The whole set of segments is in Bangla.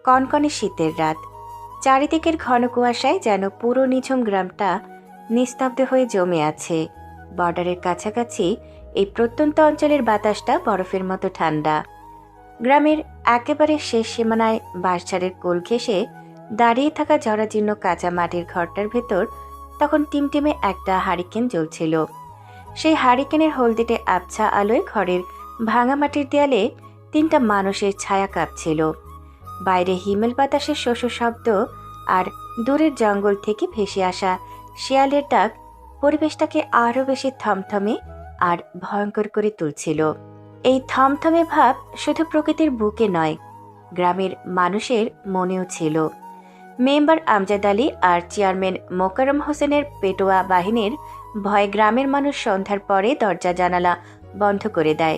কনকনে শীতের রাত। চারিদিকের ঘন কুয়াশায় যেন পুরো নিঝুম গ্রামটা নিস্তব্ধ হয়ে জমে আছে। বর্ডারের কাছাকাছি এই প্রত্যন্ত অঞ্চলের বাতাসটা বরফের মতো ঠান্ডা। গ্রামের একেবারে শেষ সীমানায় বাঁশঝাড়ের কোল ঘেঁষে দাঁড়িয়ে থাকা জরাজীর্ণ কাঁচা মাটির ঘরটার ভেতর তখন টিমটিমে একটা হারিকেন জ্বলছিল। সেই হারিকেনের হলদেটে আবছা আলোয় ঘরের ভাঙা মাটির দেয়ালে তিনটা মানুষের ছায়া কাঁপছিল। বাইরে হিমেল বাতাসের শোষ শব্দ আর দূরের জঙ্গল থেকে ভেসে আসা শিয়ালের ডাক পরিবেশটাকে আরও বেশি থমথমে আর ভয়ঙ্কর করে তুলছিল। এই থমথমে ভাব শুধু প্রকৃতির বুকে নয়, গ্রামের মানুষের মনেও ছিল। মেম্বার আমজাদ আলী আর চেয়ারম্যান মোকাররম হোসেনের পেটোয়া বাহিনীর ভয়ে গ্রামের মানুষ সন্ধ্যার পরে দরজা জানালা বন্ধ করে দেয়।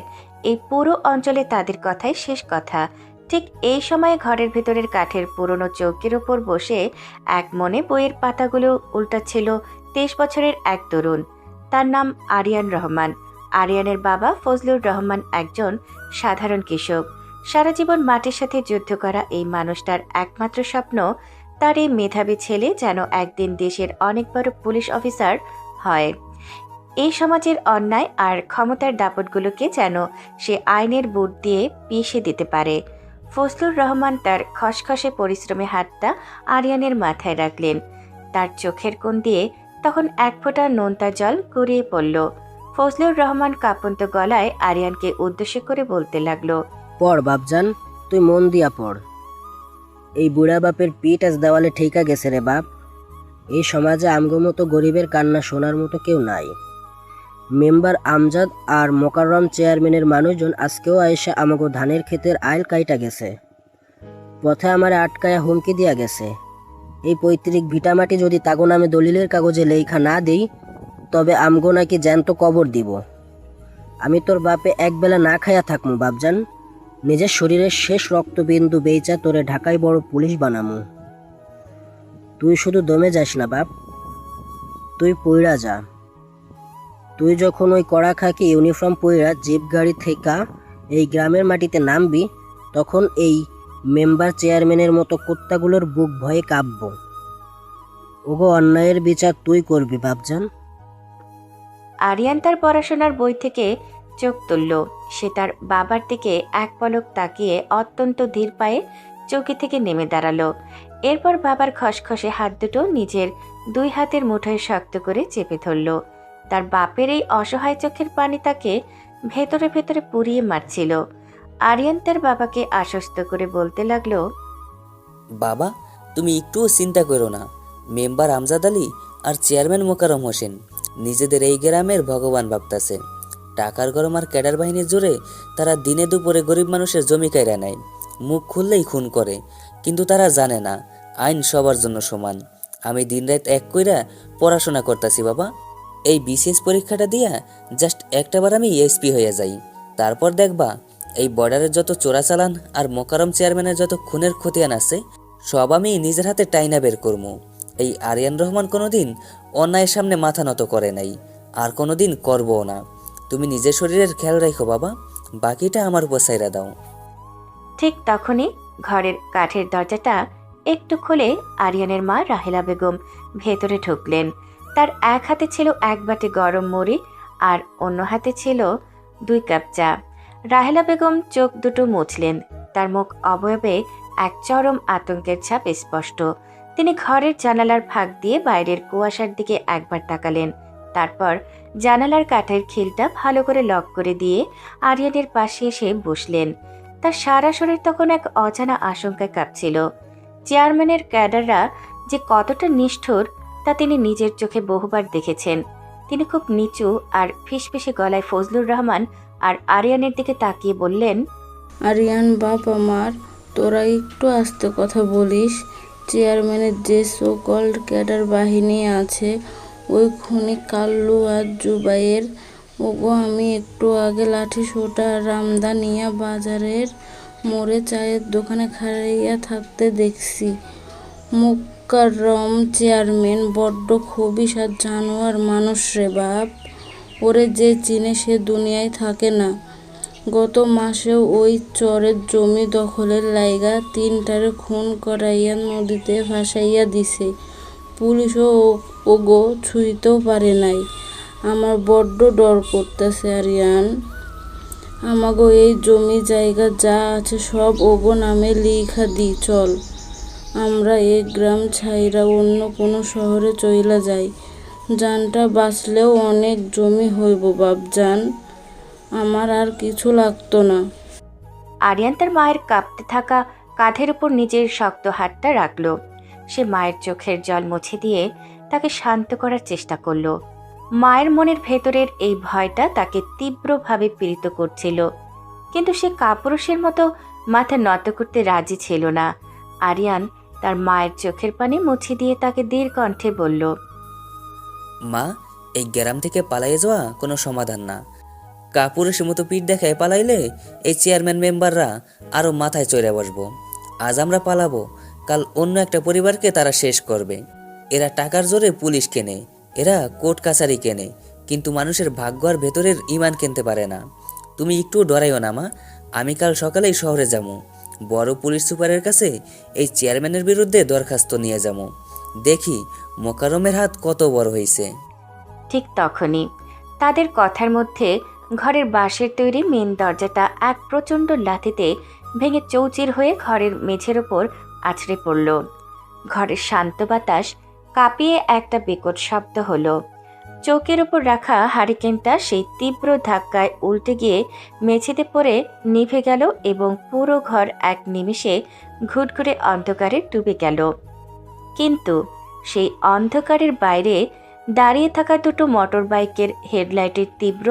এই পুরো অঞ্চলে তাদের কথাই শেষ কথা। ঠিক এই সময়ে ঘরের ভেতরের কাঠের পুরনো চৌকির ওপর বসে এক মনে বইয়ের পাতাগুলো উল্টাচ্ছিল 23 বছরের এক তরুণ। তার নাম আরিয়ান রহমান। আরিয়ানের বাবা ফজলুর রহমান একজন সাধারণ কৃষক। সারা জীবন মাটির সাথে যুদ্ধ করা এই মানুষটার একমাত্র স্বপ্ন তার এই মেধাবী ছেলে যেন একদিন দেশের অনেক বড় পুলিশ অফিসার হয়। এই সমাজের অন্যায় আর ক্ষমতার দাপটগুলোকে যেন সে আইনের বুট দিয়ে পিষে দিতে পারে। ফজলুর রহমান তার খসখসে পরিশ্রমী হাতটা আরিয়ানের মাথায় রাখলেন। তার চোখের কোণ দিয়ে তখন এক ফোঁটা নোনতা জল গড়িয়ে পড়ল। ফজলুর রহমান কাঁপন্ত গলায় আরিয়ানকে উদ্দেশ্য করে বলতে লাগলো, পড় বাপজান, তুই মন দিয়া পড়। এই বুড়া বাপের পিঠ আজ দেওয়ালে ঠেকা গেছে রে বাপ। এই সমাজে আমগো মতো গরিবের কান্না শোনার মতো কেউ নাই। মেম্বার আমজাদ আর মোকাররম চেয়ারম্যানের মানুষজন আজকেও আইসা আমাগো ধানের ক্ষেতের আইল কাইটা গেছে। পথে আমারে আটকায়া হুমকি দিয়া গেছে, এই পৈতৃক ভিটামাটি যদি তাগো নামে দলিলের কাগজে লেখা না দেই তবে আমগো নাকি জ্যান্ত কবর দিব। আমি তোর বাপে একবেলা না খাইয়া থাকমু বাপজান। নিজের শরীরের শেষ রক্তবিন্দু বেচা তোরে ঢাকায় বড় পুলিশ বানামু। তুই শুধু দমে যাস না বাপ, তুই পইড়া যা। তুই যখন ওই কড়া খাকি ইউনিফর্ম পইড়া জিপ গাড়ি থেকে এই গ্রামের মাটিতে নামবি তখন এই মেম্বার চেয়ারম্যানের মতো কুত্তাগুলোর বুক ভয়ে কাঁপব। ওগো অন্যায়ের বিচার তুই করবি বাপজান। আরিয়ান তার পড়াশোনার বই থেকে চোখ তুলল। সে তার বাবার দিকে এক পলক তাকিয়ে অত্যন্ত ধীর পায়ে চৌকি থেকে নেমে দাঁড়ালো। এরপর বাবার খসখসে হাত দুটো নিজের দুই হাতের মুঠোয় শক্ত করে চেপে ধরল। তার বাপের এই অসহায় চোখের পানি তাকে ভেতরে ভেতরে পুড়িয়ে মারছিল। আরিয়ান তার বাবাকে আশ্বস্ত করে বলতে লাগলো, বাবা, তুমি একটুও চিন্তা করো না। মেম্বার আমজাদ আলী আর চেয়ারম্যান মোকাররম হোসেন নিজেদের এই গ্রামের ভগবান ভাবতাছে। টাকার গরম আর ক্যাডার বাহিনীর জোরে তারা দিনে দুপুরে গরিব মানুষের জমি কাইরা নেয়, মুখ খুললেই খুন করে। কিন্তু তারা জানে না আইন সবার জন্য সমান। আমি দিনরাত এক কইরা পড়াশোনা করতেছি বাবা। এই বিসিএস পরীক্ষাটা দিয়া জাস্ট একটাবার আমি এসপি হয়ে যাই, তারপর দেখবা এই বর্ডারের যত চোরাচালান আর মোকাররম চেয়ারম্যানের যত খুনের খতিয়ান আছে সব আমি নিজের হাতে টাইনা বের করবো। এই আরিয়ান রহমান কোনোদিন অন্যায়ের সামনে মাথা নত করে নাই, আর কোনোদিন করবও না। তুমি নিজের শরীরের খেয়াল রাখো বাবা, বাকিটা আমার উপর ছাইরা দাও। ঠিক তখনই ঘরের কাঠের দরজাটা একটু খুলে আরিয়ানের মা রাহেলা বেগম ভেতরে ঢুকলেন। তার এক হাতে ছিল এক বাটি গরম মুড়ি আর অন্য হাতে ছিল 2 কাপ চা। রাহেলা বেগম চোখ দুটো মুছলেন। তার মুখ অবয়বে এক চরম আতঙ্কের ছাপ স্পষ্ট। তিনি ঘরের জানালার ফাঁক দিয়ে বাইরের কুয়াশার দিকে একবার তাকালেন। তারপর জানালার কাঠের খিলটা ভালো করে লক করে দিয়ে আরিয়ানের পাশে এসে বসলেন। তার সারা শরীর তখন এক অজানা আশঙ্কায় কাঁপছিল। চেয়ারম্যানের ক্যাডাররা যে কতটা নিষ্ঠুর তা তিনি নিজের চোখে বহুবার দেখেছেন। তিনি খুব নিচু আর ফিসফিসে গলায় ফজলুর রহমান আর আরিয়ানের দিকে তাকিয়ে বললেন, আরিয়ান বাপ আমার, তোরা একটু আস্তে কথা বলিস। চেয়ারম্যানের যে সো কল্ড ক্যাডার বাহিনী আছে, ওই খুনি কাল্লু আর জুবাইয়ের, ওগো আমি একটু আগে লাঠি সোটা রামদা নিয়া বাজারের মোড়ে চায়ের দোকানে খাড়াইয়া থাকতে দেখছি। মোকাররম চেয়ারম্যান বড্ড খবিশ আর জানোয়ার মানুষ রে বাপ। ওরে যে চিনে সে দুনিয়ায় থাকে না। গত মাসেও ওই চরের জমি দখলের লাইগা 3টারে খুন করাইয়া নদীতে ভাসাইয়া দিছে। পুলিশও ওগো ছুঁইতেও পারে নাই। আমার বড্ড ডর করতেছে আরিয়ান। আমাগো এই জমি জায়গা যা আছে সব ওগো নামে লিখা দি চল। আমরা এই গ্রাম ছাইরা অন্য কোনো শহরে চইলা যাই। জানটা বাঁচলেও অনেক জমি হইব বাপজান। আমার আর কিছু লাগতো না। আরিয়ান তার মায়ের কাঁপতে থাকা কাঁধের উপর নিজের শক্ত হাতটা রাখল। সে মায়ের চোখের জল মুছে দিয়ে তাকে শান্ত করার চেষ্টা করল। মায়ের মনের ভেতরের এই ভয়টা তাকে তীব্রভাবে পীড়িত করছিল, কিন্তু সে কাপুরুষের মতো মাথা নত করতে রাজি ছিল না। আরিয়ান তার মায়ের চোখের পানি মুছে দিয়ে তাকে দীর্ঘ কণ্ঠে বলল, মা, এই গ্রাম থেকে পালাইয়ে যাওয়া কোনো সমাধান না। কাপুরুষের মতো পিঠ দেখায় পালাইলে এই চেয়ারম্যান মেম্বাররা আরও মাথায় চড়ে বসবো। আজ আমরা পালাবো, কাল অন্য একটা পরিবারকে তারা শেষ করবে। এরা টাকার জোরে পুলিশ কেনে, এরা কোর্ট কাছারি কেনে, কিন্তু মানুষের ভাগ্য আর ভেতরের ইমান কিনতে পারে না। তুমি একটু ডরাইও না মা, আমি কাল সকালেই শহরে যাবো। বড় পুলিশ সুপারের কাছে এই চেয়ারম্যানের বিরুদ্ধে দরখাস্ত নিয়ে যাবো। দেখি মোকারমের হাত কত বড় হয়েছে। ঠিক তখনই তাদের কথার মধ্যে ঘরের বাঁশের তৈরি মেন দরজাটা এক প্রচণ্ড লাথিতে ভেঙে চৌচির হয়ে ঘরের মেঝের ওপর আছড়ে পড়ল। ঘরের শান্ত বাতাস কাঁপিয়ে একটা বিকট শব্দ হলো। চৌকের ওপর রাখা হারিকেনটা সেই তীব্র ধাক্কায় উল্টে গিয়ে মেঝেতে পড়ে নিভে গেল এবং পুরো ঘর এক নিমেষে ঘুটঘুরে অন্ধকারে ডুবে গেল। কিন্তু সেই অন্ধকারের বাইরে দাঁড়িয়ে থাকা দুটো মোটর বাইকের হেডলাইটের তীব্র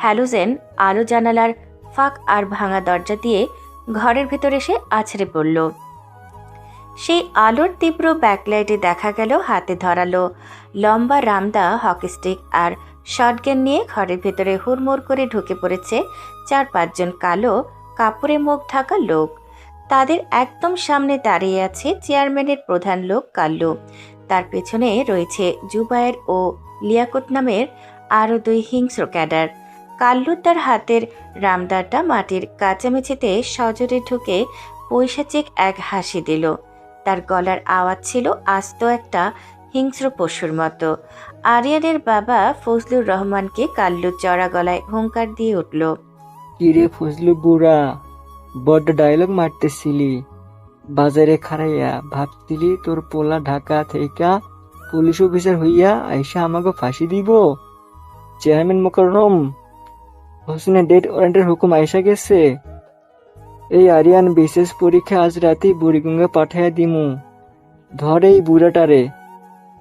হ্যালোজেন আলো জানালার ফাঁক আর ভাঙা দরজা দিয়ে ঘরের ভেতর এসে আছড়ে পড়ল। সেই আলোর তীব্র ব্যাকলাইটে দেখা গেল হাতে ধরালো লম্বা রামদা হকিস্টিক আর শটগান নিয়ে ঘরের ভেতরে হুড়মুড় করে ঢুকে পড়েছে 4-5 জন কালো কাপড়ে মুখ ঢাকা লোক। তাদের একদম সামনে দাঁড়িয়ে আছে চেয়ারম্যানের প্রধান লোক কাল্লু। তার পেছনে রয়েছে জুবায়ের ও লিয়াকত নামের আরও 2 হিংস্র ক্যাডার। কাল্লু তার হাতের রামদাটা মাটির কাঁচামেঝেতে সজোরে ঢুকে পৈশাচিক এক হাসি দিল। তার গলার আওয়াজ ছিল আস্ত একটা হিংস্র পশুর মতো। আরিয়ানের বাবা ফজলুর রহমানকে কাল্লু চড়া গলায় হুঙ্কার দিয়ে উঠল, কিরে ফজলু বুড়া, বড্ড ডায়লগ মারতেছিলি। বাজারে খারাইয়া ভাবছিলি তোর পোলা ঢাকা থেকে পুলিশ অফিসার হইয়া আইসা আমাকে ফাঁসি দিব। চেয়ারম্যান মোকাররম হোসেনের ডেট ওয়ারেন্টের হুকুম আইসা গেছে। এই আরিয়ান বিশেষ পরীক্ষা আজ রাতেই বুড়িগঙ্গা পাঠাইয়া দিমু। ধর এই বুড়াটারে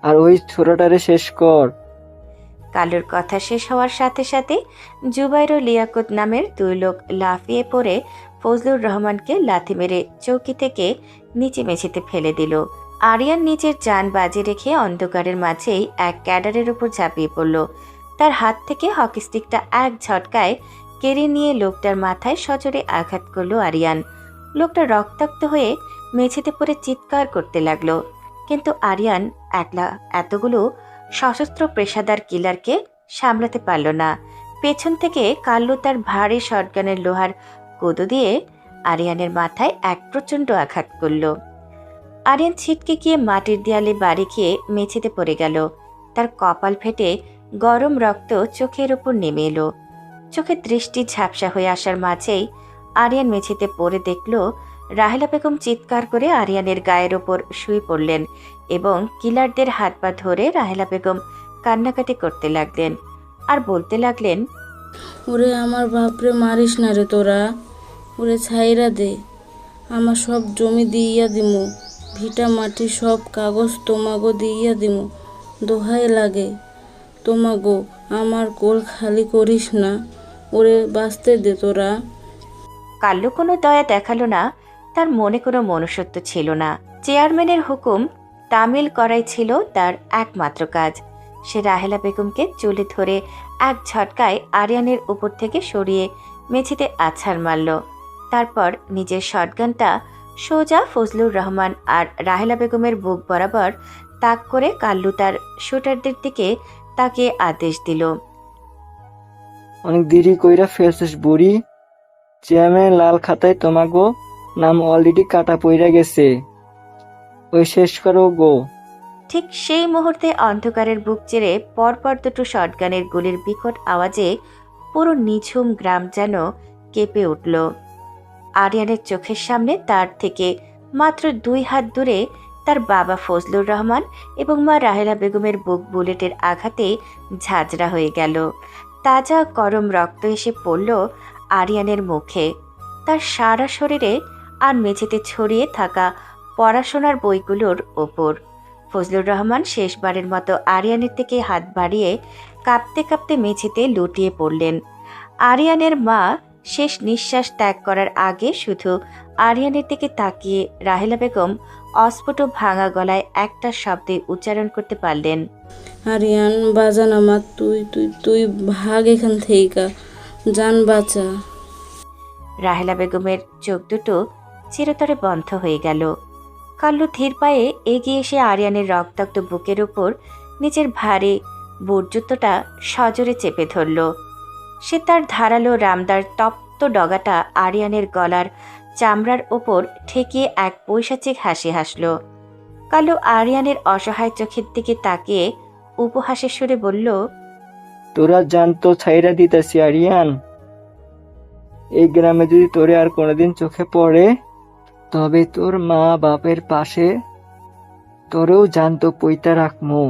আর ওই ছোড়াটারে শেষ কর। কালুর কথা শেষ হওয়ার সাথে সাথে জুবাইর ও লিয়াকত নামের 2 লোক লাফিয়ে পড়ে ফজলুর রহমানকে লাথি মেরে চৌকি থেকে নিচে মেঝেতে ফেলে দিল। আরিয়ান নিজের যান বাজি রেখে অন্ধকারের মাঝেই এক ক্যাডারের উপর ঝাঁপিয়ে পড়ল। তার হাত থেকে হকিস্টিকটা এক ঝটকায় কেড়ে নিয়ে লোকটার মাথায় সজোরে আঘাত করল আরিয়ান। লোকটা রক্তাক্ত হয়ে মেঝেতে পড়ে চিৎকার করতে লাগলো, কিন্তু আরিয়ান একলা এতগুলো সশস্ত্র পেশাদার কিলারকে সামলাতে পারল না। পেছন থেকে কাল্লু তার ভারী শটগানের লোহার কোদো দিয়ে আরিয়ানের মাথায় এক প্রচণ্ড আঘাত করল। আরিয়ান ছিটকে গিয়ে মাটির দেয়ালে বাড়ি খেয়ে মেঝেতে পড়ে গেল। তার কপাল ফেটে গরম রক্ত চোখের ওপর নেমে এলো। চোখের দৃষ্টি ঝাপসা হয়ে আসার মাঝেই আরিয়ান মেঝেতে পড়ে দেখল রাহেলা বেগম চিৎকার করে আরিয়ানের গায়ের ওপর শুয়ে পড়লেন এবং কিলারদের হাত পা ধরে রাহেলা বেগম কান্নাকাটি করতে লাগলেন আর বলতে লাগলেন, ওরে আমার বাপরে মারিস না রে তোরা, ওরে ছাইরা দে। আমার সব জমি দিয়া দিমু, ভিটা মাটি সব কাগজ তোমাগো দিয়া দিমু। দোহাই লাগে তোমাগো, আমার কোল খালি করিস না, ওরে বাঁচতে দে তোরা। কাল্লু কোনো দয়া দেখালো না। তার মনে কোনো মনুষ্যত্ব ছিল না। চেয়ারম্যানের হুকুম তামিল করাই ছিল তার একমাত্র কাজ। সে রাহেলা বেগমকে চুলে ধরে এক ঝটকায় আরিয়ানের উপর থেকে সরিয়ে মেঝেতে আছাড় মারল। তারপর নিজের শটগানটা সোজা ফজলুর রহমান আর রাহেলা বেগমের বুক বরাবর তাক করে কাল্লু তার শুটারদের দিকে তাকে আদেশ দিল, অনেক দেরি কইরা ফেলছিস বুড়ি, চেয়ারম্যান লাল খাতায় তোমাগো নাম অলরেডি কাটা পইরা গেছে। ওই শেষ করো গো। ঠিক সেই মুহূর্তে অন্ধকারের বুক চিরে পরপর দুটো শটগানের গুলির বিকট আওয়াজে পুরো নিঝুম গ্রাম যেন কেঁপে উঠল। আরিয়ানের চোখের সামনে তার থেকে মাত্র 2 হাত দূরে তার বাবা ফজলুর রহমান এবং মা রাহেলা বেগমের বুক বুলেটের আঘাতে ঝাঁঝরা হয়ে গেল। তাজা গরম রক্ত এসে পড়ল আরিয়ানের মুখে, তার সারা শরীরে, আর মেঝেতে ছড়িয়ে থাকা পড়াশোনার বইগুলোর ওপর। ফজলুর রহমান শেষবারের মতো আরিয়ানের থেকে হাত বাড়িয়ে কাঁপতে কাঁপতে মেঝেতে লুটিয়ে পড়লেন। আরিয়ানের মা শেষ নিঃশ্বাস ত্যাগ করার আগে শুধু আরিয়ানের দিকে তাকিয়ে রাহেলা বেগম অস্ফুট ভাঙা গলায় একটা শব্দে উচ্চারণ করতে পারলেন, আরিয়ান বাজান আমার, তুই তুই তুই ভাগ এখান থেকে, জান বাঁচা। রাহেলা বেগমের চোখ দুটো চিরতরে বন্ধ হয়ে গেল। কাল্লু ধীর পায়ে এগিয়ে এসে আরিয়ানের রক্তাক্ত বুকের উপর নিজের ভারী বুটজুতোটা সজোরে চেপে ধরল। সে তার ধারালো রামদার তপ্ত ডগাটা আরিয়ানের গলার চামড়ার ওপর ঠেকিয়ে এক পৈশাচিক হাসি হাসল। কাল্লু আরিয়ানের অসহায় চোখের দিকে তাকিয়ে উপহাসের সুরে বলল, তোরা জানতো ছাইরা দিতাছি আরিয়ান। এই গ্রামে যদি তোরে আর কোনোদিন চোখে পড়ে, তবে তোর মা বাপের পাশে তোরেও জানতো পইতা রাখমু।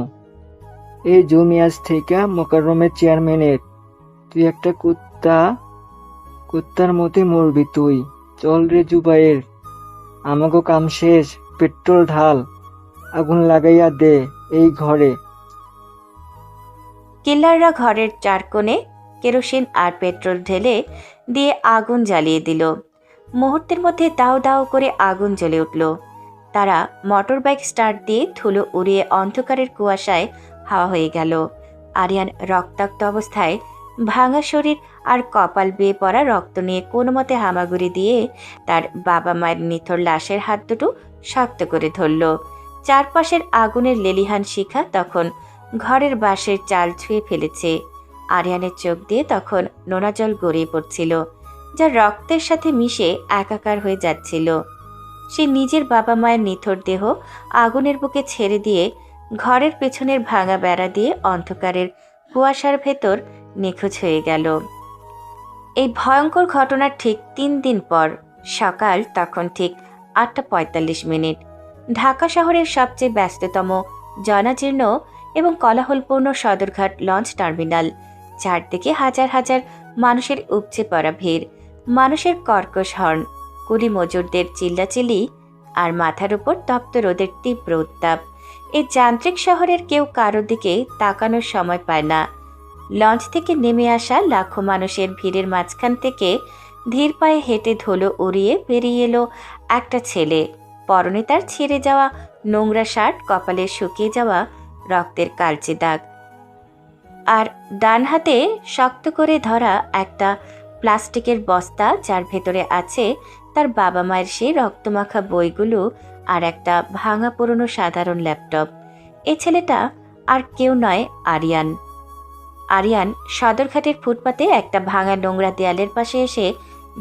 এই জমি আজ থেকে মোকাররমের চেয়ারম্যানের। তুই একটা কুত্তার মতে মরবি তুই। চল রে জুবাইর, আমাগো কাম শেষ। পেট্রোল ঢাল, আগুন লাগাইয়া দে এই ঘরে। কিল্লাররা ঘরের চার কোণে কেরোসিন আর পেট্রোল ঢেলে দিয়ে আগুন জ্বালিয়ে দিল। মুহূর্তের মধ্যে দাও দাও করে আগুন জ্বলে উঠল। তারা মোটর বাইক স্টার্ট দিয়ে ধুলো উড়িয়ে অন্ধকারের কুয়াশায় হাওয়া হয়ে গেল। আরিয়ান রক্তাক্ত অবস্থায় ভাঙা শরীর আর কপাল বেয়ে পড়া রক্ত নিয়ে কোনো মতে হামাগুড়ি দিয়ে তার বাবা মায়ের নিথর লাশের হাত দুটো শক্ত করে ধরল। চারপাশের আগুনের লেলিহান শিখা তখন ঘরের বাঁশের চাল ছুঁয়ে ফেলেছে। আরিয়ানের চোখ দিয়ে তখন নোনা জল গড়িয়ে পড়ছিল, যা রক্তের সাথে মিশে একাকার হয়ে যাচ্ছিল। সে নিজের বাবা মায়ের নিথর দেহ আগুনের বুকে ছেড়ে দিয়ে ঘরের পেছনের ভাঙা বেড়া দিয়ে অন্ধকারের কুয়াশার ভেতর নিখোঁজ হয়ে গেল। এই ভয়ঙ্কর ঘটনার ঠিক 3 দিন পর সকাল তখন ঠিক 8:45। ঢাকা শহরের সবচেয়ে ব্যস্ততম, জনাজীর্ণ এবং কোলাহলপূর্ণ সদরঘাট লঞ্চ টার্মিনাল। চারদিকে হাজার হাজার মানুষের উপচে পড়া ভিড়, মানুষের কর্কশ হর্ন, কুলি মজুরদের চিল্লাচিল্লি, আর মাথার উপর তপ্ত রোদের তীব্র উত্তাপ। এই যান্ত্রিক শহরের কেউ কারোর দিকে তাকানোর সময় পায় না। লঞ্চ থেকে নেমে আসা লাখো মানুষের ভিড়ের মাঝখান থেকে ধীর পায়ে হেঁটে ধুলো উড়িয়ে বেরিয়ে এলো একটা ছেলে। পরনে তার ছিঁড়ে যাওয়া নোংরা শার্ট, কপালে শুকিয়ে যাওয়া রক্তের কালচে দাগ, আর ডান হাতে শক্ত করে ধরা একটা প্লাস্টিকের বস্তা, যার ভেতরে আছে তার বাবা মায়ের সেই রক্তমাখা বইগুলো আর একটা ভাঙা পুরনো সাধারণ ল্যাপটপ। এই ছেলেটা আর কেউ নয়, আরিয়ান। আরিয়ান সদরঘাটের ফুটপাতে একটা ভাঙা নোংরা দেয়ালের পাশে এসে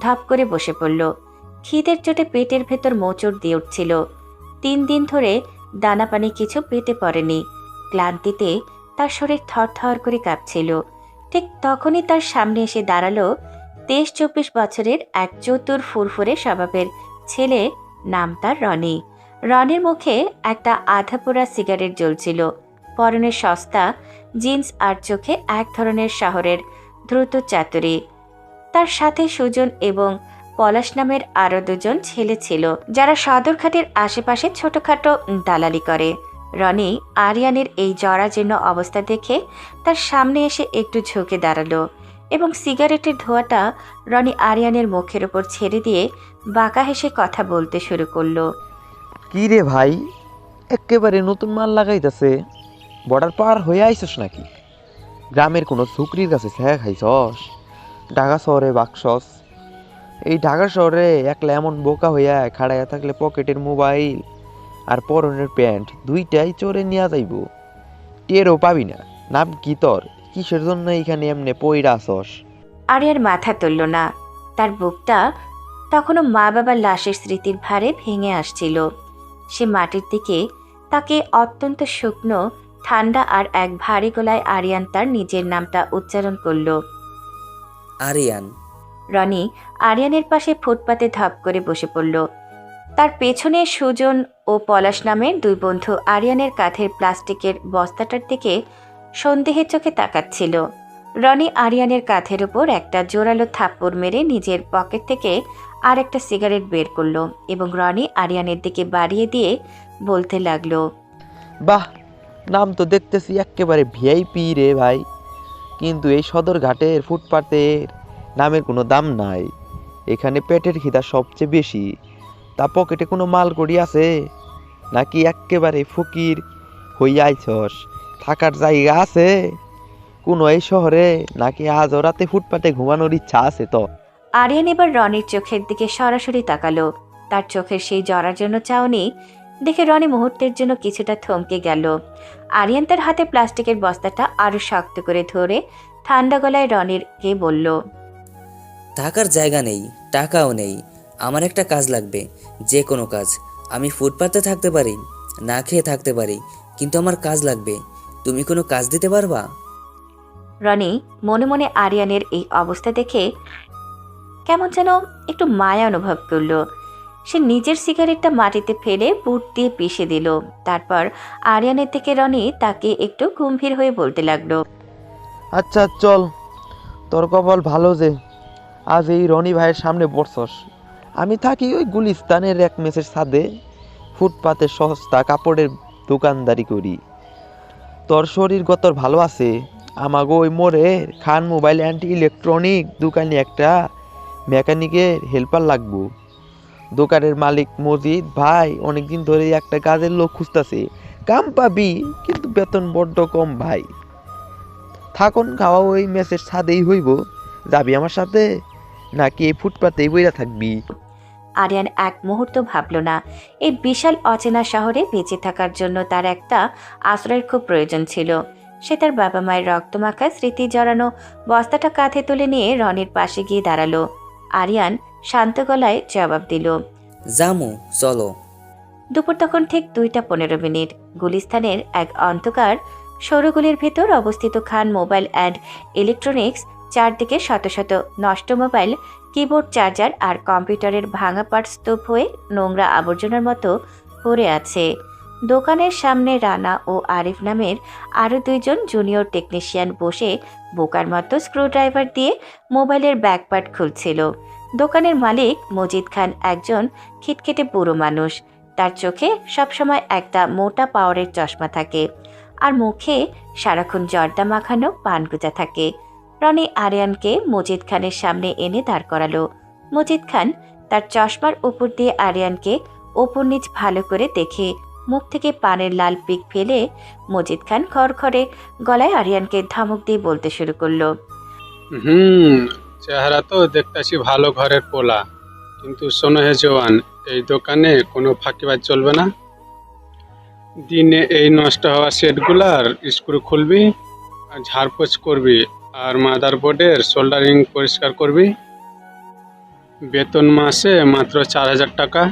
ধপ করে বসে পড়ল। খিদের চোটে পেটের ভেতর মোচড় দিয়ে উঠছিল। 3 দিন ধরে দানা পানি কিছু পেটে পড়েনি। ক্লান্তিতে তার শরীর থরথর করে কাঁপছিল। ঠিক তখনই তার সামনে এসে দাঁড়ালো 23-24 বছরের এক চতুর ফুরফুরে স্বভাবের ছেলে, নাম তার রনি। রনির মুখে একটা আধা পোড়া সিগারেট জ্বলছিল, পরনে সস্তা জিন্স আর চোখে এক ধরনের শহরের দ্রুত চাতুরি। তার সাথে সুজন এবং পলাশ নামের আরো 2 জন ছেলে ছিল, যারা সদরঘাটের আশেপাশে ছোটখাটো দালালি করে। রনি আরিয়ানের এই জরাজীর্ণ অবস্থা দেখে তার সামনে এসে একটু ঝুঁকে দাঁড়ালো এবং সিগারেটের ধোঁয়াটা রনি আরিয়ানের মুখের উপর ছেড়ে দিয়ে বাঁকা হেসে কথা বলতে শুরু করলো। কি রে ভাই, একেবারে নতুন মাল লাগাইতেছে। বর্ডার পার হয়ে আইসস নাকি? গ্রামের কোনো সুকরির কাছে ছ্যাঁ খাইছস? ঢাকা শহরে বাকসস? এই ঢাকা শহরে একলা এমন বোকা হইয়া খাড়াইয়া থাকলে পকেটের মোবাইল আর পরনের প্যান্ট দুইটাই চোরে নিয়ে যাইব, টেরও পাবি না। নাম কি তোর? কিসের জন্য এইখানে এমনি পইরা আসস? আরিয়ার মাথা তুলল না। তার বুকটা তখনও মা বাবার লাশের স্মৃতির ভারে ভেঙে আসছিল। সে মাটির দিকে তাকে অত্যন্ত শুকনো, ঠান্ডা আর এক ভারী গলায় আরিয়ান তার নিজের নামটা উচ্চারণ করল। আরিয়ান। রনি আরিয়ানের পাশে ফুটপাতে ধপ করে বসে পড়ল। তার পেছনে সুজন ও পলাশ নামের দুই বন্ধু আরিয়ানের কাঁধের প্লাস্টিকের বস্তাটার দিকে সন্দেহের চোখে তাকাচ্ছিল। রনি আরিয়ানের কাঁধের উপর একটা জোরালো থাপ্পড় মেরে নিজের পকেট থেকে আর একটা সিগারেট বের করলো এবং রনি আরিয়ানের দিকে বাড়িয়ে দিয়ে বলতে লাগলো, বাহ, নাম তো দেখতেছি একেবারে ভিআইপি রে ভাই, কিন্তু এই সদরঘাটের ফুটপাতের নামের কোনো দাম নাই। এখানে পেটের খিদা সবচেয়ে বেশি। তা পকেটে কোনো মাল কড়ি আছে নাকি একেবারে ফকির হইয়া আইছস? থাকার জায়গা আছে কোনো এই শহরে, নাকি আজ রাতে ফুটপাতে ঘুমানোর ইচ্ছা আছে তো? আরিয়ান এবার রনির চোখের দিকে সরাসরি তাকালো। তার চোখের সেই জরার জন্য চাউনি দেখে রনি মুহূর্তের জন্য কিছুটা থমকে গেল। আরিয়ান তার হাতে প্লাস্টিকের বস্তাটা আরো শক্ত করে ধরে ঠান্ডা গলায় রনিরকে বলল, থাকার জায়গা নেই, টাকাও নেই, আমার একটা কাজ লাগবে, যে কোনো কাজ। আমি ফুটপাতে থাকতে পারি, না খেয়ে থাকতে পারি, কিন্তু আমার কাজ লাগবে। তুমি কোনো কাজ দিতে পারবা? রনি মনে মনে আরিয়ানের এই অবস্থা দেখে কেমন যেন একটু মায়া অনুভব করল। সে নিজের সিগারেটটা মাটিতে ফেলে বুট দিয়ে পিষে দিল। তারপর আরিয়ানের দিকে রনি তাকে একটু গম্ভীর হয়ে বলতে লাগলো, আচ্ছা চল, তোর কপাল ভালো যে আজ এই রনি ভাইয়ের সামনে বসছস। আমি থাকি ওই গুলিস্তানের এক মেসের ছাদে, ফুটপাতে সস্তা কাপড়ের দোকানদারি করি। তোর শরীর গতর ভালো আছে? আমাগো ওই মোড়ের খান মোবাইল অ্যান্ড ইলেকট্রনিক দোকানে একটা মেকানিকের হেল্পার লাগবো। দোকানের মালিক মজিদ ভাই অনেকদিন ধরে একটা কাজের লোক খুঁজতেছে। কাম পাবি, কিন্তু বেতন বড্ড কম ভাই। থাকুন খাওয়া ওই মেসের ছাদেই হইব। যাবি আমার সাথে নাকি এই ফুটপাতেই বইরা থাকবি? আরিয়ান এক মুহূর্ত ভাবল না। এই বিশাল অচেনা শহরে বেঁচে থাকার জন্য তার একটা আশ্রয়ের খুব প্রয়োজন ছিল। সে তার বাবা মায়ের রক্তমাখা স্মৃতি জড়ানো বস্তাটা কাঁধে তুলে নিয়ে রনির পাশে গিয়ে দাঁড়ালো। আরিয়ান শান্ত গলায় জবাব দিল, জামু, চলো। দুপুর তখন ঠিক 2:15। গুলিস্তানের এক অন্ধকার সৌরগুলির ভেতর অবস্থিত খান মোবাইল অ্যান্ড ইলেকট্রনিক্স। চারদিকে শত শত নষ্ট মোবাইল, কিবোর্ড, চার্জার আর কম্পিউটারের ভাঙা পাট স্তূপ হয়ে নোংরা আবর্জনার মতো পড়ে আছে। দোকানের সামনে রানা ও আরিফ নামের আরও দুইজন জুনিয়র টেকনিশিয়ান বসে বোকার মতো স্ক্রুড্রাইভার দিয়ে মোবাইলের ব্যাকপার্ট খুলছিল। দোকানের মালিক মজিদ খান একজন খিটখিটে বুড়ো মানুষ। তার চোখে সবসময় একটা মোটা পাওয়ারের চশমা থাকে আর মুখে সারাক্ষণ জর্দা মাখানো পানগুজা থাকে। রনি আরিয়ানকে মজিদ খানের সামনে এনে দাঁড় করালো। মজিদ খান তার চশমার উপর দিয়ে আরিয়ানকে ওপর নিচ ভালো করে দেখে মুখ থেকে পানের লাল পিক ফেলে মজিদ খান খড়খড়ে গলায় আরিয়ানকে ধমক দিয়ে বলতে শুরু করলো, চেহারা তো দেখতেছি ভালো ঘরের পোলা, কিন্তু শোনো হে জওয়ান, এই দোকানে কোনো ফাঁকিবাজ চলবে না। দিনে এই নষ্ট হওয়া সেটগুলার স্ক্রু খুলবি আর ঝাড়পোছ করবি আর মাদার বোর্ডের সোল্ডারিং পরিষ্কার করবি। বেতন মাসে মাত্র 4,000 টাকা।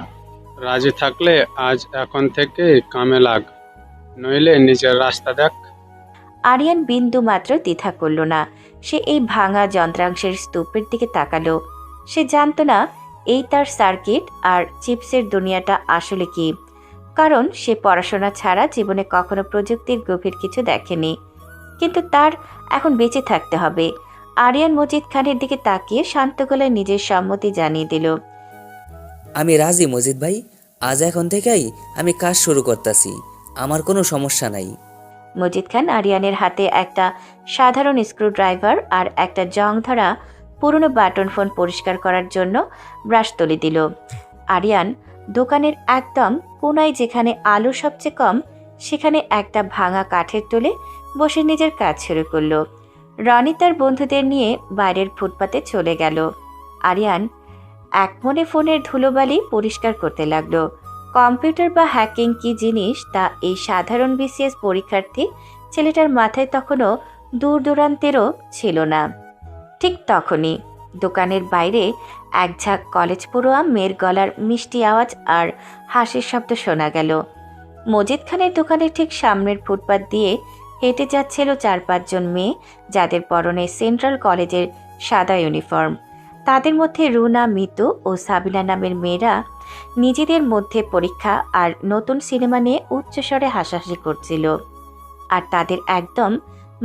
রাজি থাকলে আজ এখন থেকে কামে লাগ, নইলে নিজের রাস্তা দেখ। আরিয়ান বিন্দু মাত্র দ্বিধা করল না। সে এই ভাঙা যন্ত্রাংশের স্তূপের দিকে তাকালো। সে জানত না এই তার সার্কিট আর চিপসের দুনিয়াটা আসলে কি, কারণ সে পড়াশোনা ছাড়া জীবনে কখনো প্রযুক্তির গভীর কিছু দেখেনি। কিন্তু তার এখন বেঁচে থাকতে হবে। আরিয়ান মজিদ খানের দিকে তাকিয়ে শান্ত গলায় নিজের সম্মতি জানিয়ে দিল, আমি রাজি মজিদ ভাই, আজ এখন থেকেই আমি কাজ শুরু করতেছি, আমার কোনো সমস্যা নাই। মজিদ খান আরিয়ানের হাতে একটা সাধারণ স্ক্রুড্রাইভার আর একটা জং ধরা পুরনো বাটন ফোন পরিষ্কার করার জন্য ব্রাশ তুলে দিল। আরিয়ান দোকানের একদম কোনায়, যেখানে আলো সবচেয়ে কম, সেখানে একটা ভাঙা কাঠের টুলে বসে নিজের কাজ শুরু করলো। রনি তার বন্ধুদের নিয়ে বাইরের ফুটপাতে চলে গেল। আরিয়ান এক মনে ফোনের ধুলোবালি পরিষ্কার করতে লাগলো। কম্পিউটার বা হ্যাকিং কি জিনিস তা এই সাধারণ বিসিএস পরীক্ষার্থী ছেলেটার মাথায় তখনও দূর দূরান্তেরও ছিল না। ঠিক তখনই দোকানের বাইরে এক ঝাঁক কলেজ পড়ুয়া মেয়ের গলার মিষ্টি আওয়াজ আর হাসির শব্দ শোনা গেল। মজিদ খানের দোকানের ঠিক সামনের ফুটপাত দিয়ে হেঁটে যাচ্ছিল 4-5 মেয়ে, যাদের পরনে সেন্ট্রাল কলেজের সাদা ইউনিফর্ম। তাদের মধ্যে রুনা, মিতু ও সাবিনা নামের মেয়েরা নিজেদের মধ্যে পরীক্ষা আর নতুন সিনেমা নিয়ে উচ্চস্বরে হাসাহাসি করছিল। আর তাদের একদম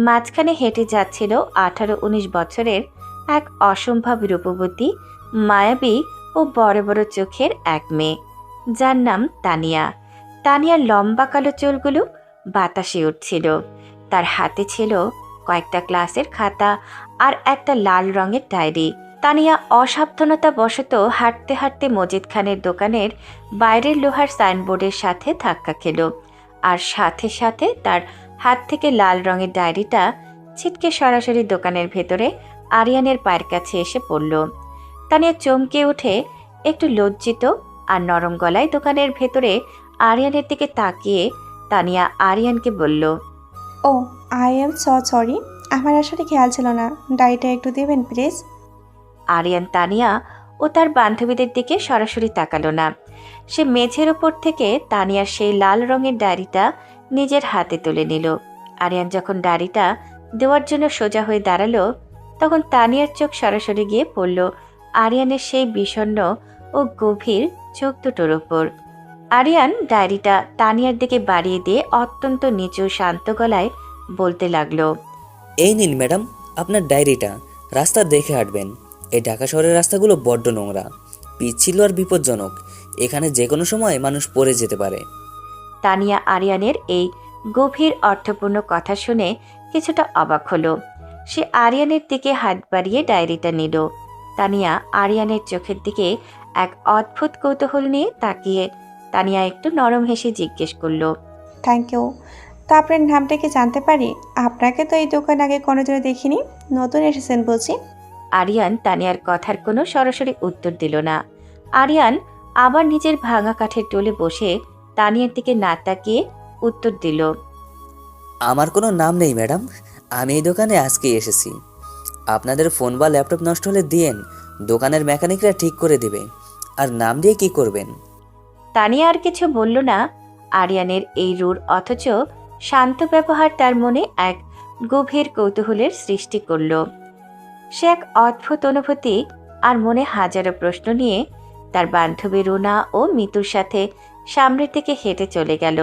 মাঝখানে হেঁটে যাচ্ছিল 18-19 বছরের এক অসম্ভব রূপবতী, মায়াবী ও বড় বড় চোখের এক মেয়ে, যার নাম তানিয়া। তানিয়ার লম্বা কালো চুলগুলো বাতাসে উঠছিল। তার হাতে ছিল কয়েকটা ক্লাসের খাতা আর একটা লাল রঙের ডায়েরি। তানিয়া অসাবধানতা বশত হাঁটতে হাঁটতে মজিদ খানের দোকানের বাইরের লোহার সাইনবোর্ডের সাথে ধাক্কা খেল, আর সাথে সাথে তার হাত থেকে লাল রঙের ডায়েরিটা ছিটকে সরাসরি দোকানের ভেতরে আরিয়ানের পায়ের কাছে এসে পড়ল। তানিয়া চমকে উঠে একটু লজ্জিত আর নরম গলায় দোকানের ভেতরে আরিয়ানের দিকে তাকিয়ে তানিয়া আরিয়ানকে বলল, ও আই এম সরি, আমার আসলে খেয়াল ছিল না। ডায়েরিটা একটু দেবেন প্লিজ। আরিয়ান তানিয়া ও তার বান্ধবীদের দিকে সরাসরি তাকালো না। সে মেঝের ওপর থেকে তানিয়ার সেই লাল রঙের ডায়েরিটা নিজের হাতে তুলে নিল। আরিয়ান যখন ডায়েরিটা দেওয়ার জন্য সোজা হয়ে দাঁড়ালো, তখন তানিয়ার চোখ সরাসরি গিয়ে পড়ল আরিয়ানের সেই বিষণ্ণ ও গভীর চোখ দুটোর ওপর। আরিয়ান ডায়েরিটা তানিয়ার দিকে বাড়িয়ে দিয়ে অত্যন্ত নিচু শান্ত গলায় বলতে লাগলো, এই নিন ম্যাডাম আপনার ডায়েরিটা, রাস্তা দেখে হাঁটবেন। এই ঢাকা শহরের রাস্তাগুলো বড্ড নোংরা, পিচ্ছিল আর বিপজ্জনক। এখানে যে কোনো সময় মানুষ পড়ে যেতে পারে। তানিয়া আরিয়ানের এই গভীর অর্থপূর্ণ কথা শুনে কিছুটা অবাক হলো। সে আরিয়ানের দিকে হাত বাড়িয়ে ডায়েরিটা নিল। তানিয়া আরিয়ানের চোখের দিকে এক অদ্ভুত কৌতূহল নিয়ে তাকিয়ে তানিয়া একটু নরম হেসে জিজ্ঞেস করলো, থ্যাংক ইউ। তো আপনার নামটা কি জানতে পারি? আপনাকে তো এই দোকান আগে কোনোদিনও দেখিনি, নতুন এসেছেন বুঝি? আরিয়ান তানিয়ার কথার কোনো সরাসরি উত্তর দিল না। আরিয়ান আবার নিজের ভাঙা কাঠের টোলে বসে তানিয়ার দিকে না তাকিয়ে উত্তর দিল, আমার কোনো নাম নেই ম্যাডাম, আমি এই দোকানে আজকেই এসেছি। আপনাদের ফোন বা ল্যাপটপ নষ্ট হলে দিয়েন, দোকানের মেকানিকরা ঠিক করে দেবে। আর নাম দিয়ে কি করবেন? তানিয়া আর কিছু বলল না। আরিয়ানের এই রূঢ় অথচ শান্ত ব্যবহার তার মনে এক গভীর কৌতূহলের সৃষ্টি করল। সে এক অদ্ভুত অনুভূতি আর মনে হাজারো প্রশ্ন নিয়ে তার বান্ধবী রুনা ও মিতুর সাথে সামনের দিকে হেঁটে চলে গেল।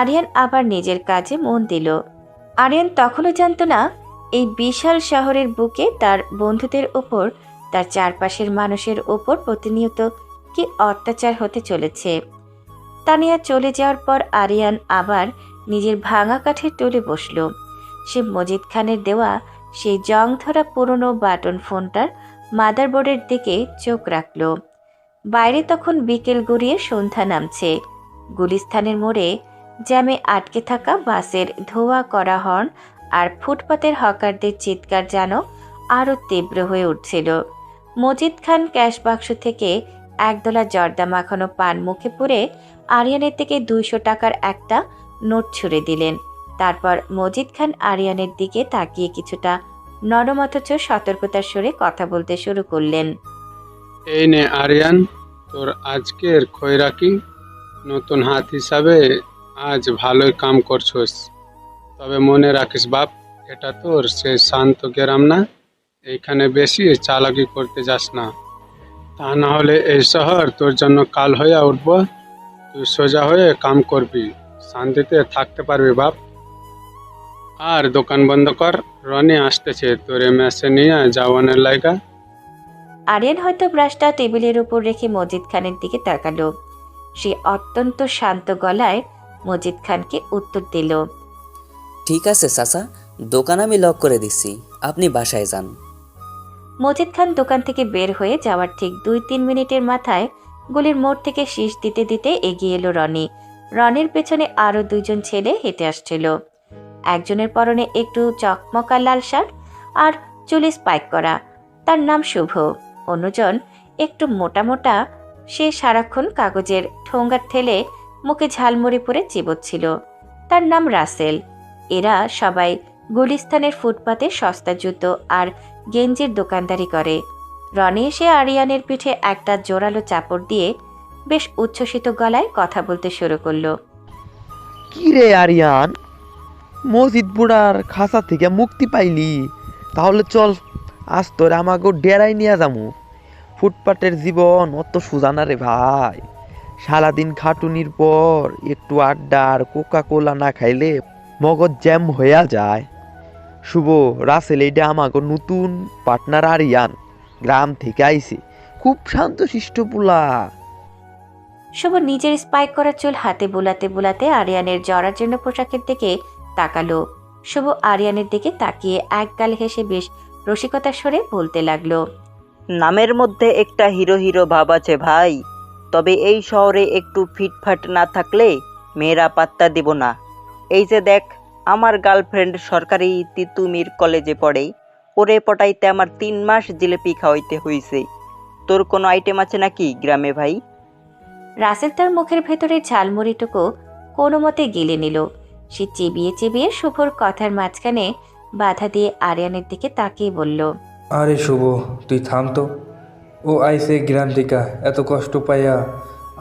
আরিয়ান আবার নিজের কাজে মন দিল। আরিয়ান তখনও জানত না এই বিশাল শহরের বুকে তার বন্ধুদের ওপর, তার চারপাশের মানুষের ওপর প্রতিনিয়ত কি অত্যাচার হতে চলেছে। তানিয়া চলে যাওয়ার পর আরিয়ান আবার নিজের ভাঙা কাঠের টোলে বসল। সে মজিদ খানের দেওয়া সেই জং ধরা পুরনো বাটন ফোনটার মাদারবোর্ডের দিকে চোখ রাখল। বাইরে তখন বিকেল গড়িয়ে সন্ধ্যা নামছে। গুলিস্তানের মোড়ে জ্যামে আটকে থাকা বাসের ধোয়া করা হর্ন আর ফুটপাতের হকারদের চিৎকার যেন আরও তীব্র হয়ে উঠছিল। মজিদ খান ক্যাশ বাক্স থেকে একদলা জর্দা মাখানো পান মুখে পুরে আরিয়ানের দিকে 200 টাকার একটা নোট ছুঁড়ে দিলেন। তারপর মজিদ খান আরিয়ানের দিকে তাকিয়ে কিছুটা নরম অথচ সতর্কতার সুরে কথা বলতে শুরু করলেন, এই নে আরিয়ান, তোর আজকের খয়রাকি। নতুন হাত হিসাবে আজ ভালোই কাম করছস। তবে মনে রাখিস বাপ, এটা তোর সে শান্ত গ্রাম না। এইখানে বেশি চালাকি করতে যাস না, তা না হলে এই শহর তোর জন্য কাল হয়ে উঠব। তুই সোজা হয়ে কাম করবি, শান্তিতে থাকতে পারবি বাপ। আর দোকান বন্ধ কর, রনি আসতেছে তোরে মেসে নিয়ে যাওয়ানের লাইগা। আরিয়ান হয়তো ব্রাশটা টেবিলের উপর রেখে মজিদ খানের দিকে তাকালো। সে অত্যন্ত শান্ত গলায় মজিদ খানকে উত্তর দিল, ঠিক আছে চাচা, দোকান আমি লক করে দিচ্ছি, আপনি বাসায় যান। মজিদ খান দোকান থেকে বের হয়ে যাওয়ার ঠিক 2-3 মিনিটের মাথায় গলির মোড় থেকে শীষ দিতে দিতে এগিয়ে এলো রনি। রনির পেছনে আরও 2জন ছেলে হেঁটে আসছিল। একজনের পরনে একটু চকমকা লাল শার্ট আর চুলে স্পাইক করা, তার নাম শুভ। অন্যজন একটু মোটা মোটা, সে সারাক্ষণ কাগজের ঠোঙ্গার ঠেলে মুখে ঝালমুড়ি পরে চিবোচ্ছিল, তার নাম রাসেল। এরা সবাই গুলিস্তানের ফুটপাতে সস্তা জুতো আর গেঞ্জির দোকানদারি করে। রনি এসে আরিয়ানের পিঠে একটা জোরালো চাপড় দিয়ে বেশ উচ্ছ্বসিত গলায় কথা বলতে শুরু করলো। কি রে আরিয়ান, মসজিদ বুড়ার খাসা থেকে মুক্তি পাইলি? তাহলে চল আজ তোর আমাকে ডেরাই নিয়ে যামু। ফুটপাতের জীবন অত সোজা না রে ভাই। সারাদিন খাটুনির পর একটু আড্ডা আর কোকা কোলা না খাইলে মগজ জ্যাম হইয়া যায়। শুভ, রাসেল এইটা আমাকে নতুন পার্টনার আরিয়ান, গ্রাম থেকে আইছে, খুব শান্তশিষ্ট পোলা। শুভ নিজের স্পাইক করা চুল হাতে বুলাতে বুলাতে আরিয়ানের জরার জন্য পোশাকের দিকে তাকালো। শুভ আরিয়ানের দিকে তাকিয়ে একগাল হেসে বেশ রসিকতার স্বরে বলতে লাগলো। নামের মধ্যে একটা হিরো হিরো ভাব আছে ভাই, তবে এই শহরে একটু ফিটফাট না থাকলে মেয়েরা পাত্তা দিব না। এই যে দেখ, আমার গার্লফ্রেন্ড সরকারি তিতুমির কলেজে পড়ে, ওরে পটাইতে আমার 3 মাস জিলিপি খাওয়াইতে হইছে। তোর কোনো আইটেম আছে নাকি গ্রামে ভাই? রাসেল তার মুখের ভেতরে ঝালমুড়িটুকু কোনো মতে গিলে নিল। সে চেবিয়ে চেবিয়ে শুভর কথার মাঝখানে বাধা দিয়ে আরিয়ানের দিকে তাকিয়ে বলল, আরে শুভ, তুই থাম তো। ও আইসে গ্রাম থেকে এত কষ্ট পাইয়া,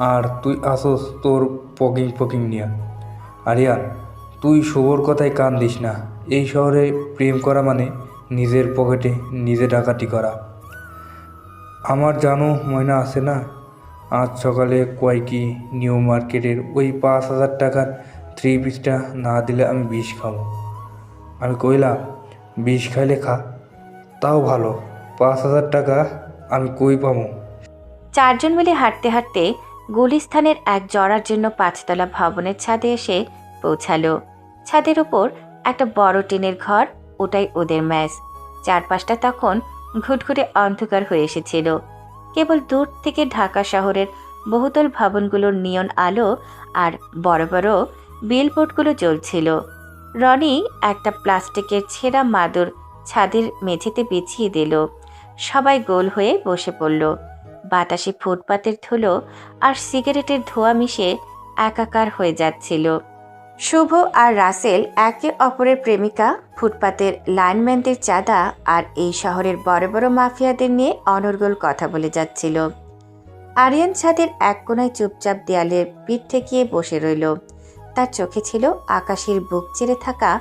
আর তুই আসোস তোর পকিং পকিং নিয়া। আরিয়ান, তুই শুভর কথায় কান দিস না। এই শহরে প্রেম করা মানে নিজের পকেটে নিজে ডাকাতি করা। আমার জানো ময়না আছে না, আজ সকালে কয় কি নিউ মার্কেটের ওই 5,000 টাকার 3 পিসটা না দিলে আমি বিষ খাবো। আমি কইলাম, বিষ খাইলে খা, তাও ভালো, 5,000 টাকা আমি কই পাবো? চারজন মিলে হাঁটতে হাঁটতে গুলিস্থানের এক জরার জন্য 5তলা ভবনের ছাদে এসে পৌঁছালো। ছাদের উপর একটা বড় টিনের ঘর, ওটাই ওদের ম্যাচ। চারপাশটা তখন ঘুটঘুটে অন্ধকার হয়ে এসেছিল। কেবল দূর থেকে ঢাকা শহরের বহুতল ভবনগুলোর নিয়ন আলো আর বড় বড় বিলবোর্ডগুলো জ্বলছিল। রনি একটা প্লাস্টিকের ছেঁড়া মাদুর ছাদের মেঝেতে বিছিয়ে দিল। সবাই গোল হয়ে বসে পড়ল। বাতাসে ফুটপাতের ধুলো আর সিগারেটের ধোঁয়া মিশে একাকার হয়ে যাচ্ছিল। শুভ আর রাসেল একে অপরের প্রেমিকা, ফুটপাতের লাইনম্যানদের চাঁদা আর এই শহরের বড় বড় মাফিয়াদের নিয়ে অনর্গল কথা বলে যাচ্ছিল। আরিয়ান ছাদের এক কোনায় চুপচাপ দেয়ালের পিঠ ঠেকিয়ে বসে রইল। তার চোখে ছিল আকাশের বুক চিরে থাকা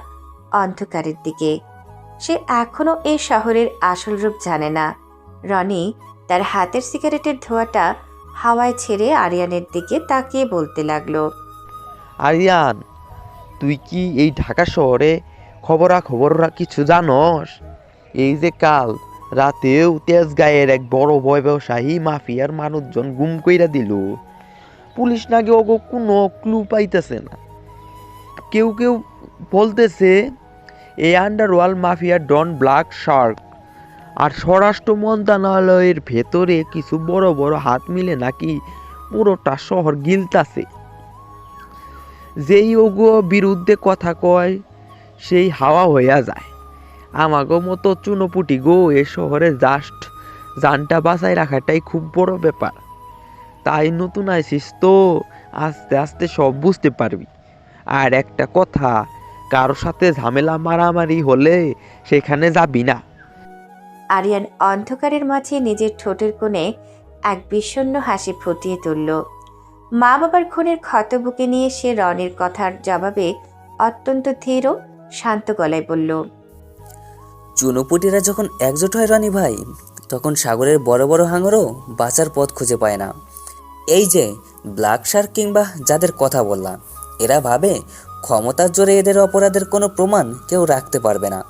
অন্ধকারের দিকে। সে এখনো এই শহরের আসল রূপ জানে না। রনি তার হাতের সিগারেটের ধোঁয়াটা হাওয়ায় ছেড়ে আরিয়ানের দিকে তাকিয়ে বলতে লাগলো, আরিয়ান, তুই কি এই ঢাকা শহরে খবরা কিছু জানস? এই যে কাল রাতেও তেজগাঁয়ের এক বড় ব্যবসায়ী মাফিয়ার মানুষজন গুম কইরা দিল। পুলিশ নাকি ওগো কোনো ক্লু পাইতেছে না। কেউ কেউ বলতেছে এই underworld mafia don black shark, আর স্বরাষ্ট্র মন্ত্রণালয়ের ভেতরে কিছু বড় বড় হাত মিলে নাকি পুরোটা শহর গিলতাছে। যেই ওগো বিরুদ্ধে কথা কয় সেই হাওয়া হইয়া যায়। আমাগো মতো চুনোপুটি গো এ শহরে জাস্ট জানটা বাঁচাই রাখাটাই খুব বড় ব্যাপার। তাই নতুন আইসিস তো, আস্তে আস্তে সব বুঝতে পারবি। আর একটা কথা, কারোর সাথে ঝামেলা মারামারি হলে সেখানে যাবি না। আরিয়ান অন্ধকারের মাঝে নিজের ঠোঁটের কোণে এক বিষণ্ণ হাসি ফুটিয়ে তুলল। মা বাবার খুনের ক্ষত বুকে নিয়ে সে রনির কথার জবাবে অত্যন্ত ধীর ও শান্ত গলায় বলল, চুনোপুটিরা যখন একজোট হয় রনি ভাই, তখন সাগরের বড় বড় হাঙরও বাঁচার পথ খুঁজে পায় না। এই যে ব্ল্যাক শার্ক কিংবা যাদের কথা বললাম, এরা ভাবে ক্ষমতার জোরে এদের অপরাধের কোনো প্রমাণ কেউ রাখতে পারবে না।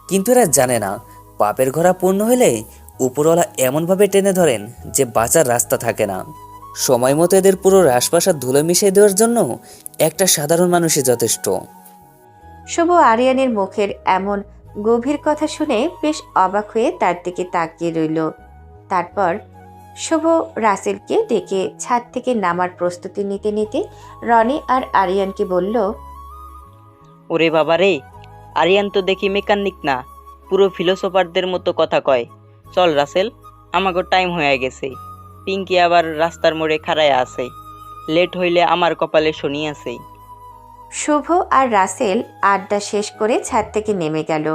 কিন্তু এরা জানে না, পাপের ঘোড়া পূর্ণ হলে উপরওয়ালা এমনভাবে টেনে ধরেন যে বাঁচার রাস্তা থাকে না। সময় মতো এদের পুরো রাশপাশা ধুলো মিশিয়ে দেওয়ার জন্য একটা সাধারণ মানুষই যথেষ্ট। শুভ আরিয়ানের মুখের এমন গভীর কথা শুনে বেশ অবাক হয়ে তার দিকে তাকিয়ে রইল। তারপর শুভ রাসেলকে ডেকে ছাদ থেকে নামার প্রস্তুতি নিতে নিতে রনি আর আরিয়ানকে বলল, ওরে বাবা রে, আরিয়ান তো দেখি মেকানিক না, পুরো ফিলোসোফারদের মতো কথা কয়। চল রাসেল, আমাকে টাইম হয়ে গেছে। পিঙ্কি আবার রাস্তার মোড়ে খাড়ায় আছে, লেট হইলে আমার কপালে শনি আছে। শুভ আর রাসেল আড্ডা শেষ করে ছাদ থেকে নেমে গেল।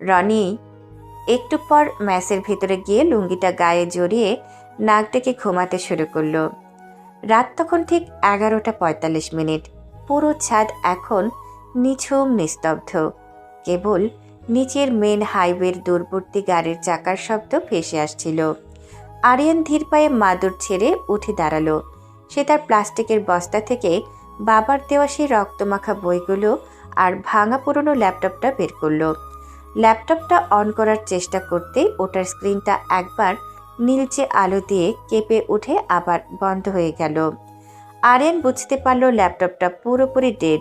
রনি একটু পর ম্যাসের ভিতরে গিয়ে লুঙ্গিটা গায়ে জড়িয়ে নাক ডেকে ঘুমাতে শুরু করলো। রাত তখন ঠিক 11:45। পুরো ছাদ এখন নিঝুম নিস্তব্ধ। কেবল নিচের মেন হাইওয়ের দূরবর্তী গাড়ির চাকার শব্দ ভেসে আসছিল। আরিয়ান ধীর পায়ে মাদুর ছেড়ে উঠে দাঁড়ালো। সে তার প্লাস্টিকের বস্তা থেকে বাবার দেওয়া সেই রক্তমাখা বইগুলো আর ভাঙা পুরনো ল্যাপটপটা বের করলো। ল্যাপটপটা অন করার চেষ্টা করতেই ওটার স্ক্রিনটা একবার নীলচে আলো দিয়ে কেঁপে উঠে আবার বন্ধ হয়ে গেল। আরিয়ান বুঝতে পারল ল্যাপটপটা পুরোপুরি ডেড।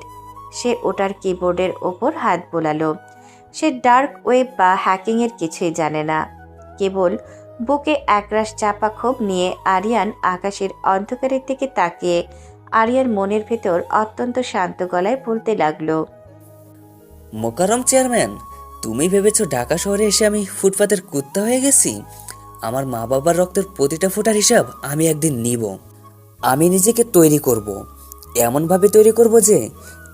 সে ওটার কিবোর্ডের ওপর হাত বোলালো। সে ডার্ক ওয়েব বা হ্যাকিংয়ের কিছুই জানে না। কেবল বুকে একরাশ চাপা ক্ষোভ নিয়ে আরিয়ান আকাশের অন্ধকারের দিকে তাকিয়ে আরিয়ার মনের ভেতর অত্যন্ত শান্ত গলায় বলতে লাগলো, মোকারম চেয়ারম্যান, তুমি ভেবেছো ঢাকা শহরে এসে আমি ফুটপাতের কুত্তা হয়ে গেছি? আমার মা বাবার রক্তের প্রতিটা ফোঁটার হিসাব আমি একদিন নিব। আমি নিজেকে তৈরি করব, এমনভাবে তৈরি করব যে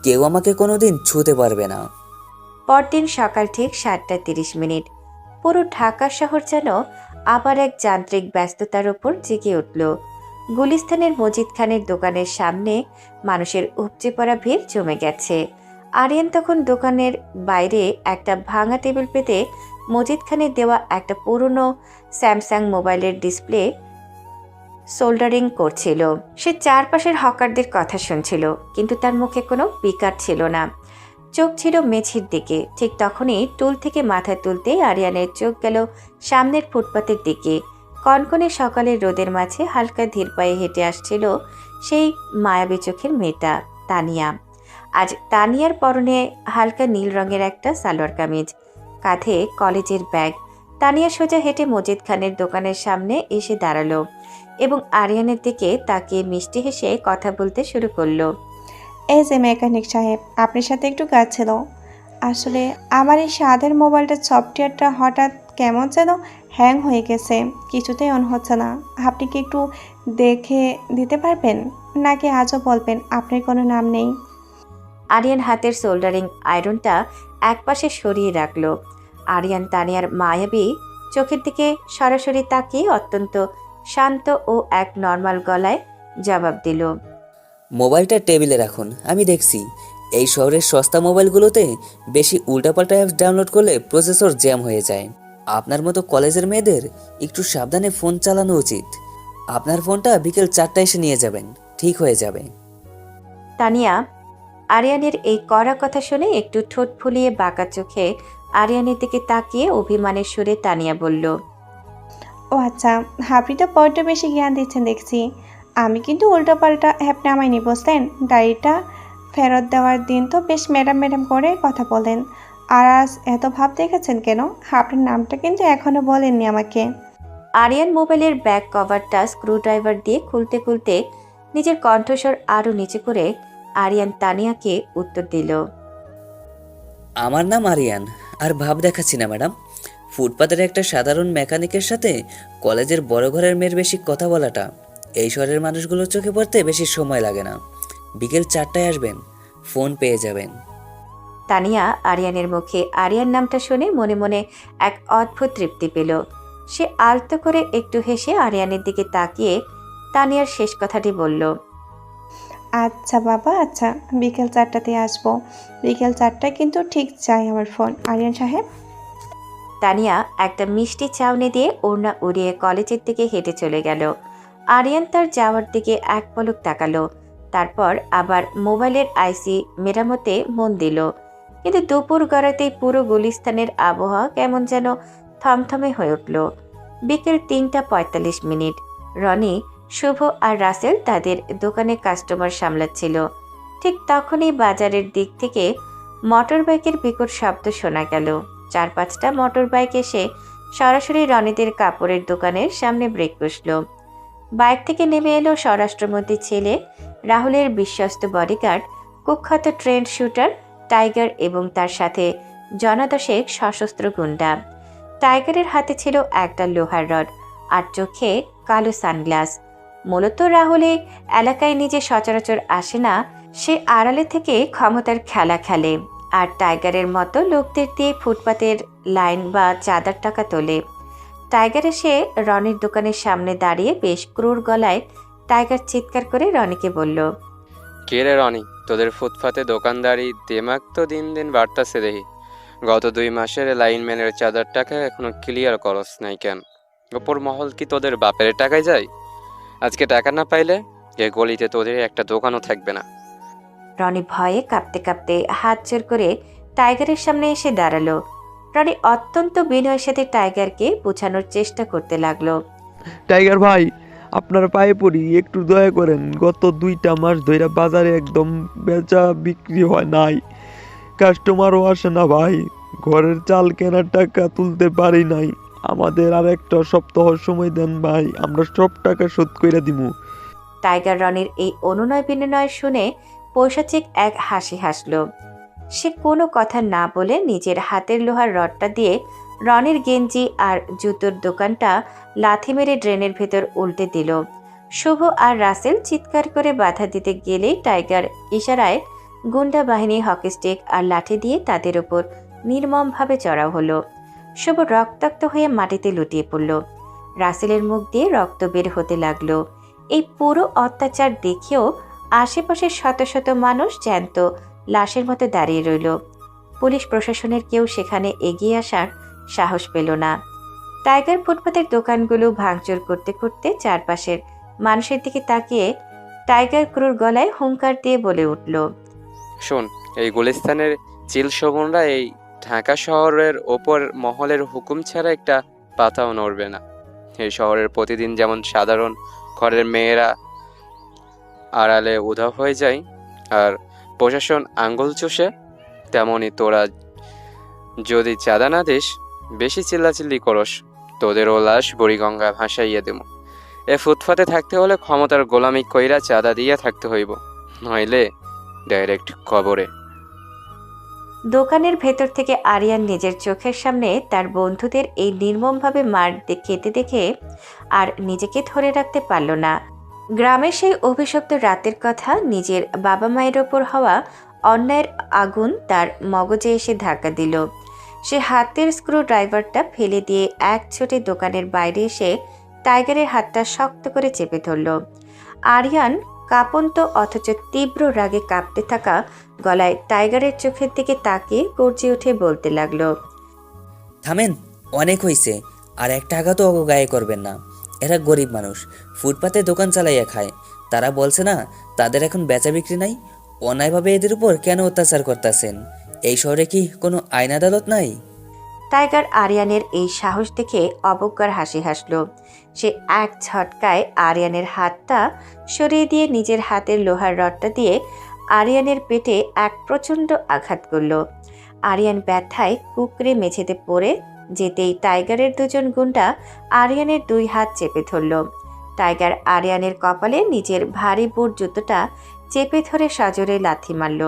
কেউ আমাকে কোনোদিন ছুঁতে পারবে না। পরদিন সকাল ঠিক 7:30। পুরো ঢাকা শহর যেন আবার এক যান্ত্রিক ব্যস্ততার ওপর জেগে উঠল। গুলিস্তানের মজিদ খানের দোকানের সামনে মানুষের উপচে পড়া ভিড় জমে গেছে। আরিয়ান তখন দোকানের বাইরে একটা ভাঙা টেবিল পেতে মজিদ খানের দেওয়া একটা পুরনো স্যামসাং মোবাইলের ডিসপ্লে সোল্ডারিং করছিল। সে চারপাশের হকারদের কথা শুনছিল, কিন্তু তার মুখে কোনো বিকার ছিল না। চোখ ছিল মেঝের দিকে। ঠিক তখনই টুল থেকে মাথা তুলতেই আরিয়ানের চোখ গেল সামনের ফুটপাতের দিকে। কনকনে সকালের রোদের মাঝে হালকা ধীর পায়ে হেঁটে আসছিল সেই মায়াবী চোখের মেয়েটা, তানিয়া। আজ তানিয়ার পরনে হালকা নীল রঙের একটা সালোয়ার কামিজ, কাঁধে কলেজের ব্যাগ। তানিয়া সোজা হেঁটে মজিদ খানের দোকানের সামনে এসে দাঁড়ালো এবং আরিয়ানের দিকে তাকিয়ে মিষ্টি হেসে কথা বলতে শুরু করলো। এই যে মেকানিক সাহেব, আপনার সাথে একটু কাজ ছিল। আসলে আমার এই স্বাদের মোবাইলটার সফটওয়্যারটা হঠাৎ কেমন যেন হ্যাং হয়ে গেছে, কিছুতেই অন হচ্ছে না। আপনি কি একটু দেখে দিতে পারবেন, নাকি আজও বলবেন আপনার কোনো নাম নেই? আরিয়ান হাতের সোল্ডারিং আয়রনটা একপাশে সরিয়ে রাখলো। আরিয়ান তানিয়ার মায়াবী চোখের দিকে সরাসরি তাকিয়ে অত্যন্ত শান্ত ও এক নর্মাল গলায় জবাব দিল, মোবাইলটা টেবিলে রাখুন, আমি দেখছি। এই শহরের সস্তা মোবাইলগুলোতে বেশি উল্টাপাল্টা অ্যাপস ডাউনলোড করলে প্রসেসর জ্যাম হয়ে যায়। আপনার মতো কলেজের মেয়েদের একটু সাবধানে ফোন চালানো উচিত। আপনার ফোনটা বিকেল 4টায় এসে নিয়ে যাবেন, ঠিক হয়ে যাবে। তানিয়া আরিয়ানের এই কড়া কথা শুনে একটু ঠোঁট ফুলিয়ে বাঁকা চোখে আরিয়ানের দিকে তাকিয়ে অভিমানের সুরে তানিয়া বলল, ও আচ্ছা, আপনি তো বড্ড বেশি জ্ঞান দিচ্ছেন দেখছি। আমি কিন্তু উল্টোপাল্টা অ্যাপ নামাইনি, বুঝলেন? ডায়েরিটা ফেরত দেওয়ার দিন তো বেশ ম্যাডাম ম্যাডাম করে কথা বলেন। আর আজ এত ভাব দেখেছেন কেন? আপনার নামটা কিন্তু এখনো বলেননি আমাকে। আরিয়ান মোবাইলের ব্যাক কভারটা স্ক্রুড্রাইভার দিয়ে খুলতে খুলতে নিজের কণ্ঠস্বর আরও নিচু করে আরিয়ান তানিয়াকে উত্তর দিল, আমার নাম আরিয়ান, আর ভাব দেখাচ্ছি না ম্যাডাম। ফুটপাতের একটা সাধারণ মেকানিকের সাথে কলেজের বড় ঘরের মেয়ের বেশি কথা বলাটা এই শহরের মানুষগুলোর চোখে পড়তে বেশি সময় লাগে না। বিকেল 4টায় আসবেন, ফোন পেয়ে যাবেন। তানিয়া আরিয়ানের মুখে আরিয়ান নামটা শুনে মনে মনে এক অদ্ভুত তৃপ্তি পেল। সে আলতো করে একটু হেসে আরিয়ানের দিকে তাকিয়ে তানিয়ার শেষ কথাটি বলল, আচ্ছা বাবা, আচ্ছা, বিকেল 4টাতে আসবো। বিকেল 4টায় কিন্তু ঠিক চাই আমার ফোন, আরিয়ান সাহেব। তানিয়া একটা মিষ্টি চাউনি দিয়ে ওড়না উড়িয়ে কলেজের দিকে হেঁটে চলে গেল। আরিয়ান তার যাওয়ার দিকে এক পলক তাকালো, তারপর আবার মোবাইলের আইসি মেরামতে মন দিল। কিন্তু দুপুর গড়াতেই পুরো গুলিস্তানের আবহাওয়া কেমন যেন থমথমে হয়ে উঠল। বিকেল 3:45। রনি, শুভ আর রাসেল তাদের দোকানে কাস্টমার সামলাচ্ছিল। ঠিক তখনই বাজারের দিক থেকে মোটর বাইকের বিকট শব্দ শোনা গেল। 4-5টা মোটর বাইক এসে সরাসরি রনিদের কাপড়ের দোকানের সামনে ব্রেক কষল। বাইক থেকে নেমে এলো স্বরাষ্ট্রমন্ত্রীর ছেলে রাহুলের বিশ্বস্ত বডিগার্ড, কুখ্যাত ট্রেন্ড শুটার টাইগার এবং তার সাথে জনাদশেক সশস্ত্র গুন্ডা। টাইগারের হাতে ছিল একটা লোহার রড আর চোখে কালো সানগ্লাস। মূলত রাহুল এই এলাকায় নিজে সচরাচর আসে না, সে আড়ালে থেকে ক্ষমতার খেলা খেলে। আর টাইগারের মতো লোকদের দিয়ে ফুটপাতের লাইন বা চাঁদার টাকা তোলে। টাইগার এসে রনির দোকানের সামনে দাঁড়িয়ে বেশ ক্রূর গলায় টাইগার চিৎকার করে রনিকে বলল, কে রে রনি, তোদের ফুটপাতে দোকানদারি দেমাগ তো দিন দিন বাড়তাছে দেখি। গত 2 মাসের লাইনম্যানের চাঁদার টাকা এখনো ক্লিয়ার করস নাই কেন? ওপর মহল কি তোদের বাপের টাকায় যায়? আজকে টাকা না পাইলে এ গলিতে তোদের একটা দোকানও থাকবে না। রনি ভয়ে কাঁপতে কাঁপতে হাত জোর করে টাইগারের সামনে এসে দাঁড়ালো। রনি অত্যন্ত বিনয়ের সাথে টাইগারকে বোঝানোর চেষ্টা করতে লাগলো। টাইগার ভাই, আপনার পায়ে পড়ি, একটু দয়া করেন। গত 2টা মাস ধরে বাজারে একদম বেচা বিক্রি হয় নাই, কাস্টমারও আসে না ভাই। ঘরের চাল কেনার টাকা তুলতে পারি নাই। আমাদের আর একটা সপ্তাহ সময় দেন ভাই, আমরা সব টাকা শোধ করে দিমু। টাইগার রনির এই অনুনয় বিনয় শুনে পৈশাচিক এক হাসি হাসল। সে কোনো কথা না বলে নিজের হাতের লোহার রডটা দিয়ে রনির গেঞ্জি আর জুতোর দোকানটা লাথি মেরে ড্রেনের ভেতর উল্টে দিল। শুভ আর রাসেল চিৎকার করে বাধা দিতে গেলেই টাইগার ইশারায় গুন্ডা বাহিনী হকি স্টিক আর লাঠি দিয়ে তাদের ওপর নির্মমভাবে চড়াও হলো। শুভ রক্তাক্ত হয়ে মাটিতে লুটিয়ে পড়ল। রাসেলের মুখ দিয়ে রক্ত বের হতে লাগলো। এই পুরো অত্যাচার দেখেও আশেপাশের শত শত মানুষ জ্যান্ত লাশের মতো দাঁড়িয়ে রইল। পুলিশ প্রশাসনের কেউ সেখানে এগিয়ে আসার সাহস পেল না। টাইগার ফুটপাতের দোকানগুলো ভাঙচুর করতে করতে চারপাশের মানুষের দিকে তাকিয়ে টাইগার ক্রুর গলায় হুঙ্কার দিয়ে বলে উঠল, শোন, এই গুলিস্তানের চিল শোভনরা এই ঢাকা শহরের ওপর মহলের হুকুম ছাড়া একটা পাতাও নড়বে না। এই শহরের প্রতিদিন যেমন সাধারণ ঘরের মেয়েরা আড়ালে উধাও হয়ে যায় আর প্রশাসন আঙ্গুল চষে, তেমনই তোরা যদি চাঁদা না দিস, বেশি চিল্লাচিল্লি করস, তোদেরও লাশ বুড়িগঙ্গা ভাসাইয়া দেব। এ ফুটপাতে থাকতে হলে ক্ষমতার গোলামি কইরা চাঁদা দিয়ে থাকতে হইব, নইলে ডাইরেক্ট কবরে। দোকানের ভেতর থেকে আরিয়ান নিজের চোখের সামনে তার বন্ধুদের এই নির্মমভাবে মার খেতে দেখে আর নিজেকে ধরে রাখতে পারল না। গ্রামের সেই অভিশপ্ত রাতের কথা, নিজের বাবা মায়ের ওপর হওয়া অন্যায়ের আগুন তার মগজে এসে ধাক্কা দিল। সে হাতের স্ক্রু ড্রাইভারটা ফেলে দিয়ে এক ছোটে দোকানের বাইরে এসে টাইগারের হাতটা শক্ত করে চেপে ধরল। আরিয়ান কাঁপন্ত অথচ তীব্র রাগে কাঁপতে থাকা গলায় টাইগারের চোখের দিকে তাকিয়ে গর্জে উঠে বলতে লাগলো, থামেন, অনেক হইছে, আর এক টাকা তো অগো গায়ে করবেন না। এরা গরিব মানুষ, ফুটপাতে দোকান চালাইয়া খায়। তারা বলছে না তাদের এখন বেচা বিক্রি নাই? অন্যায়ভাবে এদের উপর কেন অত্যাচার করতেছেন? এই শহরে কি কোনো আইন আদালত নাই? টাইগার আরিয়ানের এই সাহস দেখে অবজ্ঞার হাসি হাসল। সে এক ঝটকায় আরিয়ানের হাতটা সরিয়ে দিয়ে নিজের হাতের লোহার রডটা দিয়ে আরিয়ানের পেটে এক প্রচণ্ড আঘাত করল। আরিয়ান ব্যথায় কুকড়ে মেঝেতে পড়ে যেতেই টাইগারের 2 জন গুন্ডা আরিয়ানের 2 হাত চেপে ধরল। টাইগার আরিয়ানের কপালে নিজের ভারী বুট জুতোটা চেপে ধরে সজোরে লাথি মারল।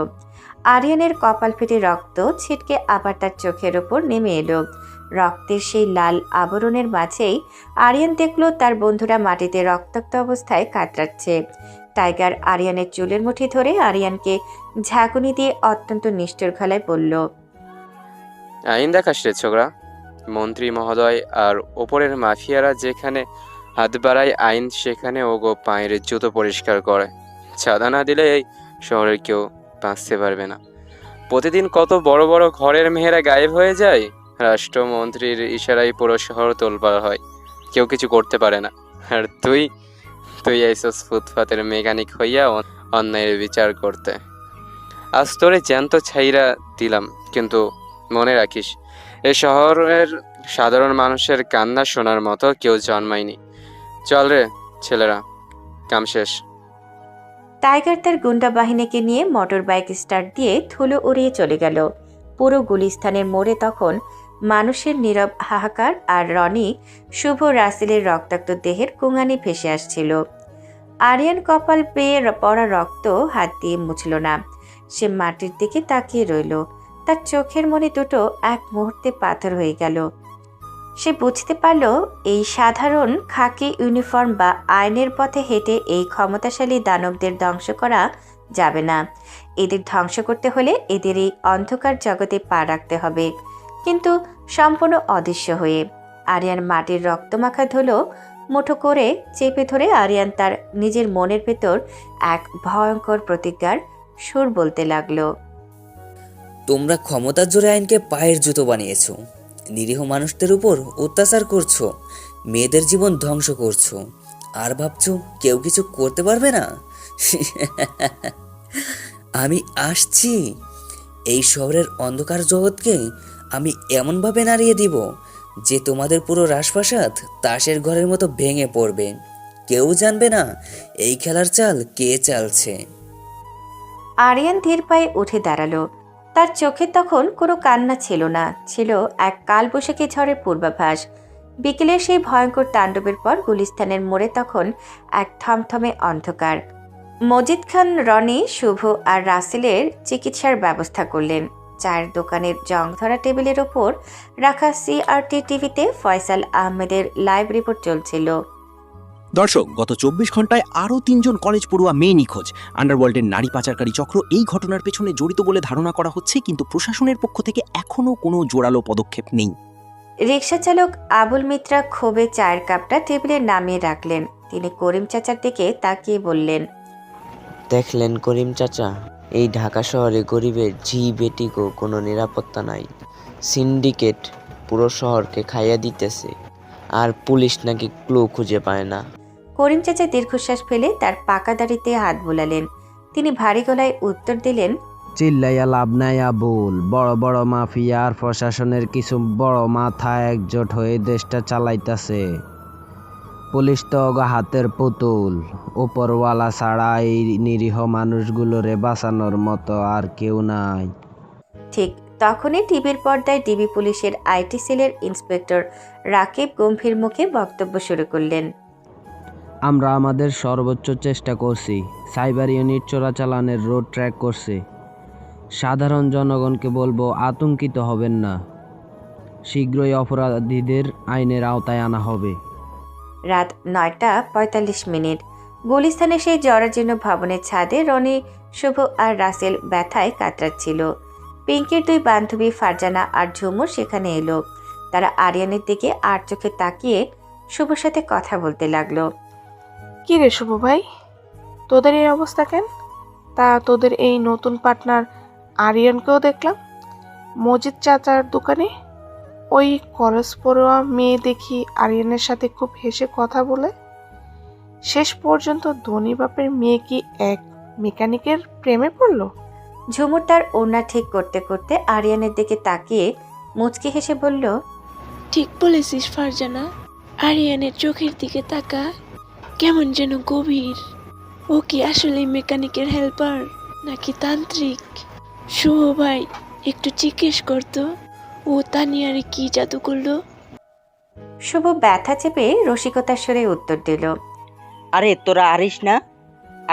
আরিয়ানের কপাল ফেটে রক্ত ছিটকে আবার তার চোখের ওপর নেমে এলো। রক্তের সেই লাল আবরণের মাঝেই আরিয়ান দেখল তার বন্ধুরা মাটিতে রক্তাক্ত অবস্থায় কাতরাচ্ছে। টাইগার আরিয়ানের চুলের মুঠি ধরে আরিয়ানকে ঝাঁকুনি দিয়ে অত্যন্ত নিষ্ঠুর গলায় বলল, আইন দেখাস রে ছোকরা। মন্ত্রী মহোদয় আর ওপরের মাফিয়ারা যেখানে হাত বাড়ায়, আইন সেখানে ওগো পায়ের জুতো পরিষ্কার করে। চাঁদা না দিলে এই শহরের কেউ বাঁচতে পারবে না। প্রতিদিন কত বড় বড় ঘরের মেয়েরা গায়েব হয়ে যায়, রাষ্ট্রমন্ত্রীর ইশারায় পুরো শহর তোলপাড় হয়, কেউ কিছু করতে পারে না। আর তুই আইসস ফুটপাতের মেকানিক হইয়া অন্যায়ের বিচার করতে। আজ তোরে জ্যান্ত ছাইরা দিলাম, কিন্তু মনে রাখিস, এ শহরের সাধারণ মানুষের কান্না শোনার মতো কেউ জন্মায়নি। চল রে ছেলেরা, কাম শেষ। টাইগার তার গুন্ডা বাহিনীকে নিয়ে মোটর বাইক স্টার্ট দিয়ে ধুলো উড়িয়ে চলে গেল। পুরো গুলিস্তানের মোড়ে তখন মানুষের নীরব হাহাকার, আর রনি, শুভ, রাসেলের রক্তাক্ত দেহের কুঙানি ভেসে আসছিল। আরিয়ান কপাল পেয়ে পড়া রক্ত হাত দিয়ে মুছল না। সে মাটির দিকে তাকিয়ে রইল। তার চোখের মনে দুটো এক মুহূর্তে পাথর হয়ে গেল। সে বুঝতে পারল এই সাধারণ খাকি ইউনিফর্ম বা আইনের পথে হেঁটে এই ক্ষমতাশালী দানবদের ধ্বংস করা যাবে না। এদের ধ্বংস করতে হলে এদের এই অন্ধকার জগতে পা রাখতে হবে, কিন্তু সম্পূর্ণ অদৃশ্য হয়ে। আরিয়ান মাটির রক্তমাখা ধুলো মুঠো করে চেপে ধরে আরিয়ান তার নিজের মনের ভেতর এক ভয়ঙ্কর প্রতিজ্ঞার সুর বলতে লাগলো। তোমরা ক্ষমতার জোরে আইনকে পায়ের জুতো বানিয়েছো, নিরীহ মানুষদের উপর অত্যাচার করছো, মেয়েদের জীবন ধ্বংস করছো, আর ভাবছো কেউ কিছু করতে পারবে না। আমি আসছি। এই শহরের অন্ধকার জগৎকে আমি এমনভাবে নাড়িয়ে দিব যে তোমাদের পুরো রাজপ্রাসাদ তাসের ঘরের মতো ভেঙে পড়বে। কেউ জানবে না এই খেলার চাল কে চালছে। আরিয়ান ধীর পায়ে উঠে দাঁড়ালো। তার চোখে তখন কোনো কান্না ছিল না, ছিল এক কালবৈশাখী ঝড়ের পূর্বাভাস। বিকেলের সেই ভয়ঙ্কর তাণ্ডবের পর গুলিস্তানের মোড়ে তখন এক থমথমে অন্ধকার। মজিদ খান, রনি, শুভ আর রাসেলের চিকিৎসার ব্যবস্থা করলেন। চায়ের দোকানের জং ধরা টেবিলের ওপর রাখা CRT টিভিতে ফয়সাল আহমেদের লাইভ রিপোর্ট চলছিল। দর্শক, গত 24 ঘন্টায় আরও 3 জন কলেজ পড়ুয়া মেয়ে নিখোঁজ। আন্ডারওয়ার্ল্ডের নারী পাচারকারী চক্র এই ঘটনার পেছনে জড়িত বলে ধারণা করা হচ্ছে, কিন্তু প্রশাসনের পক্ষ থেকে এখনও কোনো জোরালো পদক্ষেপ নেই। রিকশা চালক আবুল মিত্রা ক্ষোভে চায়ের কাপটা টেবিলে নামিয়ে রাখলেন। তিনি করিম চাচার দিকে তাকিয়ে বললেন, দেখলেন করিম চাচা, এই ঢাকা শহরে গরিবের ঝি বেটিকো কোনো নিরাপত্তা নাই। সিন্ডিকেট পুরো শহরকে খাইয়া দিতেছে, আর পুলিশ নাকি ক্লু খুঁজে পায় না। করিম চাচা দীর্ঘশ্বাস ফেলে তার পাকা দাড়িতে হাত বোলালেন। তিনি ভারী গলায় উত্তর দিলেন, চিল্লাইয়া লাভ নাই আবুল। বড় বড় মাফিয়া আর প্রশাসনের কিছু বড় মাথা একজোট হয়ে দেশটা চালাইতাছে। পুলিশ তো হাতের পুতুল। উপরওয়ালা ছাড়া এই নিরীহ মানুষগুলোরে বাঁচানোর মতো আর কেউ নাই। ঠিক তখনই টিভির পর্দায় ডিবি পুলিশের IT সেলের ইন্সপেক্টর রাকিব গম্ভীর মুখে বক্তব্য শুরু করলেন। আমরা আমাদের সর্বোচ্চ চেষ্টা করছি। সাইবার ইউনিট চোরাচালানের রোড ট্র্যাক করছে। সাধারণ জনগণকে বলবো, আতঙ্কিত হবেন না। শীঘ্রই অপরাধীদের আইনের আওতায় আনা হবে। রাত 9:45। গুলিস্তানের সেই জরাজীর্ণ ভবনের ছাদে রনি, শুভ আর রাসেল ব্যথায় কাতরাচ্ছিল। পিঙ্কির 2 বান্ধবী ফারজানা আর ঝুমুর সেখানে এলো। তারা আরিয়ানের দিকে আর চোখে তাকিয়ে শুভর সাথে কথা বলতে লাগলো। কি রে শুভ ভাই, তোদের এই অবস্থা কেন? তা তোদের এই নতুন পার্টনার আরিয়ানকেও দেখলাম মজিদ চাচার দোকানে। ওই কলেজ পড়ুয়া মেয়ে দেখি আরিয়ানের সাথে খুব হেসে কথা বলে। শেষ পর্যন্ত ধনী বাপের মেয়ে কি এক মেকানিকের প্রেমে পড়লো? ঝুমুর তার ওড়না ঠিক করতে করতে আরিয়ানের দিকে তাকিয়ে মুচকি হেসে বলল, ঠিক বলেছিস ফারজানা। আরিয়ানের চোখের দিকে তাকা, কেমন যেন গভীর। ও কি আসলে মেকানিকের হেল্পার নাকি তান্ত্রিক? শুভ ভাই, একটু জিজ্ঞেস করতো ও তানিয়ারে কি জাদু করলো? শুভ ব্যথা চেপে রসিকতার সুরে উত্তর দিল, আরে তোরা আরিস না?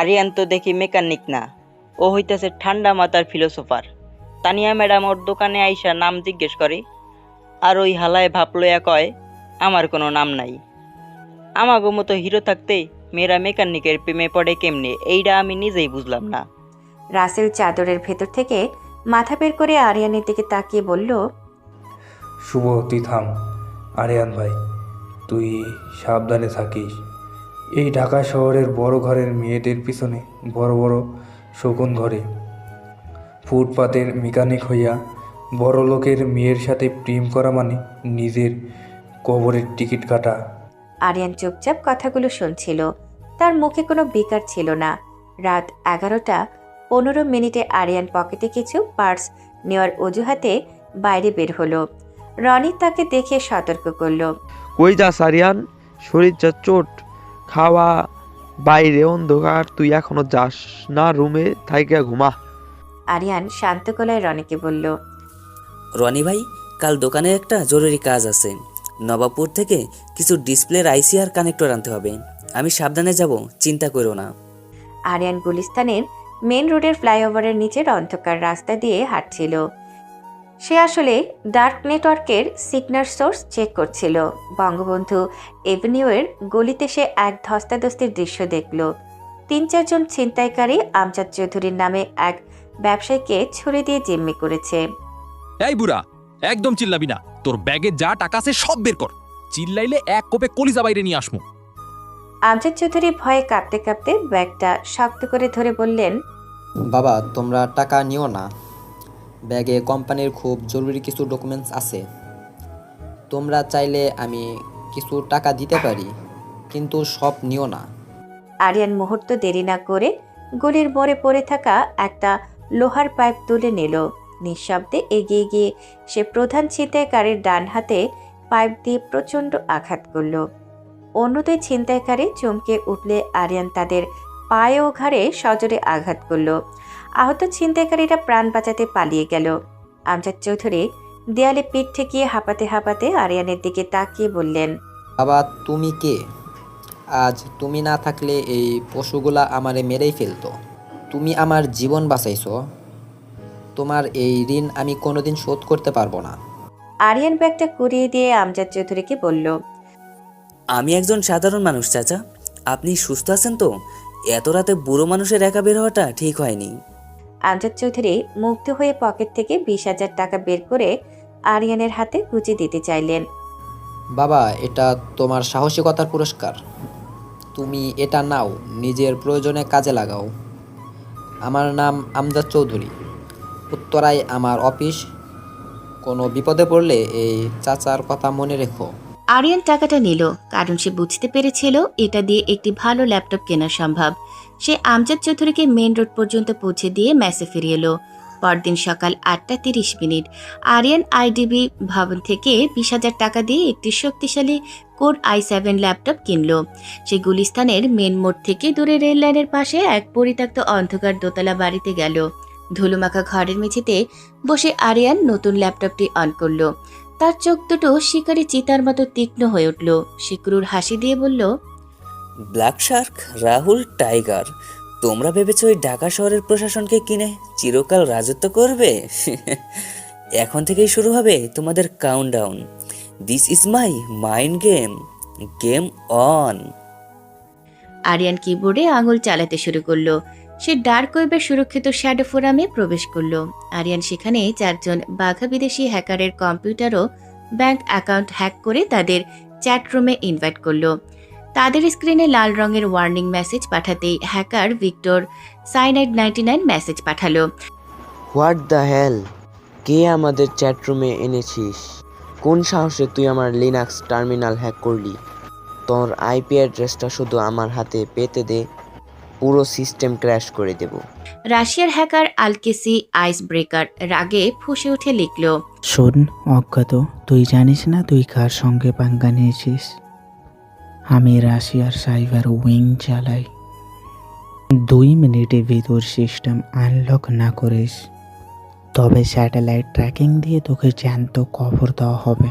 আরিয়ান তো দেখি মেকানিক না, ও হইতেছে ঠান্ডা মাথার ফিলোসোফার। তানিয়া ম্যাডাম ওর দোকানে আইসা নাম জিজ্ঞেস করে, আর ওই হালায় ভাব লইয়া কয় আমার কোনো নাম নাই। আমাগো মতো হিরো থাকতে মেয়েরা মেকানিকের প্রেমে পড়ে কেমনে, এইটা আমি নিজেই বুঝলাম না। রাসেল চাদরের ভেতর থেকে মাথা বের করে আরিয়ানের দিকে তাকিয়ে বলল, শুভ, তুই থাম। আরিয়ান ভাই, তুই সাবধানে থাকিস। এই ঢাকা শহরের বড় ঘরের মেয়েদের পিছনে বড় বড় শকুন ঘরে ফুটপাতের মেকানিক হইয়া বড় লোকের মেয়ের সাথে প্রেম করা মানে নিজের কবরের টিকিট কাটা। আরিয়ান চুপচাপ কথাগুলো শুনছিল। তার মুখে কোনো বিকার ছিল না। রাত 11:15 আরিয়ান পকেটে কিছু পার্স নেওয়ার অজুহাতে বাইরে বের হলো। রনি তাকে দেখে সতর্ক করলো, কই যাস আরিয়ান? শরীর যা চোট, খাওয়া বাইরে অন্ধকার, তুই এখনো যাস না? রুমে থাইকা ঘুমা। আরিয়ান শান্ত গলায় রনিকে বলল, রনি ভাই, কাল দোকানে একটা জরুরি কাজ আছে। নবাবপুর থেকে কিছু ডিসপ্লের আইসি আর কানেক্টর আনতে হবে। আমি সাবধানে যাব, চিন্তা করো না। আরিয়ান গুলিস্তানের মেন রোডের ফ্লাইওভারের নিচের অন্ধকার রাস্তা দিয়ে হাঁটছিল। সে আসলে ডার্ক নেটওয়ার্কের সিগন্যাল সোর্স চেক করছিল। বঙ্গবন্ধু এভিনিউয়ের গলিতে সে এক ধস্তাধস্তির দৃশ্য দেখল। 3-4 জন ছিনতাইকারী আমজাদ চৌধুরীর নামে এক ব্যবসায়ীকে ছুরি দিয়ে জিম্মি করেছে। এই বুড়া, একদম চিল্লাবি না। তোর ব্যাগে যা টাকা আছে সব বের কর। চিল্লাইলে এক কোপে কলিজা বাইরে নিয়ে আসমু। আমজাদ চৌধুরী ভয়ে কাঁপতে কাঁপতে ব্যাগটা শক্ত করে ধরে বললেন, বাবা তোমরা টাকা নিও না, ব্যাগে কোম্পানির খুব জরুরি কিছু ডকুমেন্টস আছে। তোমরা চাইলে আমি কিছু টাকা দিতে পারি, কিন্তু সব নিও না। আরিয়ান মুহূর্ত দেরি না করে গলির মোড়ে পড়ে থাকা একটা লোহার পাইপ তুলে নিল। নিঃশব্দে এগিয়ে গিয়ে সে প্রধান ছিনতাইকারীর ডান হাতে পাইপ দিয়ে প্রচণ্ড আঘাত করল। অন্য দুই ছিনতাইকারী চমকে উঠলে আরিয়ান তাদের পায়ে ও ঘাড়ে সজোরে আঘাত করল। আহত ছিনতাইকারীরা প্রাণ বাঁচাতে পালিয়ে গেল। আমজাদ চৌধুরী দেয়ালে পিঠ ঠেকিয়ে হাঁপাতে হাঁপাতে আরিয়ানের দিকে তাকিয়ে বললেন, বাবা তুমি কে? আজ তুমি না থাকলে এই পশুগুলা আমারে মেরেই ফেলতো। তুমি আমার জীবন বাঁচাইছো, তোমার এই ঋণ আমি কোনোদিন শোধ করতে পারবো না। আরিয়ান ব্যাগটা কুড়িয়ে দিয়ে আমজাদ চৌধুরীকে বলল, আমি একজন সাধারণ মানুষ চাচা, আপনি সুস্থ আছেন তো? এত রাতে বুড়ো মানুষের একা বের হওয়াটা ঠিক হয়নি। আমজাদ চৌধুরী মুগ্ধ হয়ে পকেট থেকে 20,000 টাকা বের করে আরিয়ানের হাতে গুঁজে দিতে চাইলেন। বাবা এটা তোমার সাহসিকতার পুরস্কার, তুমি এটা নাও, নিজের প্রয়োজনে কাজে লাগাও। আমার নাম আমজাদ চৌধুরী, উত্তরায় আমার অফিস। কোনো বিপদে পড়লে এই চাচার কথা মনে রেখো। আরিয়ান টাকাটা নিল, কারণ সে বুঝতে পেরেছিল এটা দিয়ে একটি ভালো ল্যাপটপ কেনা সম্ভব। সে আমজাদ চৌধুরীকে মেন রোড পর্যন্ত পৌঁছে দিয়ে মেসে ফিরে এলো। পরদিন সকাল 8:30 আরিয়ান আইডিবি ভবন থেকে 20,000 টাকা দিয়ে একটি শক্তিশালী কোর i7 ল্যাপটপ কিনল। সে গুলিস্তানের মেন মোড় থেকে দূরে রেল লাইনের পাশে এক পরিত্যক্ত অন্ধকার দোতলা বাড়িতে গেল। ধুলোমাখা ঘরের মেঝেতে বসে আরিয়ান নতুন ল্যাপটপটি অন করল। তার চোখ দুটো শিকারি চিতার মতো তীক্ষ্ণ হয়ে উঠল। সে ক্রুর হাসি দিয়ে বলল, ব্ল্যাক শার্ক, রাহুল, টাইগার, তোমরা ভেবেছো ওই ঢাকা শহরের প্রশাসনকে কিনে চিরকাল রাজত্ব করবে? এখন থেকেই শুরু হবে তোমাদের countdown. This is my mind game, game on. Aryan কিবোর্ডে আঙুল চালাতে শুরু করলো। সে ডার্ক ওয়েবের সুরক্ষিত শ্যাডো ফোরামে প্রবেশ করলো। আরিয়ান সেখানে 4 জন বাঘা বিদেশি হ্যাকারের কম্পিউটার ও ব্যাংক অ্যাকাউন্ট হ্যাক করে তাদের চ্যাটরুমে ইনভাইট করলো। তাদের স্ক্রিনে লাল রঙের ওয়ার্নিং মেসেজ পাঠাতেই হ্যাকার ভিক্টর সাইনাইড 99 মেসেজ পাঠালো। What the hell? কে আমাদের চ্যাটরুমে এনেছিস? কোন সাহসে তুই আমার লিনাক্স টার্মিনাল হ্যাক করলি? তোর আইপি অ্যাড্রেসটা শুধু আমার হাতে পেতে দে, পুরো সিস্টেম ক্র্যাশ করে দেব। রাশিয়ার হ্যাকার আলকেসি আইস ব্রেকার রাগে ফুঁসে উঠে লিখল, শোন অজ্ঞাত, তুই জানিস না তুই কার সঙ্গে পাঙ্গা নিয়েছিস? আমি রাশিয়ার সাইবার উইং চালাই। 2 মিনিটের ভিতর সিস্টেম আনলক না করিস, তবে স্যাটেলাইট ট্র্যাকিং দিয়ে তোকে জ্যান্ত কবর দেওয়া হবে।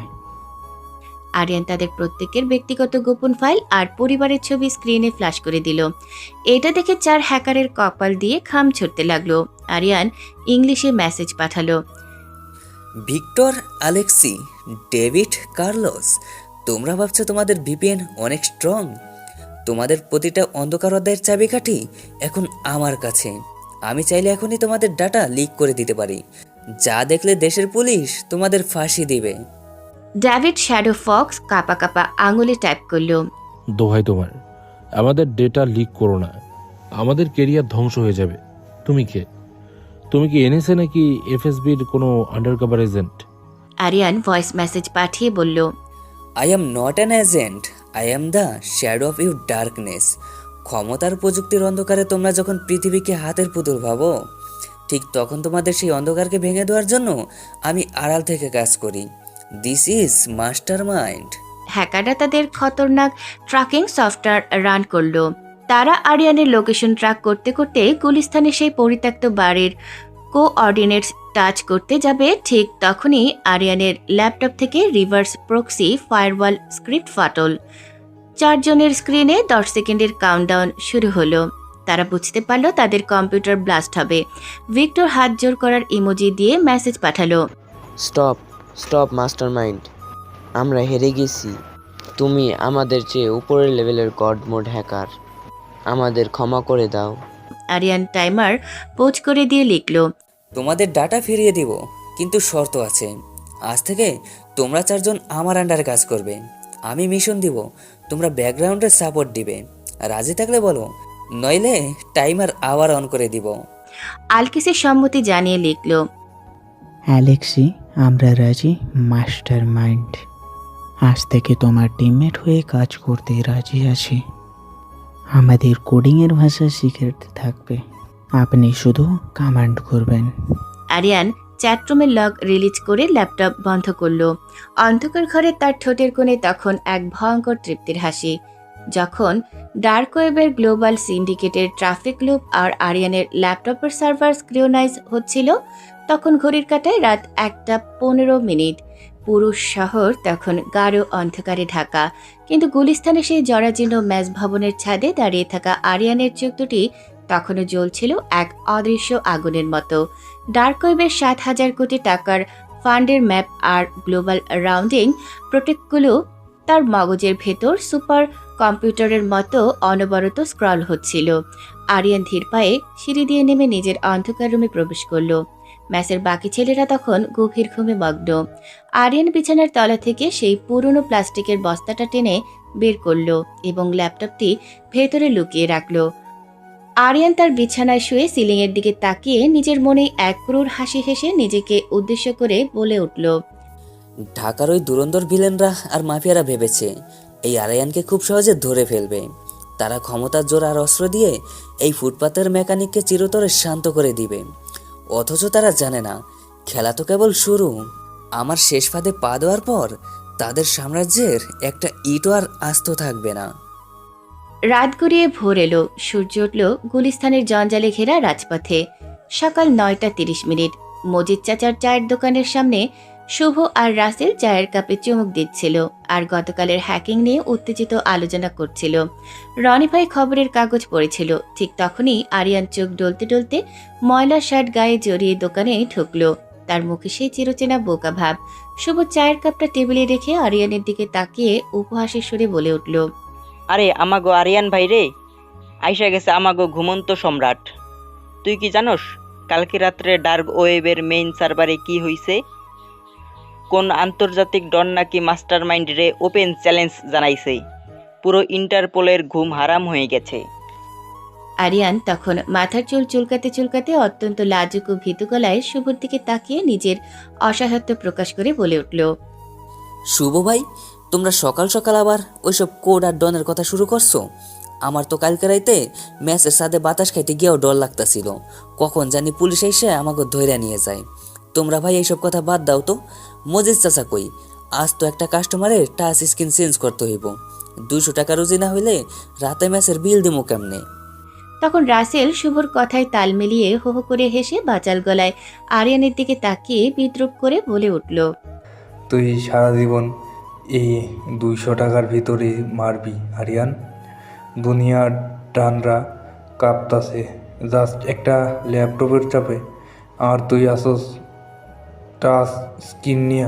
আরিয়ান তাদের প্রত্যেকের ব্যক্তিগত গোপন ফাইল আর পরিবারের ছবি স্ক্রিনে ফ্ল্যাশ করে দিল। এটা দেখে 4 হ্যাকারের কপাল দিয়ে খাম ছুটতে লাগলো। আরিয়ান ইংলিশে মেসেজ পাঠালো, ভিক্টর, আলেক্সি, ডেভিড, কার্লোস, তোমরা ভাবছো তোমাদের ভিপিএন অনেক স্ট্রং? তোমাদের প্রতিটা অন্ধকার অধ্যায়ের চাবিকাঠি এখন আমার কাছে। আমি চাইলে এখনই তোমাদের ডাটা লিক করে দিতে পারি, যা দেখলে দেশের পুলিশ তোমাদের ফাঁসি দিবে। ডেভিড শ্যাডো ফক্স কাপা কাপা আঙুলে টাইপ করলো, দোহাই তোমার, আমাদের ডেটা লিক করো না, আমাদের কেরিয়ার ধ্বংস হয়ে যাবে। তুমি কে? তুমি কি এনএসএ নাকি এফএসবির কোনো undercover agent? Aryan voice message পাঠিয়ে বলল, I am not an agent, I am the shadow of your darkness. ক্ষমতার প্রযুক্তির অন্ধকারে তোমরা যখন পৃথিবীকে হাতের পুতুল ভাবো, ঠিক তখন তোমাদের সেই অন্ধকারকে ভেঙে দেওয়ার জন্য আমি আড়াল থেকে কাজ করি। This is mastermind. হ্যাকাররা তাদের খতরনাক ট্র্যাকিং সফটওয়্যার রান করলো। তারা আরিয়ানের লোকেশন ট্র্যাক করতে করতে গুলিস্তানে সেই পরিত্যক্ত বাড়ির কোঅর্ডিনেটস টাচ করতে যাবে। ঠিক তখনই আরিয়ানের ল্যাপটপ থেকে রিভার্স প্রক্সি ফায়ারওয়াল স্ক্রিপ্ট ফাটল। 4 জনের স্ক্রিনে 10 সেকেন্ডের কাউন্টডাউন শুরু হলো। তারা বুঝতে পারল তাদের কম্পিউটার ব্লাস্ট হবে। ভিক্টর হাত জোর করার ইমোজি দিয়ে মেসেজ পাঠালো, স্টপ স্টপ মাস্টারমাইন্ড, আমরা হেরে গেছি। তুমি আমাদের চেয়ে উপরের লেভেলের গড মোড হ্যাকার। আমাদের ক্ষমা করে দাও। আরিয়ান টাইমার পোজ করে দিয়ে লিখল, তোমাদের ডাটা ফিরিয়ে দিব, কিন্তু শর্ত আছে। আজ থেকে তোমরা 4 জন আমার আন্ডারে কাজ করবে। আমি মিশন দিব, তোমরা ব্যাকগ্রাউন্ডের সাপোর্ট দিবে। রাজি থাকলে বলো, নইলে টাইমার আবার অন করে দিব। আলকিসের সম্মতি জানিয়ে লিখল, অ্যালেক্সি, আমরা রাজি, মাস্টার মাইন্ড। আজ থেকে তোমার টিমমেট হয়ে কাজ করতে রাজি আছি। আমাদের কোডিংয়ের ভাষা শিখতে থাকবে, আপনি শুধু কমান্ড করবেন। আরিয়ান চ্যাটরুমের লগ রিলিজ করে ল্যাপটপ বন্ধ করলো। অন্ধকার ঘরে তার ঠোঁটের কোণে তখন এক ভয়ঙ্কর তৃপ্তির হাসি। যখন ডার্ক ওয়েবের গ্লোবাল সিন্ডিকেটের ট্রাফিক লুপ আর আরিয়ানের ল্যাপটপের সার্ভার স্ক্রিওনাইজ হচ্ছিল, তখন ঘড়ির কাঁটায় রাত 1:15। পুরো শহর তখন গাঢ় অন্ধকারে ঢাকা, কিন্তু গুলিস্তানে সেই জরাজীর্ণ ম্যাচ ভবনের ছাদে দাঁড়িয়ে থাকা আরিয়ানের চোখ দুটি তখনও জ্বলছিল এক অদৃশ্য আগুনের মতো। ডার্ক ওয়েবের 7,000 কোটি টাকার ফান্ডের ম্যাপ আর গ্লোবাল রাউন্ডিং প্রোটেক্টগুলো তার মগজের ভেতর সুপার কম্পিউটারের মতো অনবরত স্ক্রল হচ্ছিল। আরিয়ান ধীর পায়ে সিঁড়ি দিয়ে নেমে নিজের অন্ধকার রুমে প্রবেশ করলো। ম্যাচের বাকি ছেলেরা তখন গভীর ঘুমে মগ্ন। আরিয়ান বিছানার তলা থেকে সেই পুরনো প্লাস্টিকের বস্তাটা টেনে বের করলো এবং ল্যাপটপটি ভেতরে লুকিয়ে রাখলো। আরিয়ান তার বিছানায় শুয়ে সিলিংয়ের দিকে তাকিয়ে নিজের মনেই এক ক্রূর হাসি হেসে নিজেকে উদ্দেশ্য করে বলে উঠল, ঢাকার ওই দুরন্দর ভিলেনরা আর মাফিয়ারা ভেবেছে এই আরিয়ানকে খুব সহজে ধরে ফেলবে। তারা ক্ষমতার জোর আর অস্ত্র দিয়ে এই ফুটপাতের মেকানিককে চিরতরে শান্ত করে দিবে। অথচ তারা জানে না, খেলা তো কেবল শুরু। আমার শেষ ফাঁদে পা দেওয়ার পর তাদের সাম্রাজ্যের একটা ইটও আর আস্ত থাকবে না। রাত গড়িয়ে ভোর এলো। সূর্য উঠল গুলিস্তানের জঞ্জালে ঘেরা রাজপথে। সকাল 9:30। মজিদ চাচার চায়ের দোকানের সামনে শুভ আর রাসেল চায়ের কাপে চুমুক দিচ্ছিল আর গতকালের হ্যাকিং নিয়ে উত্তেজিত আলোচনা করছিল। রনি ভাই খবরের কাগজ পড়েছিল। ঠিক তখনই আরিয়ান চোখ ডলতে ডলতে ময়লা শার্ট গায়ে জড়িয়ে দোকানে ঢুকলো। তার মুখে সেই চিরচেনা বোকা ভাব। শুভ চায়ের কাপটা টেবিলে রেখে আরিয়ানের দিকে তাকিয়ে উপহাসের সুরে বলে উঠল, আরে আমাগো আরিয়ান ভাই রে, আইসা গেছে আমাগো ঘুমন্ত সম্রাট। তুই কি জানোস কালকে রাত্রে ডার্ক ওয়েবের মেইন সার্ভারে কি হইছে? কোন আন্তর্জাতিক ডন নাকি মাস্টার মাইন্ড রে ওপেন চ্যালেঞ্জ জানাইছে। পুরো ইন্টারপোলের ঘুম হারাম হয়ে গেছে। আরিয়ান তখন মাথার চুল চুলকাতে চুলকাতে অত্যন্ত লাজুক ও ভীতু গলায় শুভর দিকে তাকিয়ে নিজের অসহায়ত্ব প্রকাশ করে বলে উঠল, শুভ ভাই, তোমরা সকাল সকাল আবার ওইসব কোড আর ডনের কথা শুরু করছো? আমার তো কালকে রাইতে ম্যাচের সাথে বাতাস খাইতে গিয়েও ডর লাগতাছিল, কখন জানি পুলিশ এসে আমাকে ধইরা নিয়ে যায়। তোমরা ভাই এইসব কথা বাদ দাও তো। মজিদ চাচা কই? আজ তো একটা কাস্টমারের টাচ স্ক্রিন চেঞ্জ করতে হইব। 200 টাকা রুজি না হইলে রাতে ম্যাচের বিল দিমু কেমনে? তখন রাসেল শুভর কথায় তাল মিলিয়ে হো হো করে হেসে বাচাল গলায় আরিয়ানের দিকে তাকিয়ে বিদ্রুপ করে বলে উঠল, তুই সারা জীবন এই 200 টাকার ভিতরে মারবি আরিয়ান? দুনিয়ার ডানরা কাঁপতাছে জাস্ট একটা ল্যাপটপের চাপে, আর তুই আসস টাচ স্ক্রিন নিয়ে।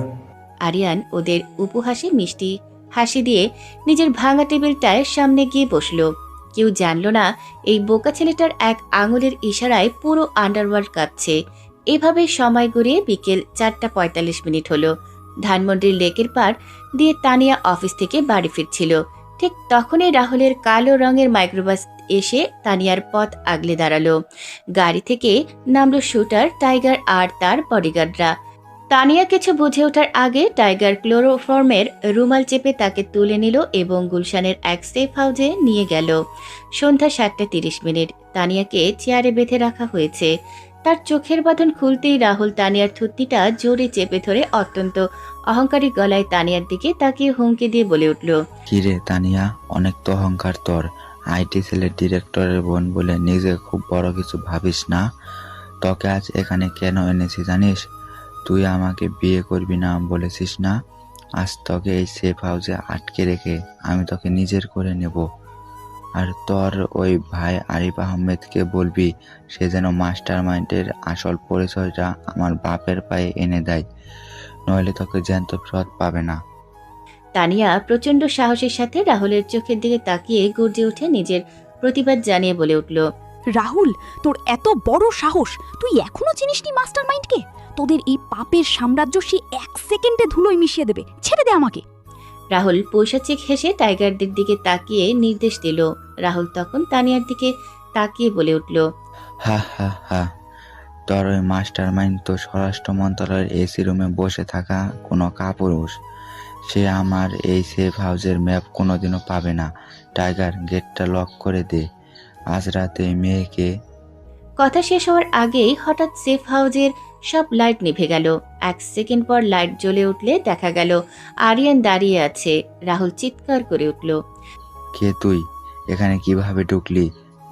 আরিয়ান ওদের উপহাসে মিষ্টি হাসি দিয়ে নিজের ভাঙা টেবিলটায় সামনে গিয়ে বসল। কেউ জানল না এই বোকা ছেলেটার এক আঙুলের ইশারায় পুরো আন্ডারওয়ার্ল্ড কাঁপছে। এভাবে সময় গড়িয়ে বিকেল 4:45 হলো। ধানমন্ডির লেকের পাড় দিয়ে তানিয়া অফিস থেকে বাড়ি ফিরছিল। ঠিক তখনই রাহুলের কালো রঙের মাইক্রোবাস এসে তানিয়ার পথ আগলে দাঁড়ালো। গাড়ি থেকে নামলো শুটার, টাইগার আর তার বডিগার্ডরা। তানিয়া কিছু বুঝে ওঠার আগে টাইগার ক্লোরোফর্মের রুমাল চেপে তাকে তুলে নিল এবং গুলশানের এক সেফ হাউসে নিয়ে গেল। সন্ধ্যা 7:30। তানিয়াকে চেয়ারে বেঁধে রাখা হয়েছে। তার চোখের বাঁধন খুলতেই রাহুল তানিয়ার থুতনিটা জোরে চেপে ধরে অত্যন্ত অহংকারী গলায় তানিয়ার দিকে তাকিয়ে হুমকি দিয়ে বলে উঠল, কিরে তানিয়া, অনেক তো অহংকার তোর। আইটি সেলের ডিরেক্টরের বোন বলে নিজে খুব বড় কিছু ভাবিস না। তোকে আজ এখানে কেন এনেছি জানিস? তুই আমাকে বিয়ে করবি না বলেছিস না? আজ তোকে এই সেফ হাউসে আটকে রেখে আমি তোকে নিজের করে নেব। আর তোর ওই ভাই আরিফ আহমেদকে বলবি সে যেন মাস্টার মাইন্ডের আসল পরিচয়টা আমার বাপের পায়ে এনে দেয়, নইলে তোকে জ্যান্ত ফেরত পাবে না। তানিয়া প্রচন্ড সাহসের সাথে রাহুলের চোখের দিকে তাকিয়ে গর্জে উঠে নিজের প্রতিবাদ জানিয়ে বলে উঠল, রাহুল, তোর এত বড় সাহস, তুই এখনো চিনিসনি মাস্টার মাইন্ডকে? তোদের এই পাপের সাম্রাজ্য সে 1 সেকেন্ডে ধুলোয় মিশিয়ে দেবে। ছেড়ে দে আমাকে। রাহুল পৈশাচিক হেসে টাইগারদের দিকে তাকিয়ে নির্দেশ দিল। রাহুল তখন তানিয়ার দিকে তাকিয়ে বলে উঠল, হা হা হা, তোর ওই মাস্টার মাইন্ড তো স্বরাষ্ট্র মন্ত্রণালয়ের এসি রুমে বসে থাকা কোনো কাপুরুষ। সে আমার এই সেফ হাউসের ম্যাপ কোনোদিনও পাবে না। টাইগার, গেটটা লক করে দে। আজ রাতে মেয়েকে। কথা শেষ হওয়ার আগেই হঠাৎ সেফ হাউজের সব লাইট নিভে গেল। 1 সেকেন্ড পর লাইট জ্বলে উঠলে দেখা গেল আরিয়ান দাঁড়িয়ে আছে। রাহুল চিৎকার করে উঠল, কে তুই? এখানে কিভাবে ঢুকলি?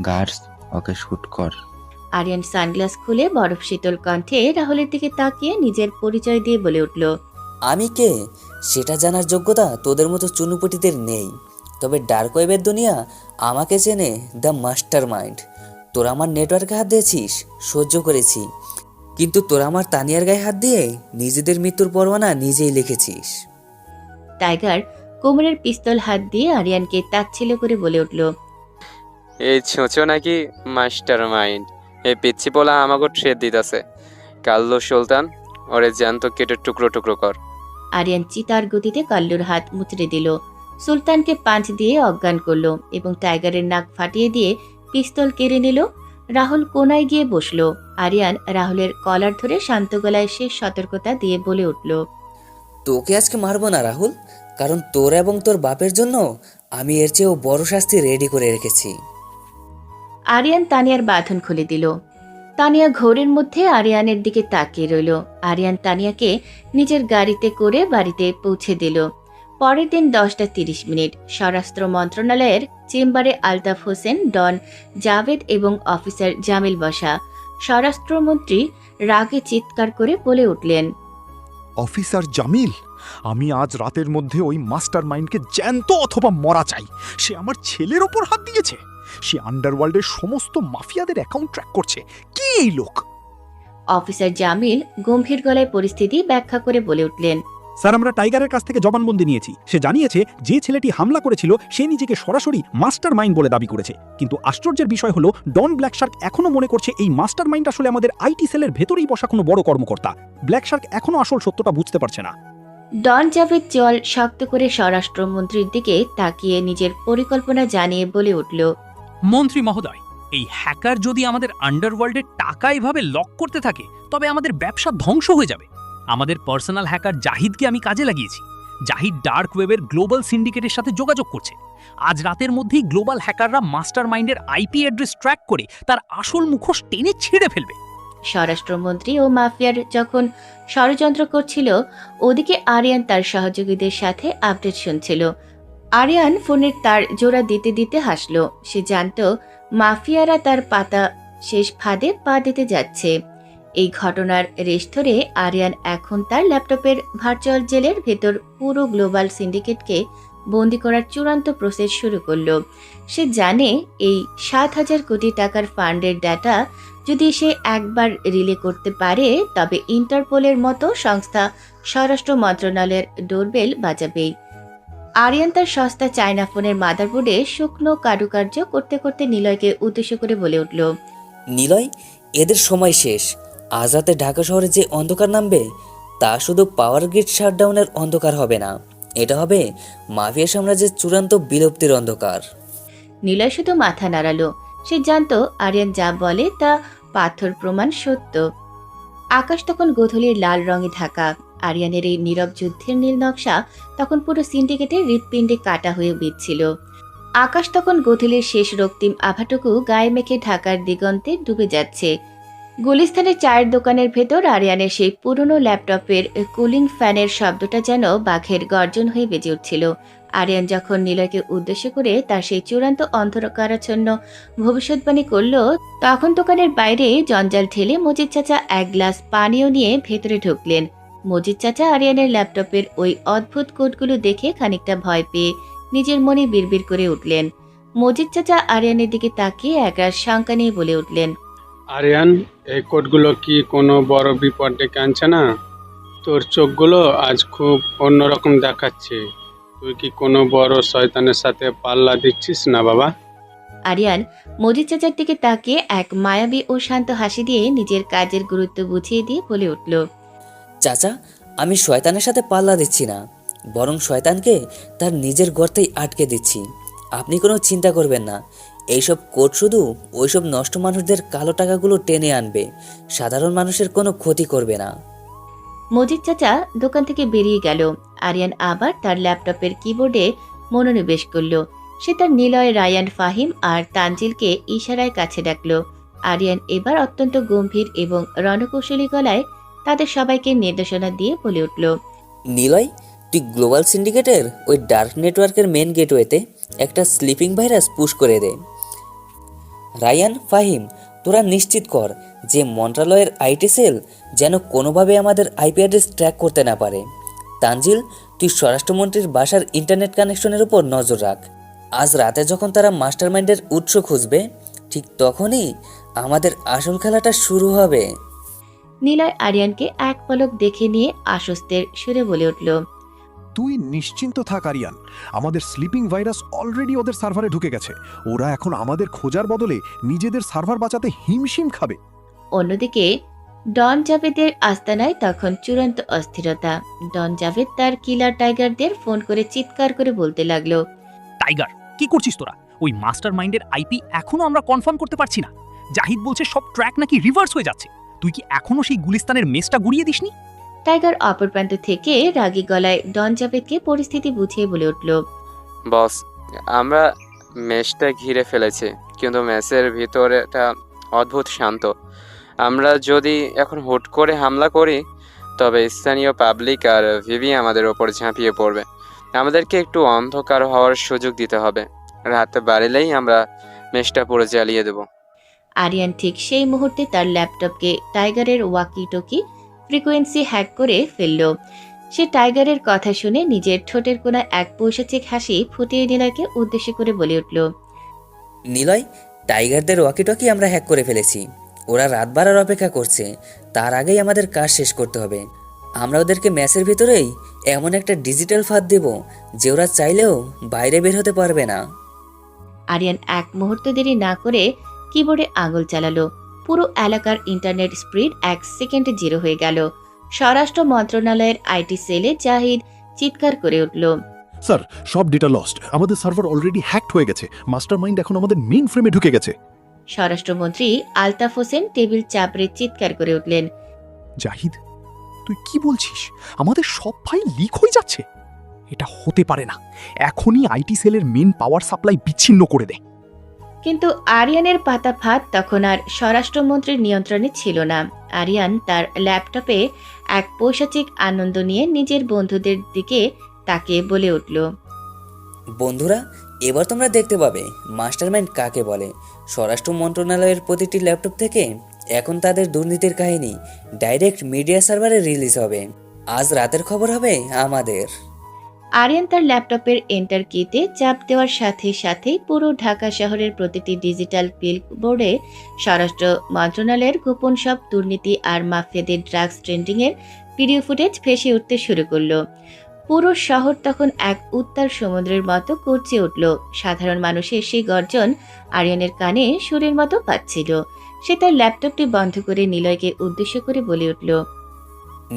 গার্ডস, ওকে শুট কর। আরিয়ান সানগ্লাস খুলে বরফ শীতল কণ্ঠে রাহুলের দিকে তাকিয়ে নিজের পরিচয় দিয়ে বলে উঠল, আমি কে সেটা জানার যোগ্যতা তোদের মতো চুনুপুটিদের নেই। তবে ডার্ক ওয়েবের দুনিয়া আমাকে চেনে, দ্য মাস্টার মাইন্ড। তোরা আমার নেটওয়ার্কে হাত দিয়েছিস, সহ্য করেছি, কিন্তু তোরা আমার তানিয়ার গায়ে হাত দিয়ে নিজেদের মৃত্যুর পরোয়ানা নিজেই লিখেছিস। টাইগার কোমরের পিস্তল হাত দিয়ে আরিয়ানকে তাচ্ছিল্য করে বলে উঠল, এই ছোঁচো নাকি মাস্টার মাইন্ড? এই পিচ্ছি পোলা আমাকে ট্রেড দিতেছে। কাল্লো সুলতান, ওরে জ্যান্ত কেটে টুকরো টুকরো কর। আরিয়ান চিতার গতিতে কাল্লুর হাত মুচড়ে দিল, সুলতানকে পাঁচ দিয়ে অজ্ঞান করলো এবং টাইগারের নাক ফাটিয়ে দিয়ে পিস্তল কেড়ে নিল। রাহুল কোনায় গিয়ে বসলো। আরিয়ান রাহুলের কলার ধরে শান্ত গলায় শেষ সতর্কতা দিয়ে বলে উঠল, তোকে আজকে মারবো না রাহুল, কারণ তোর এবং তোর বাপের জন্য আমি এর চেয়েও বড় শাস্তি রেডি করে রেখেছি। আরিয়ান তানিয়ার বাঁধন খুলে দিল। তানিয়া ঘোরের মধ্যে আরিয়ানের দিকে তাকিয়ে রইল। আরিয়ান তানিয়াকে নিজের গাড়িতে করে বাড়িতে পৌঁছে দিল। পরের দিন 10:30 স্বরাষ্ট্র মন্ত্রণালয়ের চেম্বারে আলতাফ হোসেন, ডন জাভেদ এবং অফিসার জামিল বসা। স্বরাষ্ট্রমন্ত্রী রাগে চিৎকার করে বলে উঠলেন, অফিসার জামিল, আমি আজ রাতের মধ্যে ওই মাস্টার মাইন্ডকে জ্যান্ত অথবা মরা চাই। সে আমার ছেলের ওপর হাত দিয়েছে। সে আন্ডারওয়ার্ল্ডের সমস্ত মাফিয়াদের অ্যাকাউন্ট ট্র্যাক করছে। কি এই লোক? অফিসার জামিল গম্ভীর গলায় পরিস্থিতি ব্যাখ্যা করে বলে উঠলেন, স্যার, আমরা টাইগারের কাছ থেকে জবানবন্দি নিয়েছি। সে জানিয়েছে যে ছেলেটি হামলা করেছিল সে নিজেকে সরাসরি মাস্টার মাইন্ড বলে দাবি করেছে। কিন্তু আশ্চর্যের বিষয় হলো ডন ব্ল্যাক শার্ক এখনো মনে করছে এই মাস্টার মাইন্ড আসলে আমাদের আইটি সেলের ভেতরেই বসা কোনো বড় কর্মকর্তা। ব্ল্যাক শার্ক এখনো আসল সত্যটা বুঝতে পারছে না। ডন জাভেদ জল শক্ত করে স্বরাষ্ট্রমন্ত্রীর দিকে তাকিয়ে নিজের পরিকল্পনা জানিয়ে বলে উঠল, মন্ত্রী মহোদয়, এই হ্যাকার যদি আমাদের আন্ডারওয়ার্ল্ডের টাকা এভাবে লক করতে থাকে তবে আমাদের ব্যবসা ধ্বংস হয়ে যাবে। আমাদের পার্সোনাল হ্যাকার জাহিদকে আমি কাজে লাগিয়েছি। জাহিদ ডার্ক ওয়েবের গ্লোবাল সিন্ডিকেটের সাথে যোগাযোগ করছে। আজ রাতের মধ্যেই গ্লোবাল হ্যাকাররা মাস্টার মাইন্ডের আইপি অ্যাড্রেস ট্র্যাক করে তার আসল মুখোশ টেনে ছিঁড়ে ফেলবে। স্বরাষ্ট্রমন্ত্রী ও মাফিয়ার যখন ষড়যন্ত্র করছিল, ওদিকে আরিয়ান তার সহযোগীদের সাথে আপডেট শুনছিল। আরিয়ান ফোনের তার জোড়া দিতে দিতে হাসল। সে জানত মাফিয়ারা তার পাতা শেষ ফাঁদে পা দিতে যাচ্ছে। এই ঘটনার রেশ ধরে আরিয়ান এখন তার ল্যাপটপের ভার্চুয়াল জেলের ভেতর পুরো গ্লোবাল সিন্ডিকেটকে বন্দি করার চূড়ান্ত প্রসেস শুরু করল। সে জানে এই 7,000 কোটি টাকার ফান্ডের ডাটা যদি সে একবার রিলে করতে পারে তবে ইন্টারপোলের মতো সংস্থা স্বরাষ্ট্র মন্ত্রণালয়ের ডোরবেল বাজাবেই। আরিয়ান তার সস্তা চায়না ফোনের মাদারবোর্ডে শুকনো কারুকার্য করতে করতে নিলয়কে উদ্দেশ্য করে বলে উঠল, নিলয়, এদের সময় শেষ। আজ রাতে ঢাকা শহরে যে অন্ধকার নামবে তা শুধু পাওয়ার গ্রিড শাটডাউনের অন্ধকার হবে না, এটা হবে মাফিয়া সাম্রাজ্যের চূড়ান্ত বিলুপ্তির অন্ধকার। নিলয় শুধু মাথা নাড়ালো। সে জানত আরিয়ান যা বলে তা পাথর প্রমাণ সত্য। আকাশ তখন গোধূলির লাল রঙে ঢাকা। আরিয়ানের এই নীরব যুদ্ধের নীল নকশা তখন পুরো সিন্ডিকেটের হৃৎপিণ্ডে কাটা হয়ে বিচ্ছিল। আকাশ তখন গোধূলির শেষ রক্তিম আভাটুকু গায়ে মেখে ঢাকার দিগন্তে ডুবে যাচ্ছে। গুলিস্তানের চায়ের দোকানের ভেতর আরিয়ানের সেই পুরনো ল্যাপটপের কুলিং ফ্যানের শব্দটা যেন বাঘের গর্জন হয়ে বেজে উঠছিল। আরিয়ান যখন নিলয়কে উদ্দেশ্য করে তার সেই চূড়ান্ত অন্ধকারাচ্ছন্ন ভবিষ্যৎবাণী করল, তখন দোকানের বাইরে জঞ্জাল ঠেলে মজিদ চাচা এক গ্লাস পানীয় নিয়ে ভেতরে ঢুকলেন। মজিদ চাচা আরিয়ানের ল্যাপটপের ওই অদ্ভুত কোডগুলো দেখে খানিকটা ভয় পেয়ে নিজের মনে বিড়বিড় করে উঠলেন। মজিদ চাচা আরিয়ানের দিকে তাকিয়ে একরাশ শঙ্কা নিয়ে বলে উঠলেন, আরিয়ান, এই কোডগুলো কি কোনো বড় বিপদ ডেকে আনছে না? তোর চোখগুলো আজ খুব অন্যরকম দেখাচ্ছে। তুই কি কোনো বড় শয়তানের সাথে পাল্লা দিচ্ছিস না বাবা? আরিয়ান মজিদ চাচার দিকে তাকিয়ে এক মায়াবী ও শান্ত হাসি দিয়ে নিজের কাজের গুরুত্ব বুঝিয়ে দিয়ে বলে উঠল, চাচা, আমি শয়তানের সাথে পাল্লা দিচ্ছি না, বরং শয়তানকে তার নিজের গর্তেই আটকে দিচ্ছি। আপনি কোনো চিন্তা করবেন না, এইসব কোড শুধু ওইসব নষ্ট মানুষদের কালো টাকাগুলো টেনে আনবে, সাধারণ মানুষের কোনো ক্ষতি করবে না। মজিদ চাচা দোকান থেকে বেরিয়ে গেল। আরিয়ান আবার তার ল্যাপটপের কিবোর্ডে মনোনিবেশ করল। সে তার নিলয়, রায়ান, ফাহিম আর তানজিলকে ইশারায় কাছে ডাকল। আরিয়ান এবার অত্যন্ত গম্ভীর এবং রণকৌশলী গলায় তাদের সবাইকে নির্দেশনা দিয়ে বলে উঠল, নিলয়, তুই গ্লোবাল সিন্ডিকেটের ওই ডার্ক নেটওয়ার্কের মেন গেটওয়েতে একটা স্লিপিং ভাইরাস পুশ করে দে। রায়ান, ফাহিম, তোরা নিশ্চিত কর যে মন্ত্রণালয়ের আইটি সেল যেন কোনোভাবে আমাদের আইপি অ্যাড্রেস ট্র্যাক করতে না পারে। তানজিল, তুই স্বরাষ্ট্রমন্ত্রীর বাসার ইন্টারনেট কানেকশনের উপর নজর রাখ। আজ রাতে যখন তারা মাস্টারমাইন্ডের উৎস খুঁজবে, ঠিক তখনই আমাদের আসল খেলাটা শুরু হবে। নিলয় আরিয়ানকে এক পলক দেখে নিয়ে আশ্বস্তের সুরে বলে উঠল, তুই নিশ্চিন্ত থাক আরিয়ান, আমাদের স্লিপিং ভাইরাস অলরেডি ওদের সার্ভারে ঢুকে গেছে। ওরা এখন আমাদের খোঁজার বদলে নিজেদের সার্ভার বাঁচাতে হিমশিম খাবে। অন্যদিকে ডন জাভেদের আস্তানায় তখন চূড়ান্ত অস্থিরতা। ডন জাভেদ তার কিলার টাইগারদের ফোন করে চিৎকার করে বলতে লাগলো, টাইগার, কি করছিস তোরা? ওই মাস্টার মাইন্ডের আইপি এখনো আমরা কনফার্ম করতে পারছি না। জাহিদ বলছে সব ট্র্যাক নাকি রিভার্স হয়ে যাচ্ছে। তুই কি এখনো সেই গুলিস্তানের মেসটা গুড়িয়ে দিসনি? টাইগার অপর প্রান্ত থেকে রাগী গলায় ডন জাভেদকে পরিস্থিতি বুঝিয়ে বলে উঠল, বস, আমরা মেসটা ঘিরে ফেলেছি, কিন্তু মেসের ভিতরেটা অদ্ভুত শান্ত। আমরা যদি এখন হুট করে হামলা করি, তবে স্থানীয় পাবলিক আর ভিভি আমাদের ওপর ঝাঁপিয়ে পড়বে। আমাদেরকে একটু অন্ধকার হওয়ার সুযোগ দিতে হবে। রাতে বাড়লেই আমরা মেসটা পুরো জ্বালিয়ে দেব। আরিয়ান ঠিক সেই মুহূর্তে তার ল্যাপটপকে টাইগারের ওয়াকি টকি ফ্রিকোয়েন্সি হ্যাক করে ফেলল। সে টাইগারের কথা শুনে নিজের ঠোঁটের কোণায় এক পৈশাচিক হাসি ফুটিয়ে নিলয়কে উদ্দেশ্য করে বলে উঠল, নিলয়, টাইগারদের ওয়াকিটকি আমরা হ্যাক করে ফেলেছি। ওরা রাত বাড়ার অপেক্ষা করছে, তার আগেই আমাদের কাজ শেষ করতে হবে। আমরা ওদেরকে ম্যাচের ভিতরেই এমন একটা ডিজিটাল ফাঁদ দেব যে ওরা চাইলেও বাইরে বের হতে পারবে না। আরিয়ান এক মুহূর্ত দেরি না করে কিবোর্ডে আঙুল চালালো। পুরো এলাকার ইন্টারনেট স্পিড 1 সেকেন্ডে 0 হয়ে গেল। স্বরাষ্ট্র মন্ত্রণালয়ের আইটি সেলে জাহিদ চিৎকার করে উঠল, স্যার, সব ডেটা লস্ট। আমাদের সার্ভার অলরেডি হ্যাকড হয়ে গেছে। মাস্টারমাইন্ড এখন আমাদের মেইন ফ্রেমে ঢুকে গেছে। স্বরাষ্ট্রমন্ত্রী আলতাফ হোসেন টেবিল চাপড়ে চিৎকার করে উঠলেন, জাহিদ, তুই কি বলছিস? আমাদের সব ফাইল লিক হয়ে যাচ্ছে? এটা হতে পারে না। এখনই আইটি সেলের মেন পাওয়ার সাপ্লাই বিচ্ছিন্ন করে দে। কিন্তু আরিয়ানের পাতা ফাঁদ তখন আর স্বরাষ্ট্রমন্ত্রীর নিয়ন্ত্রণে ছিল না। আরিয়ান তার ল্যাপটপে এক পৈশাচিক আনন্দ নিয়ে নিজের বন্ধুদের দিকে তাকিয়ে বলে উঠল, বন্ধুরা, এবার তোমরা দেখতে পাবে মাস্টারমাইন্ড কাকে বলে। স্বরাষ্ট্র মন্ত্রণালয়ের প্রতিটি ল্যাপটপ থেকে এখন তাদের দুর্নীতির কাহিনী ডাইরেক্ট মিডিয়া সার্ভারে রিলিজ হবে। আজ রাতের খবর হবে আমাদের। আরিয়ান তার ল্যাপটপের এন্টার কিতে চাপ দেওয়ার সাথে সাথেই পুরো ঢাকা শহরের প্রতিটি ডিজিটাল বিলবোর্ডে স্বরাষ্ট্র মন্ত্রণালয়ের গোপন সব দুর্নীতি আর মাফিয়াদের ড্রাগস ট্রেন্ডিংয়ের ভিডিও ফুটেজ ভেসে উঠতে শুরু করলো। পুরো শহর তখন এক উত্তাল সমুদ্রের মতো গর্জে উঠল। সাধারণ মানুষের সেই গর্জন আরিয়ানের কানে সুরের মতো পাচ্ছিল। সে তার ল্যাপটপটি বন্ধ করে নিলয়কে উদ্দেশ্য করে বলে উঠল,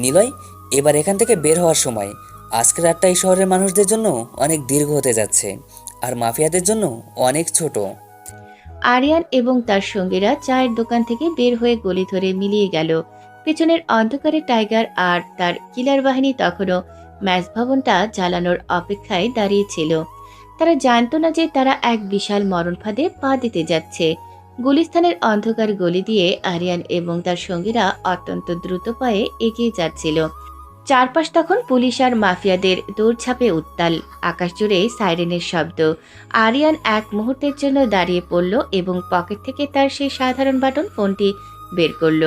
নিলয়, এবার এখান থেকে বের হওয়ার সময়। আজকের রাতটা এই শহরের মানুষদের জন্য অনেক দীর্ঘ হতে যাচ্ছে, আর মাফিয়াদের জন্য অনেক ছোট। আরিয়ান এবং তার সঙ্গীরা চায়ের দোকান থেকে বের হয়ে গলি ধরে মিলিয়ে গেল। পেছনের অন্ধকারে টাইগার আর তার কিলার বাহিনী তখনও ম্যাচ ভবনটা জ্বালানোর অপেক্ষায় দাঁড়িয়েছিল। তারা জানত না যে তারা এক বিশাল মরণ ফাঁদে পা দিতে যাচ্ছে। গুলিস্তানের অন্ধকার গলি দিয়ে আরিয়ান এবং তার সঙ্গীরা অত্যন্ত দ্রুত পায়ে এগিয়ে যাচ্ছিল। চারপাশ তখন পুলিশ আর মাফিয়াদের দৌড়ঝাঁপে উত্তাল। আকাশ জুড়ে সাইরেনের শব্দ। আরিয়ান এক মুহূর্তের জন্য দাঁড়িয়ে পড়ল এবং পকেট থেকে তার সেই সাধারণ বাটন ফোনটি বের করল।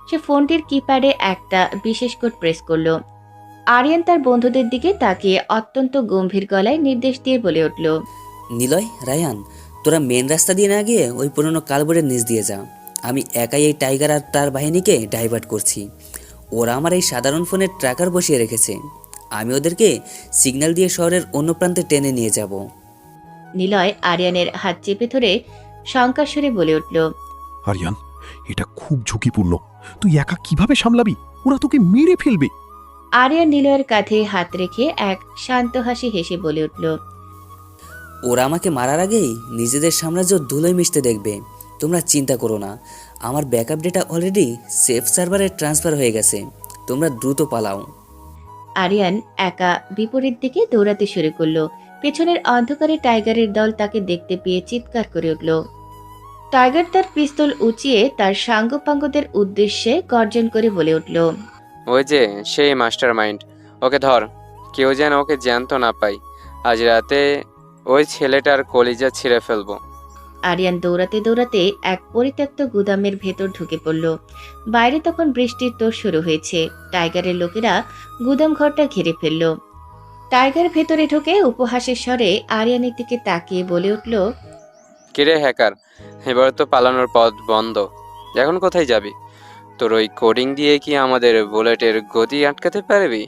সে ফোনটির কিপ্যাডে একটা বিশেষ কোড প্রেস করল। আরিয়ান তার বন্ধুদের দিকে তাকিয়ে অত্যন্ত গম্ভীর গলায় নির্দেশ দিয়ে বলে উঠল, নিলয়, রায়ান, তোরা মেন রাস্তা দিয়ে না গিয়ে ওই পুরনো কালবোর্ডের নিচ দিয়ে যা। আমি একাই এই টাইগার আর তার বাহিনীকে ডাইভার্ট করছি। ওরা আমার এই সাধারণ ফোনের ট্র্যাকার বসিয়ে রেখেছে। আমি ওদেরকে সিগন্যাল দিয়ে শহরের অন্য প্রান্তে টেনে নিয়ে যাব। নিলয় আরিয়ানের হাত চেপে ধরে শঙ্কার সুরে বলে উঠল, আরিয়ান, এটা খুব ঝুঁকিপূর্ণ। তুই একা কিভাবে সামলাবি? ওরা তোকে মেরে ফেলবে। আরিয়ান নিলয়ের কাঁধে হাত রেখে এক শান্ত হাসি হেসে বলে উঠল, ওরা আমাকে মারার আগেই নিজেদের সাম্রাজ্য ধুলোয় মিশতে দেখবে। তোমরা চিন্তা করো না, আমার ব্যাকআপ ডেটা অলরেডি সেফ সার্ভারে ট্রান্সফার হয়ে গেছে। তোমরা দ্রুত পালাও। আরিয়ান একা বিপরীত দিকে দৌড়াতে শুরু করলো। পেছনের অন্ধকারে টাইগারের দল তাকে দেখতে পেয়ে চিৎকার করে উঠল। টাইগার তার পিস্তল উঁচিয়ে তার সাঙ্গপাঙ্গদের উদ্দেশ্যে গর্জন করে বলে উঠল, ওই যে সেই মাস্টার মাইন্ড, ওকে ধর। কেউ যেন ওকে জ্যান্ত না পাই। আজ রাতে ওই ছেলেটার কলিজা ছিঁড়ে ফেলবো। আরিয়ান দৌড়াতে দৌড়াতে এক পরিত্যক্ত গুদামের ভেতর ঢুকে পড়ল। বাইরে তখন বৃষ্টির তোড় শুরু হয়েছে। টাইগারের লোকেরা গুদাম ঘরটা ঘিরে ফেলল। টাইগার ভেতরে ঢুকে উপহাসের স্বরে আরিয়ানের দিকে তাকিয়ে বলে উঠল, কিরে হ্যাকার, এবার তো পালানোর পথ বন্ধ। এখন কোথায় যাবি? তোর ওই কোডিং দিয়ে কি আমাদের বুলেটের গতি আটকাতে পারবি?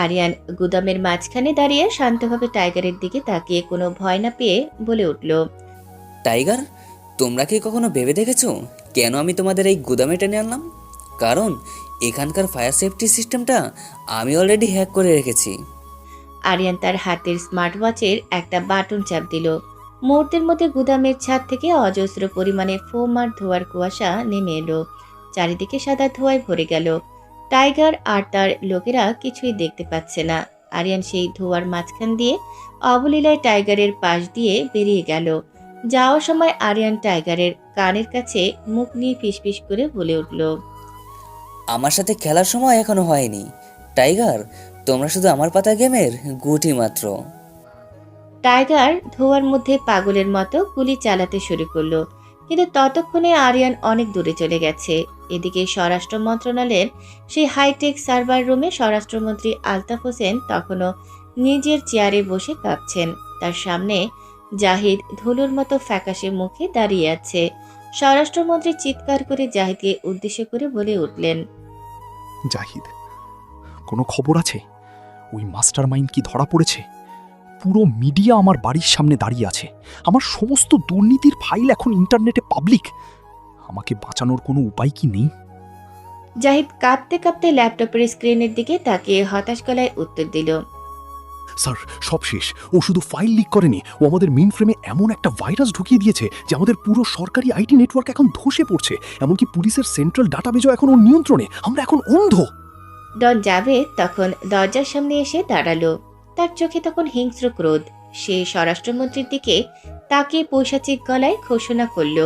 আরিয়ান গুদামের মাঝখানে দাঁড়িয়ে শান্তভাবে টাইগারের দিকে তাকিয়ে কোনো ভয় না পেয়ে বলে উঠল, টাইগার, তোমরা কি কখনো ভেবে দেখেছো কেন আমি তোমাদের এই গুদামে টেনে আনলাম? কারণ এখানকার ফায়ার সেফটি সিস্টেমটা আমি অলরেডি হ্যাক করে রেখেছি। আরিয়ান তার হাতের স্মার্ট ওয়াচের একটা বাটন চাপ দিল। মুহূর্তের মধ্যে গুদামের ছাদ থেকে অজস্র পরিমাণে ফোম আর ধোঁয়ার কুয়াশা নেমে এলো। চারিদিকে সাদা ধোঁয়ায় ভরে গেল। টাইগার আর তার লোকেরা কিছুই দেখতে পাচ্ছে না। আরিয়ান সেই ধোঁয়ার মাঝখান দিয়ে অবলীলায় টাইগারের পাশ দিয়ে বেরিয়ে গেল। যাওয়ার সময় আরিয়ান টাইগারের কানের কাছে মুখ নিয়ে ফিসফিস করে বলে উঠল, আমার সাথে খেলার সময় এখনো হয়নি। টাইগার, তোমরা শুধু আমার পাতা গেমের গুটি মাত্র। টাইগার ধোঁয়ার মধ্যে পাগলের মতো গুলি চালাতে শুরু করলো, কিন্তু ততক্ষণে আরিয়ান অনেক দূরে চলে গেছে। এদিকে স্বরাষ্ট্র মন্ত্রণালয়ের সেই হাইটেক সার্ভার রুমে স্বরাষ্ট্রমন্ত্রী আলতাফ হোসেন তখনও নিজের চেয়ারে বসে কাঁপছেন। তার সামনে জাহিদ ধুলোর মতো ফ্যাকাশে মুখে দাঁড়িয়ে আছে। স্বরাষ্ট্রমন্ত্রী চিৎকার করে জাহিদকে উদ্দেশ্য করে বলে উঠলেন, জাহিদ, কোনো খবর আছে? ওই মাস্টার মাইন্ড কি ধরা পড়েছে? পুরো মিডিয়া আমার বাড়ির সামনে দাঁড়িয়ে আছে। আমার সমস্ত দুর্নীতির ফাইল এখন ইন্টারনেটে পাবলিক। আমাকে বাঁচানোর কোনো উপায় কি নেই? জাহিদ কাঁপতে কাঁপতে ল্যাপটপের স্ক্রিনের দিকে তাকিয়ে হতাশ গলায় উত্তর দিল, স্যার, সব শেষ। ও শুধু ফাইল লিক করেনি, ও আমাদের মেইন ফ্রেমে এমন একটা ভাইরাস ঢুকিয়ে দিয়েছে যে আমাদের পুরো সরকারি আইটি নেটওয়ার্ক এখন ধসে পড়ছে। এমনকি পুলিশের সেন্ট্রাল ডাটাবেজও এখন ওর নিয়ন্ত্রণে। আমরা এখন অন্ধ। ডন জাভেদ তখন দরজার সামনে এসে দাঁড়ালো। তার চোখে তখন হিংস্র ক্রোধ। সে স্বরাষ্ট্রমন্ত্রীর দিকে তাকিয়ে পৈশাচিক গলায় ঘোষণা করল,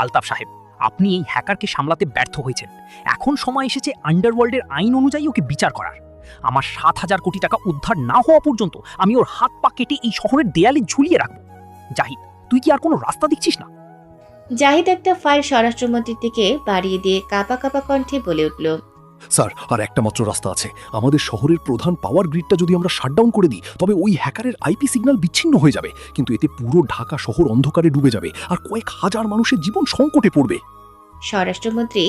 আলতাফ সাহেব, আপনি এই হ্যাকারকে সামলাতে ব্যর্থ হয়েছেন। এখন সময় এসেছে আন্ডারওয়ার্ল্ডের আইন অনুযায়ী ওকে বিচার করার। আমার 7,000 কোটি টাকা উদ্ধার না হওয়া পর্যন্ত আমি ওর হাত পা কেটে এই শহরের দেয়ালে ঝুলিয়ে রাখবো। জাহিদ, তুই কি আর কোনো রাস্তা দেখছিস না? জাহিদ একটা ফাইল স্বরাষ্ট্রমন্ত্রীর দিকে বাড়িয়ে দিয়ে কাঁপা কাঁপা কণ্ঠে বলে উঠল, স্যার, আর একটা মাত্র রাস্তা আছে। আমাদের শহরের প্রধান পাওয়ার গ্রিডটা যদি আমরা শাটডাউন করে দিই, তবে ওই হ্যাকারের আইপি সিগন্যাল বিচ্ছিন্ন হয়ে যাবে। কিন্তু এতে পুরো ঢাকা শহর অন্ধকারে ডুবে যাবে আর কয়েক হাজার মানুষের জীবন সংকটে পড়বে। স্বরাষ্ট্রমন্ত্রী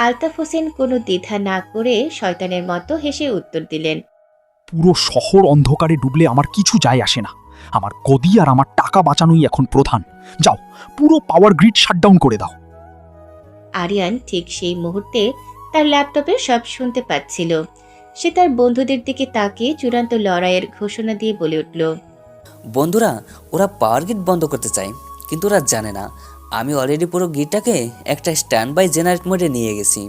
আলতাফ হোসেন কোনো দ্বিধা না করে শয়তানের মতো হেসে উত্তর দিলেন, পুরো শহর অন্ধকারে ডুবলে আমার কিছু যায় আসে না। আমার গদি আর আমার টাকা বাঁচানোই এখন প্রধান। যাও, পুরো পাওয়ার গ্রিড শাটডাউন করে দাও। আরিয়ান ঠিক সেই মুহূর্তে তার ল্যাপটপে সব শুনতে পাচ্ছিল। সে তার বন্ধুদের দিকে তাকিয়ে চূড়ান্ত লড়াইয়ের ঘোষণা দিয়ে বলে উঠল, বন্ধুরা, ওরা পাওয়ার গ্রিড বন্ধ করতে চায়, কিন্তু ওরা জানে না আমি অলরেডি পুরো গ্রিডটাকে একটা স্ট্যান্ড বাই জেনারেট মোডে নিয়ে গেছি।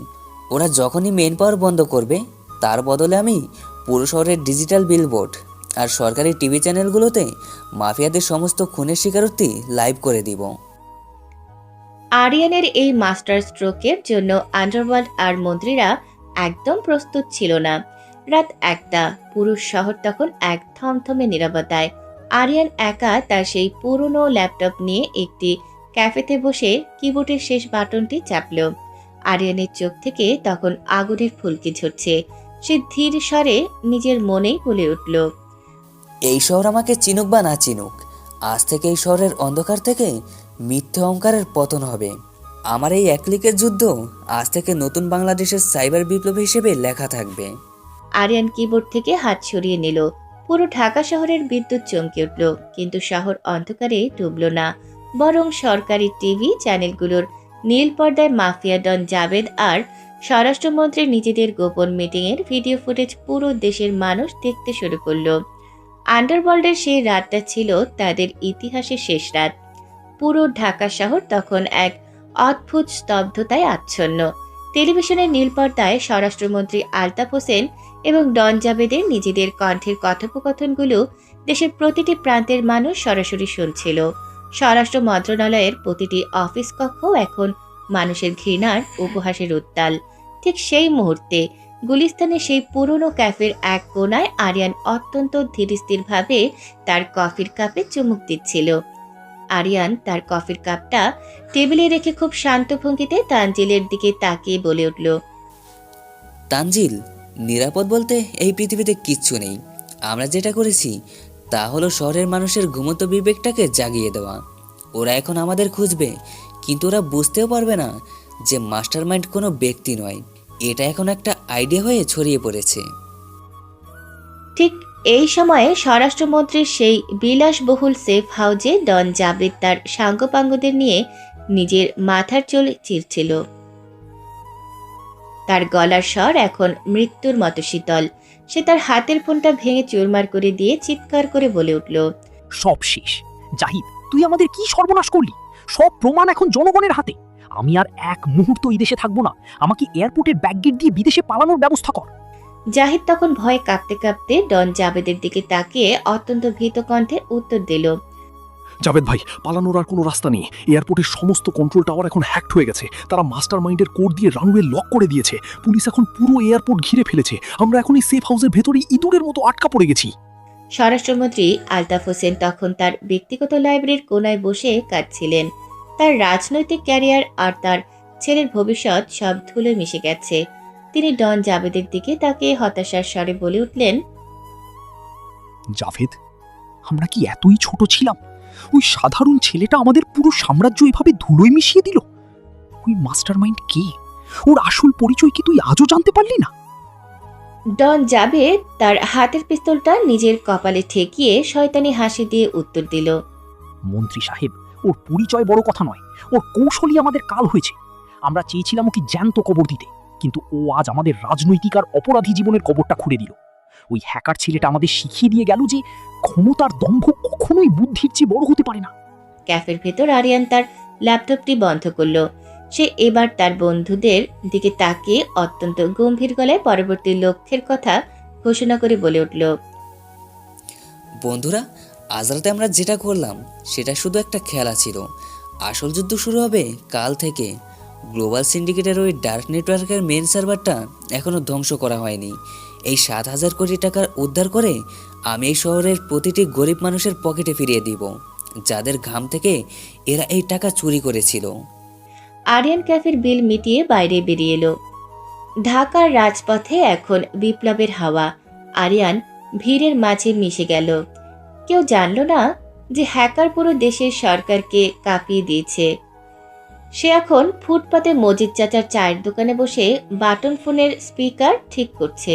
ওরা যখনই মেন পাওয়ার বন্ধ করবে, তার বদলে আমি পুরো শহরের ডিজিটাল বিলবোর্ড আর সরকারি টিভি চ্যানেলগুলোতে মাফিয়াদের সমস্ত খুনের স্বীকারোক্তি লাইভ করে দিব। আরিয়ানের এই মাস্টার স্ট্রোকের জন্য আন্ডারওয়ার্ল্ড আর মন্ত্রীরা একদম প্রস্তুত ছিল না। রাত 1টা, পুরো শহর তখন এক থমথমে নীরবতায়। আরিয়ান একা তার সেই পুরনো ল্যাপটপ নিয়ে একটি ক্যাফেতে বসে কিবোর্ডের শেষ বাটনটি চাপল। আরিয়ানের চোখ থেকে তখন আগুনের ফুলকি ঝরছে। সে ধীর স্বরে নিজের মনেই বলে উঠল, এই শহর আমাকে চিনুক বা না চিনুক, আজ থেকে এই শহরের অন্ধকার থেকে মিথ্যে অহংকারের পতন হবে। আমার এই এক ক্লিকের যুদ্ধ আজ থেকে নতুন বাংলাদেশের সাইবার বিপ্লব হিসেবে লেখা থাকবে। আরিয়ান কিবোর্ড থেকে হাত সরিয়ে নিল। পুরো ঢাকা শহরের বিদ্যুৎ চমকে উঠল, কিন্তু শহর অন্ধকারে ডুবল না, বরং সরকারি টিভি চ্যানেলগুলোর নীল পর্দায় মাফিয়া ডন জাভেদ আর স্বরাষ্ট্রমন্ত্রীর নিজেদের গোপন মিটিংয়ের ভিডিও ফুটেজ পুরো দেশের মানুষ দেখতে শুরু করলো। আন্ডারওয়ার্ল্ডের সেই রাতটা ছিল তাদের ইতিহাসের শেষ রাত। পুরো ঢাকা শহর তখন এক অদ্ভুত স্তব্ধতায় আচ্ছন্ন। টেলিভিশনের নীল পর্দায় স্বরাষ্ট্রমন্ত্রী আলতাফ হোসেন এবং ডন জাভেদের নিজেদের কণ্ঠের কথোপকথনগুলো দেশের প্রতিটি প্রান্তের মানুষ সরাসরি শুনছিল। স্বরাষ্ট্র মন্ত্রণালয়ের প্রতিটি অফিস কক্ষ এখন মানুষের ঘৃণার উপহাসের উত্তাল। ঠিক সেই মুহূর্তে গুলিস্তানের সেই পুরনো ক্যাফের এক কোনায় আরিয়ান অত্যন্ত ধীরস্থিরভাবে তার কফির কাপে চুমুক দিচ্ছিল। আরিয়ান তার কফির কাপটা টেবিলে রেখে খুব শান্ত ভঙ্গিতে তানজিলের দিকে তাকিয়ে বলে উঠল, তানজিল, নিরাপদ বলতে এই পৃথিবীতে কিচ্ছু নেই। আমরা যেটা করেছি তা হলো শহরের মানুষের ঘুমন্ত বিবেকটাকে জাগিয়ে দেওয়া। ওরা এখন আমাদের খুঁজবে, কিন্তু ওরা বুঝতেও পারবে না যে মাস্টারমাইন্ড কোনো ব্যক্তি নয়, এটা এখন একটা আইডিয়া হয়ে ছড়িয়ে পড়েছে। ঠিক এই সময়ে স্বরাষ্ট্রমন্ত্রীর সেই বিলাসবহুল সেফ হাউজে ডন জাভেদ তার সাঙ্গপাঙ্গদের নিয়ে নিজের মাথার চুল চিরছিল। তার গলার স্বর এখন মৃত্যুর মতো শীতল। সে তার হাতের ফোনটা ভেঙে চুরমার করে দিয়ে চিৎকার করে বলে উঠল, সব শেষ। জাহিদ, তুই আমাদের কি সর্বনাশ করলি? সব প্রমাণ এখন জনগণের হাতে। আমি আর এক মুহূর্ত এই দেশে থাকবো না। আমাকে এয়ারপোর্টের ব্যাকগেট দিয়ে বিদেশে পালানোর ব্যবস্থা কর। জাহিদ তখন ভয়ে কাঁপতে কাঁপতে ডন জাভেদের দিকে তাকিয়ে অত্যন্ত ভীত কণ্ঠে উত্তর দিল, জাভেদ ভাই, পালানোর আর কোনো রাস্তা নেই। এয়ারপোর্টের সমস্ত কন্ট্রোল টাওয়ার এখন হ্যাকড হয়ে গেছে। তারা মাস্টার মাইন্ডের কোড দিয়ে রানওয়ে লক করে দিয়েছে। পুলিশ এখন পুরো এয়ারপোর্ট ঘিরে ফেলেছে। আমরা এখন এই সেফ হাউসের ভেতরে ইঁদুরের মতো আটকা পড়ে গেছি। স্বরাষ্ট্রমন্ত্রী আলতাফ হোসেন তখন তার ব্যক্তিগত লাইব্রেরির কোনায় বসে কাঁদছিলেন। তার রাজনৈতিক ক্যারিয়ার আর তার ছেলের ভবিষ্যৎ সব ধুলোয় মিশে গেছে। তিনি ডন জাভেদের দিকে তাকিয়ে হতাশার স্বরে বলে উঠলেন, জাভেদ, আমরা কি এতই ছোট ছিলাম? ওই সাধারণ ছেলেটা আমাদের পুরো সাম্রাজ্য এভাবে ধুলোয় মিশিয়ে দিল। ওই মাস্টারমাইন্ড কে? ওর আসল পরিচয় কি তুই আজও জানতে পারলি না? ডন জাভেদ তার হাতের পিস্তলটা নিজের কপালে ঠেকিয়ে শয়তানি হাসি দিয়ে উত্তর দিল, মন্ত্রী সাহেব, ওর পরিচয় বড় কথা নয়, ওর কৌশলই আমাদের কাল হয়েছে। আমরা চেয়েছিলাম ওকে জ্যান্ত কবর দিতে, কিন্তু ও আজ আমাদের রাজনৈতিক আর অপরাধী জীবনের কবরটা খুঁড়ে দিল। ওই হ্যাকার ছেলেটা আমাদের শিখিয়ে দিয়ে গেল যে ক্ষমতার দম্ভ কখনোই বুদ্ধির চেয়ে বড় হতে পারে না। ক্যাফের ভেতর আরিয়ান তার ল্যাপটপটি বন্ধ করল। সে এবার তার বন্ধুদের দিকে তাকিয়ে অত্যন্ত গম্ভীর গলায় পরবর্তী লক্ষ্যের কথা ঘোষণা করে বলে উঠল, বন্ধুরা, আজ রাতে আমরা যেটা করলাম সেটা শুধু একটা খেলা ছিল। আসল যুদ্ধ শুরু হবে কাল থেকে। গ্লোবাল সিন্ডিকেটের ওই ডার্ক নেটওয়ার্কের মেন সার্ভারটা এখনও ধ্বংস করা হয়নি। এই 7,000 কোটি টাকার উদ্ধার করে আমি এই শহরের প্রতিটি গরিব মানুষের পকেটে ফিরিয়ে দিব, যাদের ঘাম থেকে এরা এই টাকা চুরি করেছিল। আরিয়ান ক্যাফের বিল মিটিয়ে বাইরে বেরিয়ে এলো। ঢাকার রাজপথে এখন বিপ্লবের হাওয়া। আরিয়ান ভিড়ের মাঝে মিশে গেল। কেউ জানল না যে হ্যাকার পুরো দেশের সরকারকে কাঁপিয়ে দিয়েছে। সে এখন ফুটপাতে মজিদ চাচার চায়ের দোকানে বসে বাটন ফোনের স্পিকার ঠিক করছে।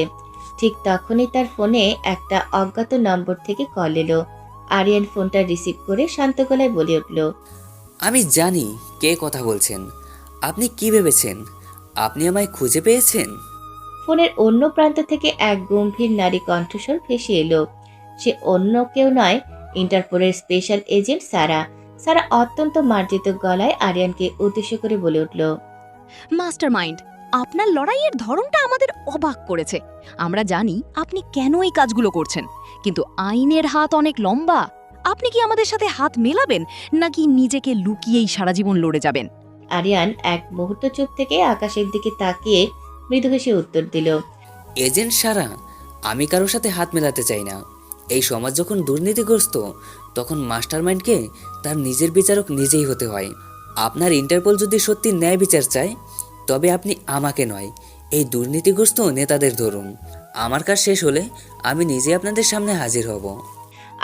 ঠিক তখনই তার ফোনে একটা অজ্ঞাত নম্বর থেকে কল এলো। আরিয়ান ফোনটা রিসিভ করে শান্ত গলায় বলে উঠল, আমি জানি কে কথা বলছেন। আপনি কি ভেবেছেন আপনি আমায় খুঁজে পেয়েছেন? ফোনের অন্য প্রান্ত থেকে এক গম্ভীর নারী কণ্ঠস্বর ভেসে এলো। সে অন্য কেউ নয়, ইন্টারপোলের স্পেশাল এজেন্ট সারা। সারা অত্যন্ত মার্জিত গলায় আরিয়ানকে উদ্দেশ্য করে বলে উঠল, মাস্টারমাইন্ড, আপনার লড়াইয়ের ধরনটা আমাদের অবাক করেছে। আমরা জানি আপনি কেন এই কাজগুলো করছেন, কিন্তু আইনের হাত অনেক লম্বা। আপনি কি আমাদের সাথে হাত মেলাবেন, নাকি নিজেকে লুকিয়েই সারা জীবন লড়ে যাবেন? আরিয়ান এক মুহূর্ত চুপ থেকে আকাশের দিকে তাকিয়ে মৃদু হেসে উত্তর দিল, এজেন্ট সারা, আমি কারোর সাথে হাত মেলাতে চাই না। এই সমাজ যখন দুর্নীতিগ্রস্ত, তখন মাস্টারমাইন্ডকে তার নিজের বিচারক নিজেই হতে হয়। আপনার ইন্টারপোল যদি সত্যি ন্যায় বিচার চায়, তবে আপনি আমাকে নয়, এই দুর্নীতিগ্রস্ত নেতাদের ধরুন। আমার কাজ শেষ হলে আমি নিজে আপনাদের সামনে হাজির হব।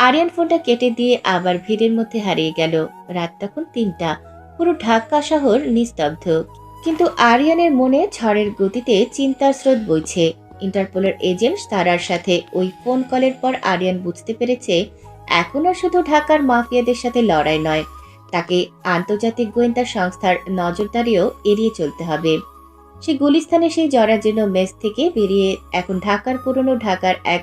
আরিয়ান ফোনটা কেটে দিয়ে আবার ভিড়ের মধ্যে হারিয়ে গেল। রাত তখন 3টা। পুরো ঢাকা শহর নিস্তব্ধ, কিন্তু আরিয়ানের মনে ঝড়ের গতিতে চিন্তার স্রোত বইছে। ইন্টারপোলের এজেন্ট সারার সাথে ওই ফোন কলের পর আরিয়ান বুঝতে পেরেছে এখন আর শুধু ঢাকার মাফিয়াদের সাথে লড়াই নয়, তাকে আন্তর্জাতিক গোয়েন্দা সংস্থার নজরদারিও এড়িয়ে চলতে হবে। সে গুলিস্তানে সেই জরাজীর্ণ মেস থেকে বেরিয়ে এখন ঢাকার এক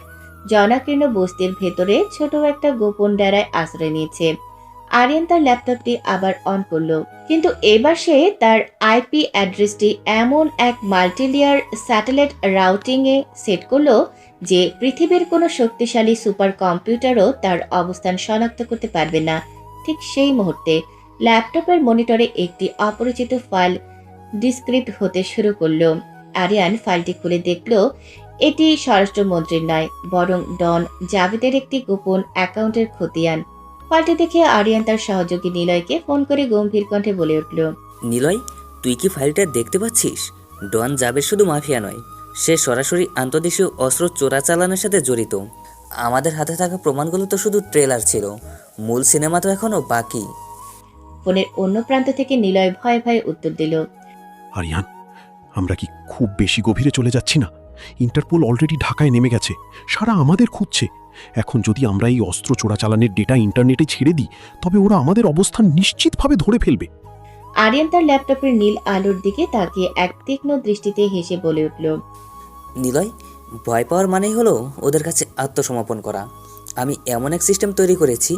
জনাকীর্ণ বস্তির ভেতরে ছোট একটা গোপন ডেরায় আশ্রয় নিয়েছে। আরিয়ান তার ল্যাপটপটি আবার অন করলো, কিন্তু এবার সে তার আইপি অ্যাড্রেসটি এমন এক মাল্টিলেয়ার স্যাটেলাইট রাউটিং এ সেট করলো যে পৃথিবীর কোনো শক্তিশালী সুপার কম্পিউটারও তার অবস্থান শনাক্ত করতে পারবে না। ঠিক সেই মুহূর্তে ল্যাপটপের মনিটরে একটি অপরিচিত ফাইল ডিসক্রিপ্ট হতে শুরু করলো। আরিয়ান ফাইলটি খুলে দেখলো এটি স্বরাষ্ট্রমন্ত্রীর নয়, বরং ডন জাভেদের একটি গোপন অ্যাকাউন্টের খতিয়ান। ফাইলটি দেখে আরিয়ান তার সহযোগী নিলয়কে ফোন করে গম্ভীর কণ্ঠে বলে উঠল, নিলয়, তুই কি ফাইলটা দেখতে পাচ্ছিস? ডন জাবেদ শুধু মাফিয়া নয়, সে সরাসরি আন্তর্দেশীয় অস্ত্র চোরাচালানের সাথে জড়িত। আমাদের হাতে থাকা প্রমাণগুলো তো শুধু ট্রেলার ছিল, মূল সিনেমা তো এখনো বাকি। ফোনের অন্য প্রান্ত থেকে নিলয় ভয়ে ভয়ে উত্তর দিল, আরিয়ান, আমরা কি খুব বেশি গভীরে চলে যাচ্ছি না? ইন্টারপোল অলরেডি ঢাকায় নেমে গেছে, সারা আমাদের খুঁজছে। এখন যদি আমরা এই অস্ত্র চোরাচালানের ডেটা ইন্টারনেটে ছেড়ে দিই, তবে ওরা আমাদের অবস্থান নিশ্চিতভাবে ধরে ফেলবে। আরিয়ান তার ল্যাপটপের নীল আলোর দিকে তাকিয়ে এক তীক্ষ্ণ দৃষ্টিতে হেসে বলে উঠল, নিলয়, ভয় পাওয়ার মানেই হলো ওদের কাছে আত্মসমর্পণ করা। আমি এমন এক সিস্টেম তৈরি করেছি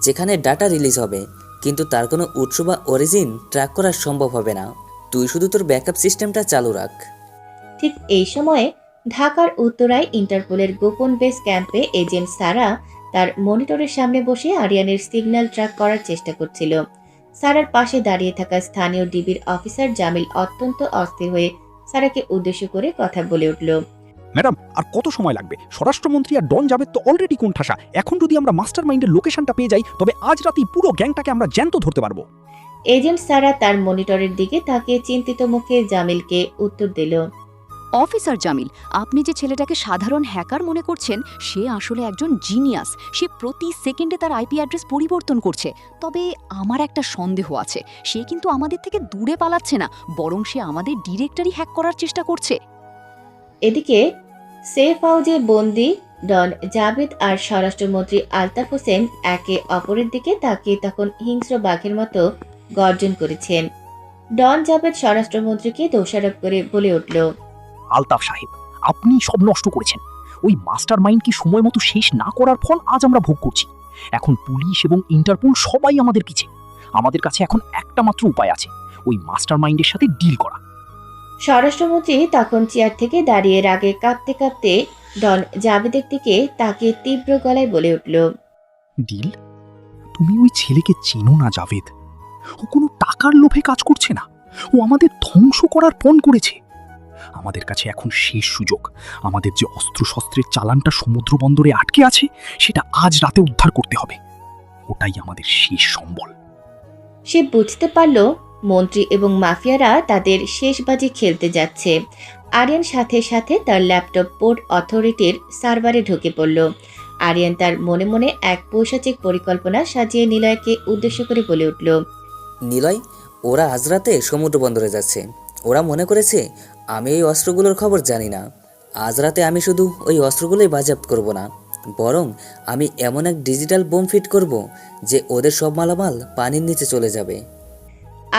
যেখানে ডাটা রিলিজ হবে, কিন্তু তার কোনো উৎস বা অরিজিন ট্র্যাক করা সম্ভব হবে না। তুই শুধু তোর ব্যাকআপ সিস্টেমটা চালু রাখ। ঠিক এই সময়ে ঢাকার উত্তরায় ইন্টারপোলের গোপন বেস ক্যাম্পে এজেন্ট সারা তার মনিটরের সামনে বসে আরিয়ানের সিগন্যাল ট্র্যাক করার চেষ্টা করছিল। সারার পাশে দাঁড়িয়ে থাকা স্থানীয় ডিবির অফিসার জামিল অত্যন্ত অস্থির হয়ে সারাকে উদ্দেশ্য করে কথা বলে উঠল, ম্যাডাম, আর কত সময় লাগবে? স্বরাষ্ট্রমন্ত্রী আর ডন জাভেদ তো অলরেডি কোণঠাসা। এখন যদি আমরা মাস্টার মাইন্ডের লোকেশনটা পেয়ে যাই, তবে আজ রাতেই পুরো গ্যাংটাকে আমরা জ্যান্ত ধরতে পারবো। এজেন্ট সারা তার মনিটরের দিকে তাকিয়ে চিন্তিত মুখে জামিলকে উত্তর দিল, অফিসার জামিল, আপনি যে ছেলেটাকে সাধারণ হ্যাকার মনে করছেন, সে আসলে একজন জিনিয়াস। সে প্রতি সেকেন্ডে তার আইপি অ্যাড্রেস পরিবর্তন করছে। তবে আমার একটা সন্দেহ আছে, সে কিন্তু আমাদের থেকে দূরে পালাচ্ছে না, বরং সে আমাদের ডিরেক্টরি হ্যাক করার চেষ্টা করছে। এদিকে সেফ হাউজে বন্দি ডন জাভেদ আর স্বরাষ্ট্রমন্ত্রী আলতাফ হোসেন একে অপরের দিকে তাকিয়ে তখন হিংস্র বাঘের মতো গর্জন করেছেন। ডন জাভেদ স্বরাষ্ট্রমন্ত্রীকে দোষারোপ করে বলে উঠল, আলতাফ সাহেব, আপনি সব নষ্ট করেছেন। ওই মাস্টার মাইন্ডকে সময় মতো শেষ না করার ফল আজ আমরা ভোগ করছি। এখন পুলিশ এবং ইন্টারপোল সবাই আমাদের পিছে। আমাদের কাছে এখন একটা মাত্র উপায় আছে, ওই মাস্টার মাইন্ডের সাথে ডিল করা। স্বরাষ্ট্রমন্ত্রী তখন চেয়ার থেকে দাঁড়িয়ে রাগে কাঁপতে কাঁপতে ডন জাভেদের দিকে তাকিয়ে তীব্র গলায় বলে উঠল, ডিল? তুমি ওই ছেলেকে চেনো না জাভেদ। ও কোনো টাকার লোভে কাজ করছে না, ও আমাদের ধ্বংস করার পণ করেছে। আমাদের কাছে এখন শেষ সুযোগ। আমাদের যে অস্ত্রশস্ত্রের চালানটা সমুদ্র বন্দরে আটকে আছে, সেটা আজ রাতে উদ্ধার করতে হবে। ওটাই আমাদের শেষ সম্বল। সে বুঝতে পারল মন্ত্রী এবং মাফিয়ারা তাদের শেষ বাজি খেলতে যাচ্ছে। আরিয়ান সাথে সাথে তার ল্যাপটপ পোর্ট অথরিটির সার্ভারে ঢুকে পড়ল। আরিয়ান তার মনে মনে এক পৈশাচিক পরিকল্পনা সাজিয়ে নিলয়কে উদ্দেশ্য করে বলে উঠল, নিলয়, ওরা আজ রাতে সমুদ্র বন্দরে যাচ্ছে। ওরা মনে করেছে আমি এই অস্ত্রগুলোর খবর জানি না। আজ রাতে আমি শুধু ওই অস্ত্রগুলোই বাজেয়াপ্ত করব না, বরং আমি এমন এক ডিজিটাল বোম ফিট করব যে ওদের সব মালামাল পানির নিচে চলে যাবে।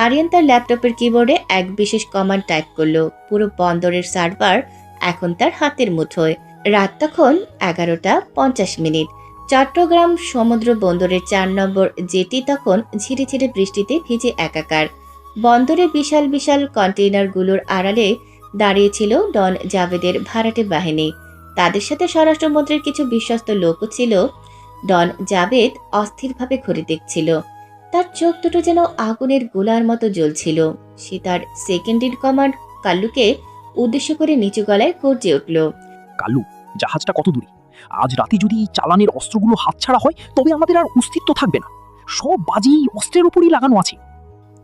আরিয়ান তার ল্যাপটপের কিবোর্ডে এক বিশেষ কমান্ড টাইপ করলো। পুরো বন্দরের সার্ভার এখন তার হাতের মুঠোয়। রাত তখন 11:50। চট্টগ্রাম সমুদ্র বন্দরের 4 নম্বর জেটি তখন ঝিরিঝিরি বৃষ্টিতে ভিজে একাকার। বন্দরে বিশাল বিশাল কন্টেইনারগুলোর আড়ালে দাঁড়িয়েছিল ডন জাভেদের ভাড়াটে বাহিনী। তাদের সাথে স্বরাষ্ট্রমন্ত্রীর কিছু বিশ্বস্ত লোকও ছিল। ডন জাভেদ অস্থিরভাবে ঘুরে দেখছিল। তার চোখ দুটো যেন আগুনের গোলার মতো জ্বলছিল। সে তার সেকেন্ড ইন কমান্ড কাল্লুকে উদ্দেশ্য করে নিচু গলায় গর্জে উঠল, কাল্লু, জাহাজটা কত দূরে? আজ রাতে যদি চালানের অস্ত্রগুলো হাতছাড়া হয়, তবে আমাদের আর অস্তিত্ব থাকবে না। সব বাজি অস্ত্রের উপরই লাগানো আছে।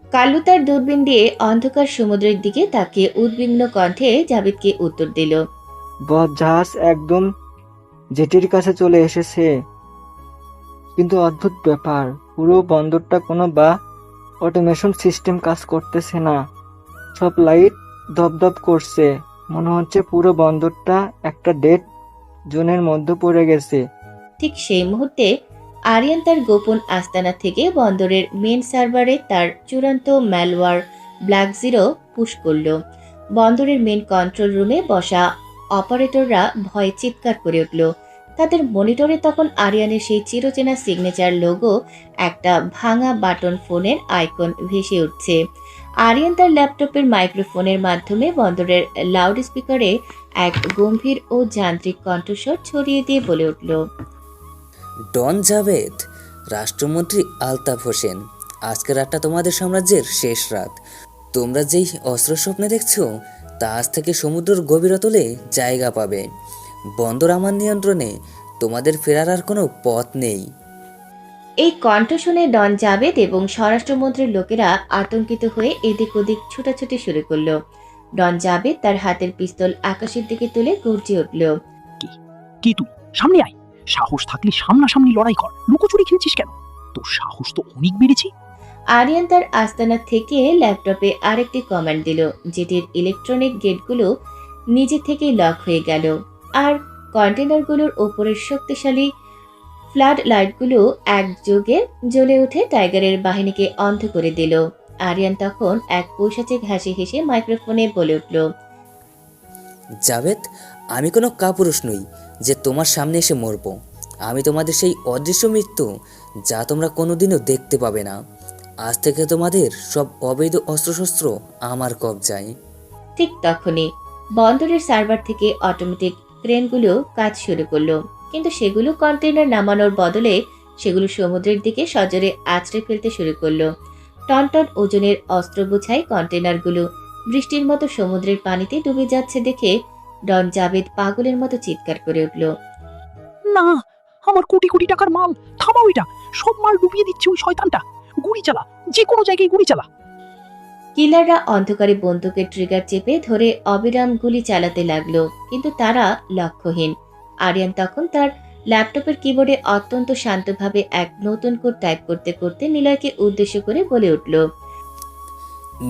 কাল্লু তার দূরবীন দিয়ে অন্ধকার সমুদ্রের দিকে তাকিয়ে উদ্বিগ্ন কণ্ঠে জাভেদকে উত্তর দিল, জাহাজ একদম জেটির কাছে চলে এসেছে। কিন্তু অদ্ভুত ব্যাপার, পুরো বন্দরটা কোনো অটোমেশন সিস্টেম কাজ করতেছে না। সব লাইট দপদপ করছে, মনে হচ্ছে পুরো বন্দরটা একটা ডেড জোনের মধ্যে পড়ে গেছে। ঠিক সেই মুহূর্তে আরিয়ান তার গোপন আস্তানা থেকে বন্দরের মেন সার্ভারে তার চূড়ান্ত ম্যালওয়্যার ব্ল্যাক জিরো পুশ করল। বন্দরের মেন কন্ট্রোল রুমে বসা অপারেটররা ভয়ে চিৎকার করে উঠল। তাদের মনিটরে তখন আরিয়ানের সেই চিরচেনা সিগনেচার লোগো, একটা ভাঙা বাটন ফোনের আইকন ভেসে উঠছে। আরিয়ান তার ল্যাপটপের মাইক্রোফোনের মাধ্যমে বন্দরের লাউড স্পিকারে এক গম্ভীর ও যান্ত্রিক কণ্ঠস্বর ছড়িয়ে দিয়ে বলে উঠল, ডন জাভেদ, রাষ্ট্রমন্ত্রী আলতাফ হোসেন, আজকের রাতটা তোমাদের সাম্রাজ্যের শেষ রাত। তোমরা যেই অস্ত্র স্বপ্নে দেখছো তা আজ থেকে সমুদ্রের গভীরতলে জায়গা পাবে। বন্দর আমার নিয়ন্ত্রণে, তোমাদের ফেরার আর কোনো পথ নেই। এই কণ্ঠ শুনে ডন জাভেদ এবং স্বরাষ্ট্রমন্ত্রীর লোকেরা আতঙ্কিত হয়ে এদিক ওদিক ছুটাছুটি শুরু করলো। ডন জাভেদ তার হাতের পিস্তল আকাশের দিকে তুলে গর্জে উঠল, কি তুই সামনে আয়, সাহস থাকলে সামনাসামনি লড়াই কর, লুকোচুরি খেলছিস কেন? তোর সাহস তো অনেক বেড়েছে। আরিয়ান তার আস্তানা থেকে ল্যাপটপে আরেকটি কমান্ড দিল, যেটির ইলেকট্রনিক গেটগুলো নিজে থেকেই লক হয়ে গেল, আর কন্টেনারগুলোর ওপরের শক্তিশালী ফ্লাড লাইটগুলো একযোগে জ্বলে উঠে টাইগারের বাহিনীকে অন্ধ করে দিল। আরিয়ান তখন এক পৈশাচিক হাসি হেসে মাইক্রোফোনে বলে উঠল, জাভেদ, আমি কোনো কাপুরুষ নই যে তোমার সামনে এসে মরব। আমি তোমাদের সেই অদৃশ্য মৃত্যু যা তোমরা কোনোদিনও দেখতে পাবে না। আজ থেকে তোমাদের সব অবৈধ অস্ত্রশস্ত্র আমার কবজায়। ঠিক তখনই বন্দরের সার্ভার থেকে অটোমেটিক ক্রেনগুলো কাজ শুরু করলো, কিন্তু সেগুলো কন্টেইনার নামানোর বদলে সেগুলো সমুদ্রের দিকে সজোরে আছড়ে ফেলতে শুরু করলো। টন টন ওজনের অস্ত্র বোঝাই কন্টেইনারগুলো বৃষ্টির মতো সমুদ্রের পানিতে ডুবে যাচ্ছে দেখে ডন জাভেদ পাগলের মতো চিৎকার করে উঠল, না, আমার কোটি কোটি টাকার মাল, থামাও এটা, সব মাল ডুবিয়ে দিচ্ছে ওই শয়তানটা। গুলি চালা, যে কোনো জায়গায় গুলি চালা। কিলাররা অন্ধকারে বন্দুকের ট্রিগার চেপে ধরে অবিরাম গুলি চালাতে লাগলো, কিন্তু তারা লক্ষ্যহীন। আরিয়ান তখন তার ল্যাপটপের কিবোর্ডে অত্যন্ত শান্তভাবে এক নতুন কোড টাইপ করতে করতে নিলয়কে উদ্দেশ্য করে বলে উঠল,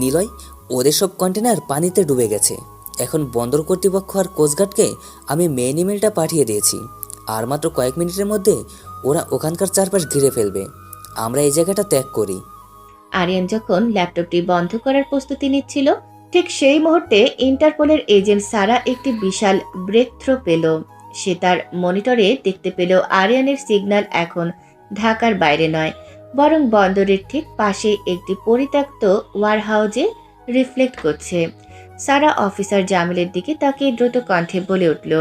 নিলয়, ওদের সব কন্টেনার পানিতে ডুবে গেছে। এখন বন্দর কর্তৃপক্ষ আর কোস্টগার্ডকে আমি মেইন ইমেলটা পাঠিয়ে দিয়েছি, আর মাত্র কয়েক মিনিটের মধ্যে ওরা ওখানকার চারপাশ ঘিরে ফেলবে। আমরা এই জায়গাটা ত্যাগ করি। আরিয়ান যখন ল্যাপটপটি বন্ধ করার প্রস্তুতি নিচ্ছিল, ঠিক সেই মুহূর্তে ইন্টারপোলের এজেন্ট সারা একটি বিশাল ব্রেক থ্রো পেল। সে তার মনিটরে দেখতে পেল আরিয়ানের সিগন্যাল এখন ঢাকার বাইরে নয়, বরং বন্দরের ঠিক পাশে একটি পরিত্যক্ত ওয়ারহাউজে রিফ্লেক্ট করছে। সারা অফিসার জামিলের দিকে তাকিয়ে দ্রুত কণ্ঠে বলে উঠল,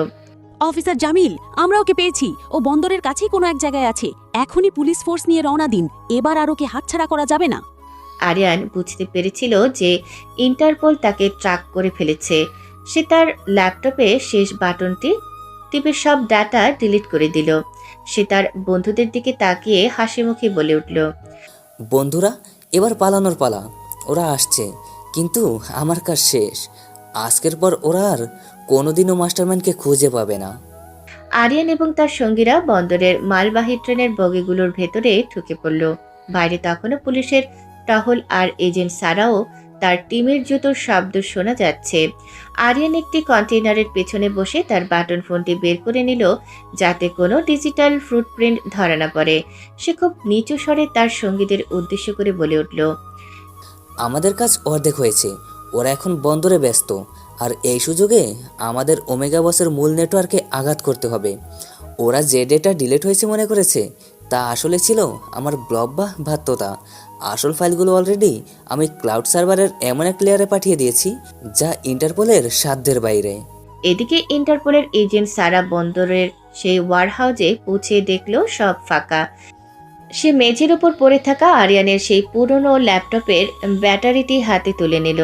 অফিসার জামিল, আমরা ওকে পেয়েছি। ও বন্দরের কাছেই কোনো এক জায়গায় আছে। এখনই পুলিশ ফোর্স নিয়ে রওনা দিন, এবার আর ওকে হাতছাড়া করা যাবে না। আরিয়ান বুঝতে পেরেছিল যে ইন্টারপোল তাকে ট্র্যাক করে ফেলেছে। সে তার ল্যাপটপে শেষ বাটনটি টিপে সব ডাটা ডিলিট করে দিল। সে তার বন্ধুদের দিকে তাকিয়ে হাসি মুখে বলে উঠল, বন্ধুরা, এবার পালানোর পালা। ওরা আসছে, কিন্তু আমার কাজ শেষ। আজকের পর ওরা আর কোনোদিনও মাস্টারম্যানকে খুঁজে পাবে না। আরিয়ান এবং তার সঙ্গীরা বন্দরের মালবাহী ট্রেনের বগিগুলোর ভেতরে ঢুকে পড়ল। বাইরে তখনও পুলিশের টহল আর এজেন্ট সারাও তার টিমের জুতোর শব্দ শোনা যাচ্ছে। আরিয়ান একটি কন্টেইনারের পেছনে বসে তার বাটন ফোনটি বের করে নিল, যাতে কোনো ডিজিটাল ফুটপ্রিন্ট ধরা না পড়ে। সে খুব নিচু স্বরে তার সঙ্গীদের উদ্দেশ্য করে বলে উঠল, আমাদের কাজ অর্ধেক হয়েছে। ওরা এখন বন্দরে ব্যস্ত, আর এই সুযোগে আমাদের ওমেগা বসের মূল নেটওয়ার্কে আঘাত করতে হবে। ওরা যে ডেটা ডিলিট হয়েছে মনে করেছে, তা আসলে ছিল আমার ব্লব বা বাধ্যতা। আসল ফাইলগুলো অলরেডি আমি ক্লাউড সার্ভারের এমন এক লেয়ারে পাঠিয়ে দিয়েছি যা ইন্টারপোলের সাধ্যের বাইরে। এদিকে ইন্টারপোলের এজেন্ট সারা বন্দরের সেই ওয়ারহাউজে পৌঁছে দেখল সব ফাঁকা। সে মেঝের উপর পড়ে থাকা আরিয়ানের সেই পুরনো ল্যাপটপের ব্যাটারিটি হাতে তুলে নিল,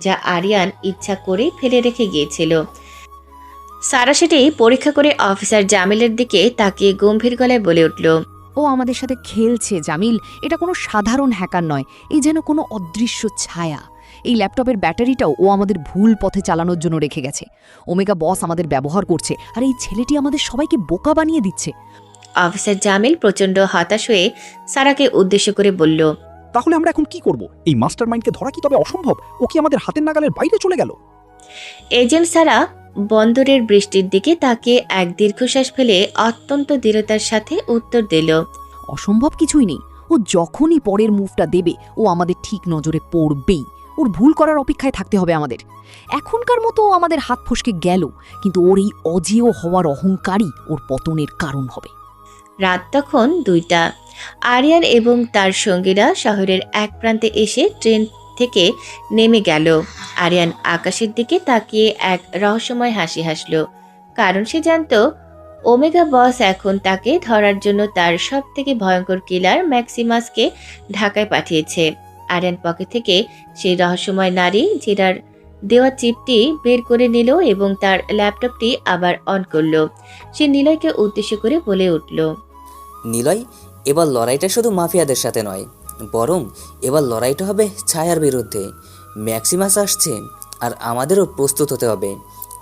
যা আরিয়ান ইচ্ছা করে ফেলে রেখে গিয়েছিল। সারা সেটি পরীক্ষা করে অফিসার জামিলের দিকে তাকিয়ে গম্ভীর গলায় বলে উঠল, ও আমাদের সাথে খেলছে জামিল। এটা কোনো সাধারণ হ্যাকার নয়, এই যেন কোনো অদৃশ্য ছায়া। এই ল্যাপটপের ব্যাটারিটাও ও আমাদের ভুল পথে চালানোর জন্য রেখে গেছে। ওমেগা বস আমাদের ব্যবহার করছে, আর এই ছেলেটি আমাদের সবাইকে বোকা বানিয়ে দিচ্ছে। অফিসার জামিল প্রচণ্ড হতাশ হয়ে সারাকে উদ্দেশ্য করে বলল, তাহলে আমরা এখন কি করব? এই মাস্টারমাইন্ডকে ধরা কি তবে অসম্ভব? ও কি আমাদের হাতের নাগালের বাইরে চলে গেল? এজেন্ট সারা বন্দরের বৃষ্টির দিকে তাকে এক দীর্ঘশ্বাস ফেলে অত্যন্ত দৃঢ়তার সাথে উত্তর দিল। অসম্ভব কিছুই নেই। ও যখনই পরের মুভটা দেবে ও আমাদের ঠিক নজরে পড়বেই। ওর ভুল করার অপেক্ষায় থাকতে হবে আমাদের। এখনকার মতো ও আমাদের হাত ফসকে গেল, কিন্তু ওর এই অজেয় হওয়ার অহংকারই ওর পতনের কারণ হবে। রাত তখন 2টা। আরিয়ান এবং তার সঙ্গীরা শহরের এক প্রান্তে এসে ট্রেন থেকে নেমে গেল। আরিয়ান আকাশের দিকে তাকিয়ে এক রহস্যময় হাসি হাসল, কারণ সে জানত ওমেগা বস এখন তাকে ধরার জন্য তার সবথেকে ভয়ঙ্কর কিলার ম্যাক্সিমাসকে ঢাকায় পাঠিয়েছে। আরিয়ান পকেট থেকে সেই রহস্যময় নারী জেরার দেওয়া চিপটি বের করে নিল এবং তার ল্যাপটপটি আবার অন করল। সে নিলয়কে উদ্দেশ্য করে বলে উঠল, নিলয়, এবার লড়াইটা শুধু মাফিয়াদের সাথে নয়, বরং এবার লড়াইটা হবে ছায়ার বিরুদ্ধে। ম্যাক্সিমাস আসছে আর আমাদেরও প্রস্তুত হতে হবে।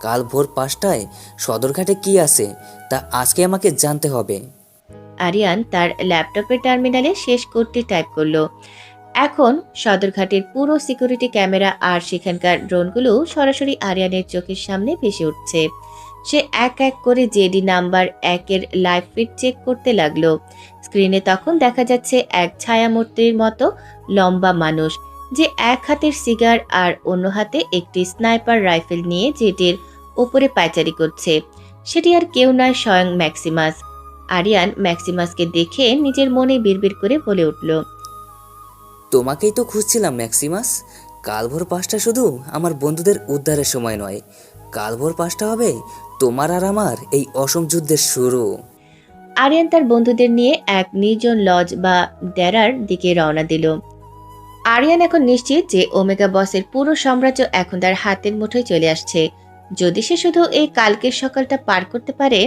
কাল ভোর 5টায় সদরঘাটে কি আছে তা আজকে আমাকে জানতে হবে। আরিয়ান তার ল্যাপটপের টার্মিনালে শেষ কোডটি টাইপ করলো। এখন সদরঘাটের পুরো সিকিউরিটি ক্যামেরা আর সেখানকার ড্রোনগুলো সরাসরি আরিয়ানের চোখের সামনে ভেসে উঠছে। সে এক এক করে জেডি নাম্বার 1-এর লাইভ ফিড চেক করতে লাগলো। স্ক্রিনে তখন দেখা যাচ্ছে এক ছায়ামূর্তির মতো লম্বা মানুষ, যে এক হাতের সিগার আর অন্য হাতে একটি স্নাইপার রাইফেল নিয়ে জেডির ওপরে পায়চারি করছে। সেটি আর কেউ নয়, স্বয়ং ম্যাক্সিমাস। আরিয়ান ম্যাক্সিমাসকে দেখে নিজের মনে বিড়বিড় করে বলে উঠল, তোমাকেই তো খুঁজছিলাম ম্যাক্সিমাস। কাল ভোর 5টা শুধু আমার বন্ধুদের উদ্ধারের সময় নয়, কাল ভোর 5টা হবে তোমার আর আমার এই অসম যুদ্ধের শুরু। আরিয়ান তার বন্ধুদের নিয়ে এক নির্জন লজ বা ডেরার দিকে রওনা দিল। আরিয়ান এখন নিশ্চিত যে ওমেগা বসের পুরো সাম্রাজ্য এখন তার হাতের মুঠোয় চলে আসছে, যদি সে শুধু এই কালকের সকালটা পার করতে পারে।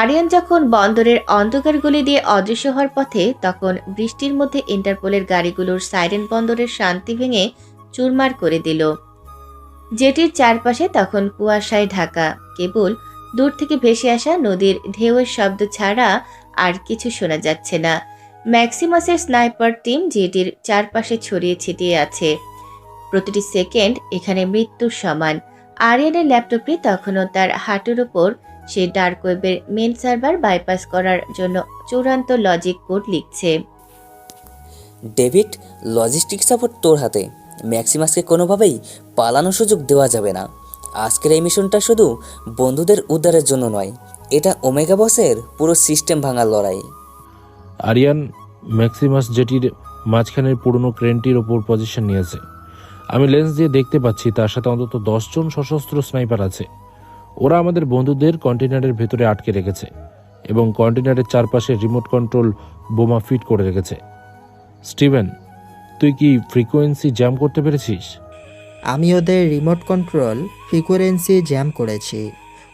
আরিয়ান যখন বন্দরের অন্ধকার গলি দিয়ে অদৃশ্য হওয়ার পথে, তখন বৃষ্টির মধ্যে ইন্টারপোলের গাড়িগুলোর সাইরেন বন্দরের শান্তি ভেঙে চুরমার করে দিল। জেটির চারপাশে তখন কুয়াশায় ঢাকা, কেবল দূর থেকে ভেসে আসা নদীর ঢেউয়ের শব্দ ছাড়া আর কিছু শোনা যাচ্ছে না। ম্যাক্সিমাসের স্নাইপার টিম জেটির চারপাশে ছড়িয়ে ছিটিয়ে আছে। প্রতিটি সেকেন্ড এখানে মৃত্যুর সমান। আরিয়ানের ল্যাপটপটি তখনও তার হাঁটুর ওপর। সে ডার্ক ওয়েবের মেন সার্ভার বাইপাস করার জন্য চূড়ান্ত লজিক কোড লিখছে। ডেভিড, লজিস্টিক সাপোর্ট তোর হাতে। ম্যাক্সিমাসকে কোনোভাবেই পালানোর সুযোগ দেওয়া যাবে না। আজকের এই মিশনটা শুধু বন্ধুদের উদ্ধারের জন্য নয়, এটা ওমেগা বসের পুরো সিস্টেম ভাঙার লড়াই। আরিয়ান, ম্যাক্সিমাস জেটির মাঝখানের পুরনো ক্রেনটির ওপর পজিশন নিয়েছে। আমি লেন্স দিয়ে দেখতে পাচ্ছি তার সাথে অন্তত 10 জন সশস্ত্র স্নাইপার আছে। ওরা আমাদের বন্ধুদের কন্টেনারের ভেতরে আটকে রেখেছে এবং কন্টেনারের চারপাশে রিমোট কন্ট্রোল বোমা ফিট করে রেখেছে। স্টিভেন, তুই কি ফ্রিকোয়েন্সি জ্যাম করতে পেরেছিস? আমি ওদের রিমোট কন্ট্রোল ফ্রিকোয়েন্সি জ্যাম করেছি।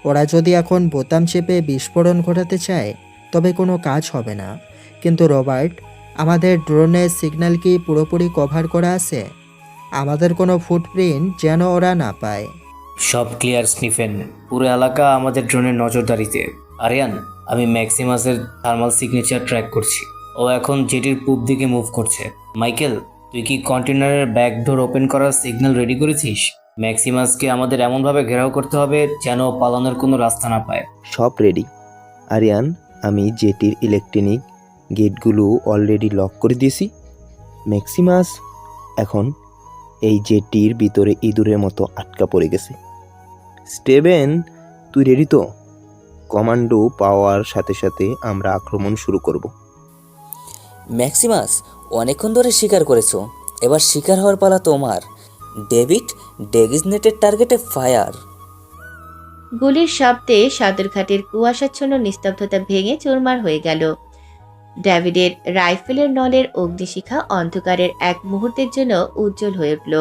ওরা যদি এখন বোতাম চেপে বিস্ফোরণ ঘটাতে চায় তবে কোনো কাজ হবে না। কিন্তু রবার্ট, আমাদের ড্রোনের সিগন্যাল কি পুরোপুরি কভার করা আছে? আমাদের কোনো ফুটপ্রিন্ট যেন ওরা না পায়। সব ক্লিয়ার স্টিফেন, পুরো এলাকা আমাদের ড্রোনের নজরদারিতে। আরিয়ান, আমি ম্যাক্সিমাসের থার্মাল সিগনেচার ট্র্যাক করছি। ও এখন জেটির পূব দিকে মুভ করছে। মাইকেল, তুই কি কন্টেনারের ব্যাক ডোর ওপেন করার সিগন্যাল রেডি করেছিস? ম্যাক্সিমাসকে আমাদের এমনভাবে ঘেরাও করতে হবে যেন পালানোর কোনো রাস্তা না পায়। সব রেডি। আরিয়ান, আমি জেটির ইলেকট্রনিক গেটগুলো অলরেডি লক করে দিয়েছি। ম্যাক্সিমাস এখন এই জেটির ভিতরে ইঁদুরের মতো আটকা পড়ে গেছে। স্টিভেন, তুই রেডি তো? কমান্ডো পাওয়ার সাথে সাথে আমরা আক্রমণ শুরু করব। ম্যাক্সিমাস, অনেকক্ষণ ধরে শিকার করেছো, এবার শিকার হওয়ার পালা তোমার। ডেভিড, ডেজিগনেটেড টার্গেটে ফায়ার। গুলির শব্দে সদরঘাটের কুয়াশাচ্ছন্ন নিস্তব্ধতা ভেঙে চুরমার হয়ে গেল। ডেভিডের রাইফেলের নলের অগ্নিশিখা অন্ধকারের এক মুহূর্তের জন্য উজ্জ্বল হয়ে উঠল।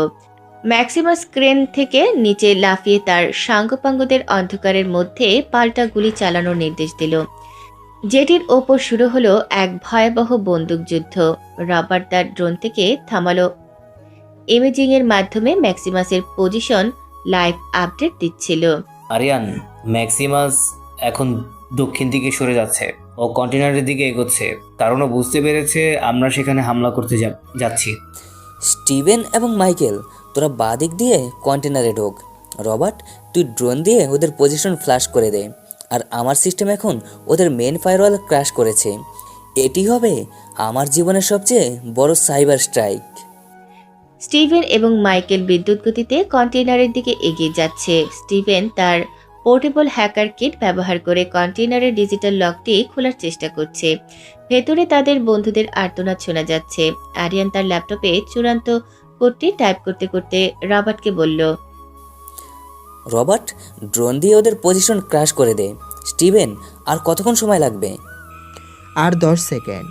ম্যাক্সিমাস ক্রেন থেকে নিচে লাফিয়ে তার সাঙ্গপাঙ্গদের অন্ধকারের মধ্যে পাল্টা গুলি চালানোর নির্দেশ দিল। জেটির ওপর শুরু হলো এক ভয়াবহ বন্দুকযুদ্ধ। রবার্ট তার ড্রোন থেকে থামালো ইমেজিং এর মাধ্যমে ম্যাক্সিমাসের পজিশন লাইভ আপডেট দিচ্ছিল। আরিয়ান, ম্যাক্সিমাস এখন দক্ষিণ দিকে সরে যাচ্ছে। ও কন্টেনারের দিকে এগোচ্ছে, কারণ ও বুঝতে পেরেছে আমরা সেখানে হামলা করতে যাচ্ছি। স্টিভেন এবং মাইকেল, তোরা বাঁ দিক দিয়ে কন্টেনারে ঢোক। রবার্ট, তুই ড্রোন দিয়ে ওদের পজিশন ফ্ল্যাশ করে দে। আর আমার সিস্টেম এখন ওদের মেন ফায়ারওয়াল ক্র্যাশ করেছে। এটি হবে আমার জীবনের সবচেয়ে বড় সাইবার স্ট্রাইক। স্টিভেন এবং মাইকেল বিদ্যুৎ গতিতে কন্টেইনারের দিকে এগিয়ে যাচ্ছে। স্টিভেন তার পোর্টেবল হ্যাকার কিট ব্যবহার করে কন্টেইনারের ডিজিটাল লকটি খোলার চেষ্টা করছে। ভেতরে তাদের বন্ধুদের আর্তনাদ শোনা যাচ্ছে। আরিয়ান তার ল্যাপটপে চূড়ান্ত কোডটি টাইপ করতে করতে রবার্টকে বলল, রবার্ট, ড্রোন দিয়ে ওদের পজিশন ক্র্যাশ করে দে। স্টিভেন, আর কতক্ষণ সময় লাগবে? আর 10 সেকেন্ড।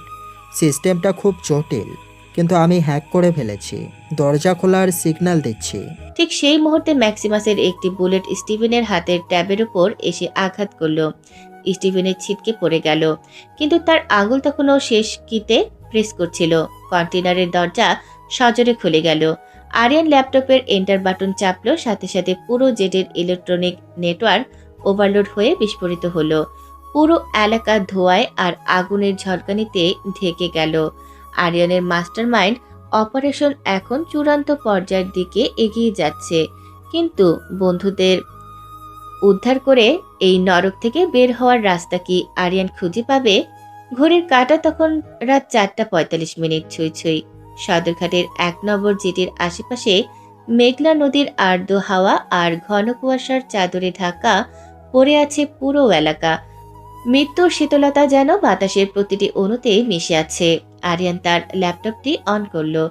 সিস্টেমটা খুব জটিল, কিন্তু আমি হ্যাক করে ফেলেছি। দরজা খোলার সিগন্যাল দিচ্ছি। ঠিক সেই মুহূর্তে ম্যাক্সিমাসের একটি বুলেট স্টিভেনের হাতের ট্যাবের উপর এসে আঘাত করল। স্টিভেনের ছিটকে পড়ে গেল, কিন্তু তার আঙুল তখনও শেষ কিতে প্রেস করছিল। কন্টেইনারের দরজা সজোরে খুলে গেল। আরিয়ান ল্যাপটপের এন্টার বাটন চাপল, সাথে সাথে পুরো জেটের ইলেকট্রনিক নেটওয়ার্ক ওভারলোড হয়ে বিস্ফোরিত হলো। পুরো এলাকা ধোঁয়ায় আর আগুনের ঝলকানিতে ঢেকে গেল। আরিয়ানের মাস্টারমাইন্ড অপারেশন এখন চূড়ান্ত পর্যায়ের দিকে এগিয়ে যাচ্ছে, কিন্তু বন্ধুদের উদ্ধার করে এই নরক থেকে বের হওয়ার রাস্তা কি আরিয়ান খুঁজে পাবে? ঘড়ির কাঁটা তখন রাত 4:45 ছুঁই ছুঁই। সদরঘাটের 1 নম্বর জেটির আশেপাশে মেঘলা নদীর আর্দ্র হাওয়া আর ঘন কুয়াশার চাদরে ঢাকা পড়ে আছে পুরো এলাকা। মৃত্যুর শীতলতা যেন বাতাসের প্রতিটি অণুতে মিশে আছে। আরিয়ান তার ল্যাপটপটি অন করলো।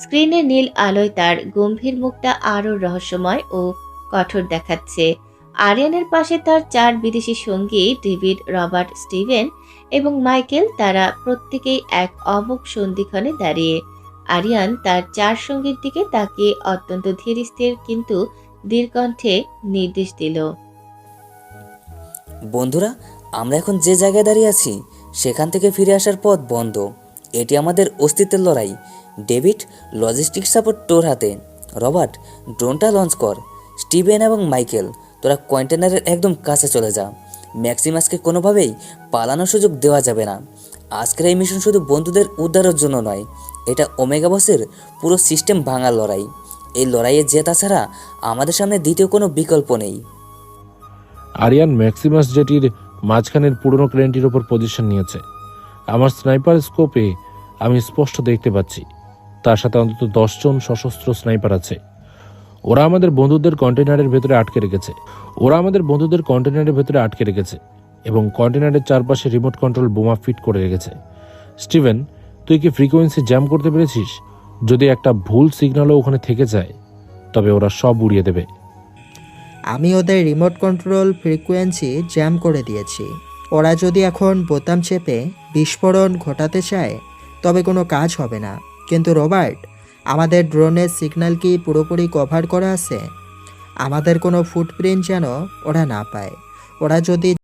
স্ক্রিনে নীল আলোয় তার গম্ভীর মুখটা আরো রহস্যময় ও কঠোর দেখাচ্ছে। আরিয়ানের পাশে তার 4 বিদেশি সঙ্গী ডেভিড, রবার্ট, স্টিভেন এবং মাইকেল। তারা প্রত্যেকেই এক অমোঘ সন্ধিক্ষণে দাঁড়িয়ে। আরিয়ান তার 4 সঙ্গীর দিকে তাকিয়ে অত্যন্ত ধীরস্থির কিন্তু দীর্ঘকণ্ঠে নির্দেশ দিল, বন্ধুরা, আমরা এখন যে জায়গায় দাঁড়িয়ে আছি সেখান থেকে ফিরে আসার পথ বন্ধ। এটি আমাদের অস্তিত্বের লড়াই। ডেভিড, লজিস্টিক সাপোর্ট তোর হাতে। রবার্ট, ড্রোনটা লঞ্চ কর। স্টিভেন এবং মাইকেল, তোরা কন্টেনারের একদম কাছে চলে যা। ম্যাক্সিমাসকে কোনোভাবেই পালানোর সুযোগ দেওয়া যাবে না। আজকের এই মিশন শুধু বন্ধুদের উদ্ধারের জন্য নয়, এটা ওমেগা বসের পুরো সিস্টেম ভাঙার লড়াই। এই লড়াইয়ে জেতা ছাড়া আমাদের সামনে দ্বিতীয় কোনো বিকল্প নেই। আরিয়ান ম্যাক্সিমাস জেটির মাঝখানের পুরনো ক্রেনটির ওপর পজিশন নিয়েছে। আমার স্নাইপার স্কোপে আমি স্পষ্ট দেখতে পাচ্ছি তার সাথে অন্তত 10 জন সশস্ত্র স্নাইপার আছে। ওরা আমাদের বন্ধুদের কন্টেনারের ভেতরে আটকে রেখেছে এবং কন্টেনারের চারপাশে রিমোট কন্ট্রোল বোমা ফিট করে রেখেছে। স্টিভেন, তুই কি ফ্রিকোয়েন্সি জ্যাম করতে পেরেছিস? যদি একটা ভুল সিগন্যালও ওখানে থেকে যায় তবে ওরা সব উড়িয়ে দেবে। আমি ওদের রিমোট কন্ট্রোল ফ্রিকোয়েন্সি জ্যাম করে দিয়েছি। ওরা যদি এখন বোতাম চেপে বিস্ফোরণ ঘটাতে চায় তবে কোনো কাজ হবে না। কিন্তু রবার্ট, আমাদের ড্রোনের সিগন্যাল কি পুরোপুরি কভার করা আছে? আমাদের কোনো ফুটপ্রিন্ট যেন ওরা না পায়। ওরা যদি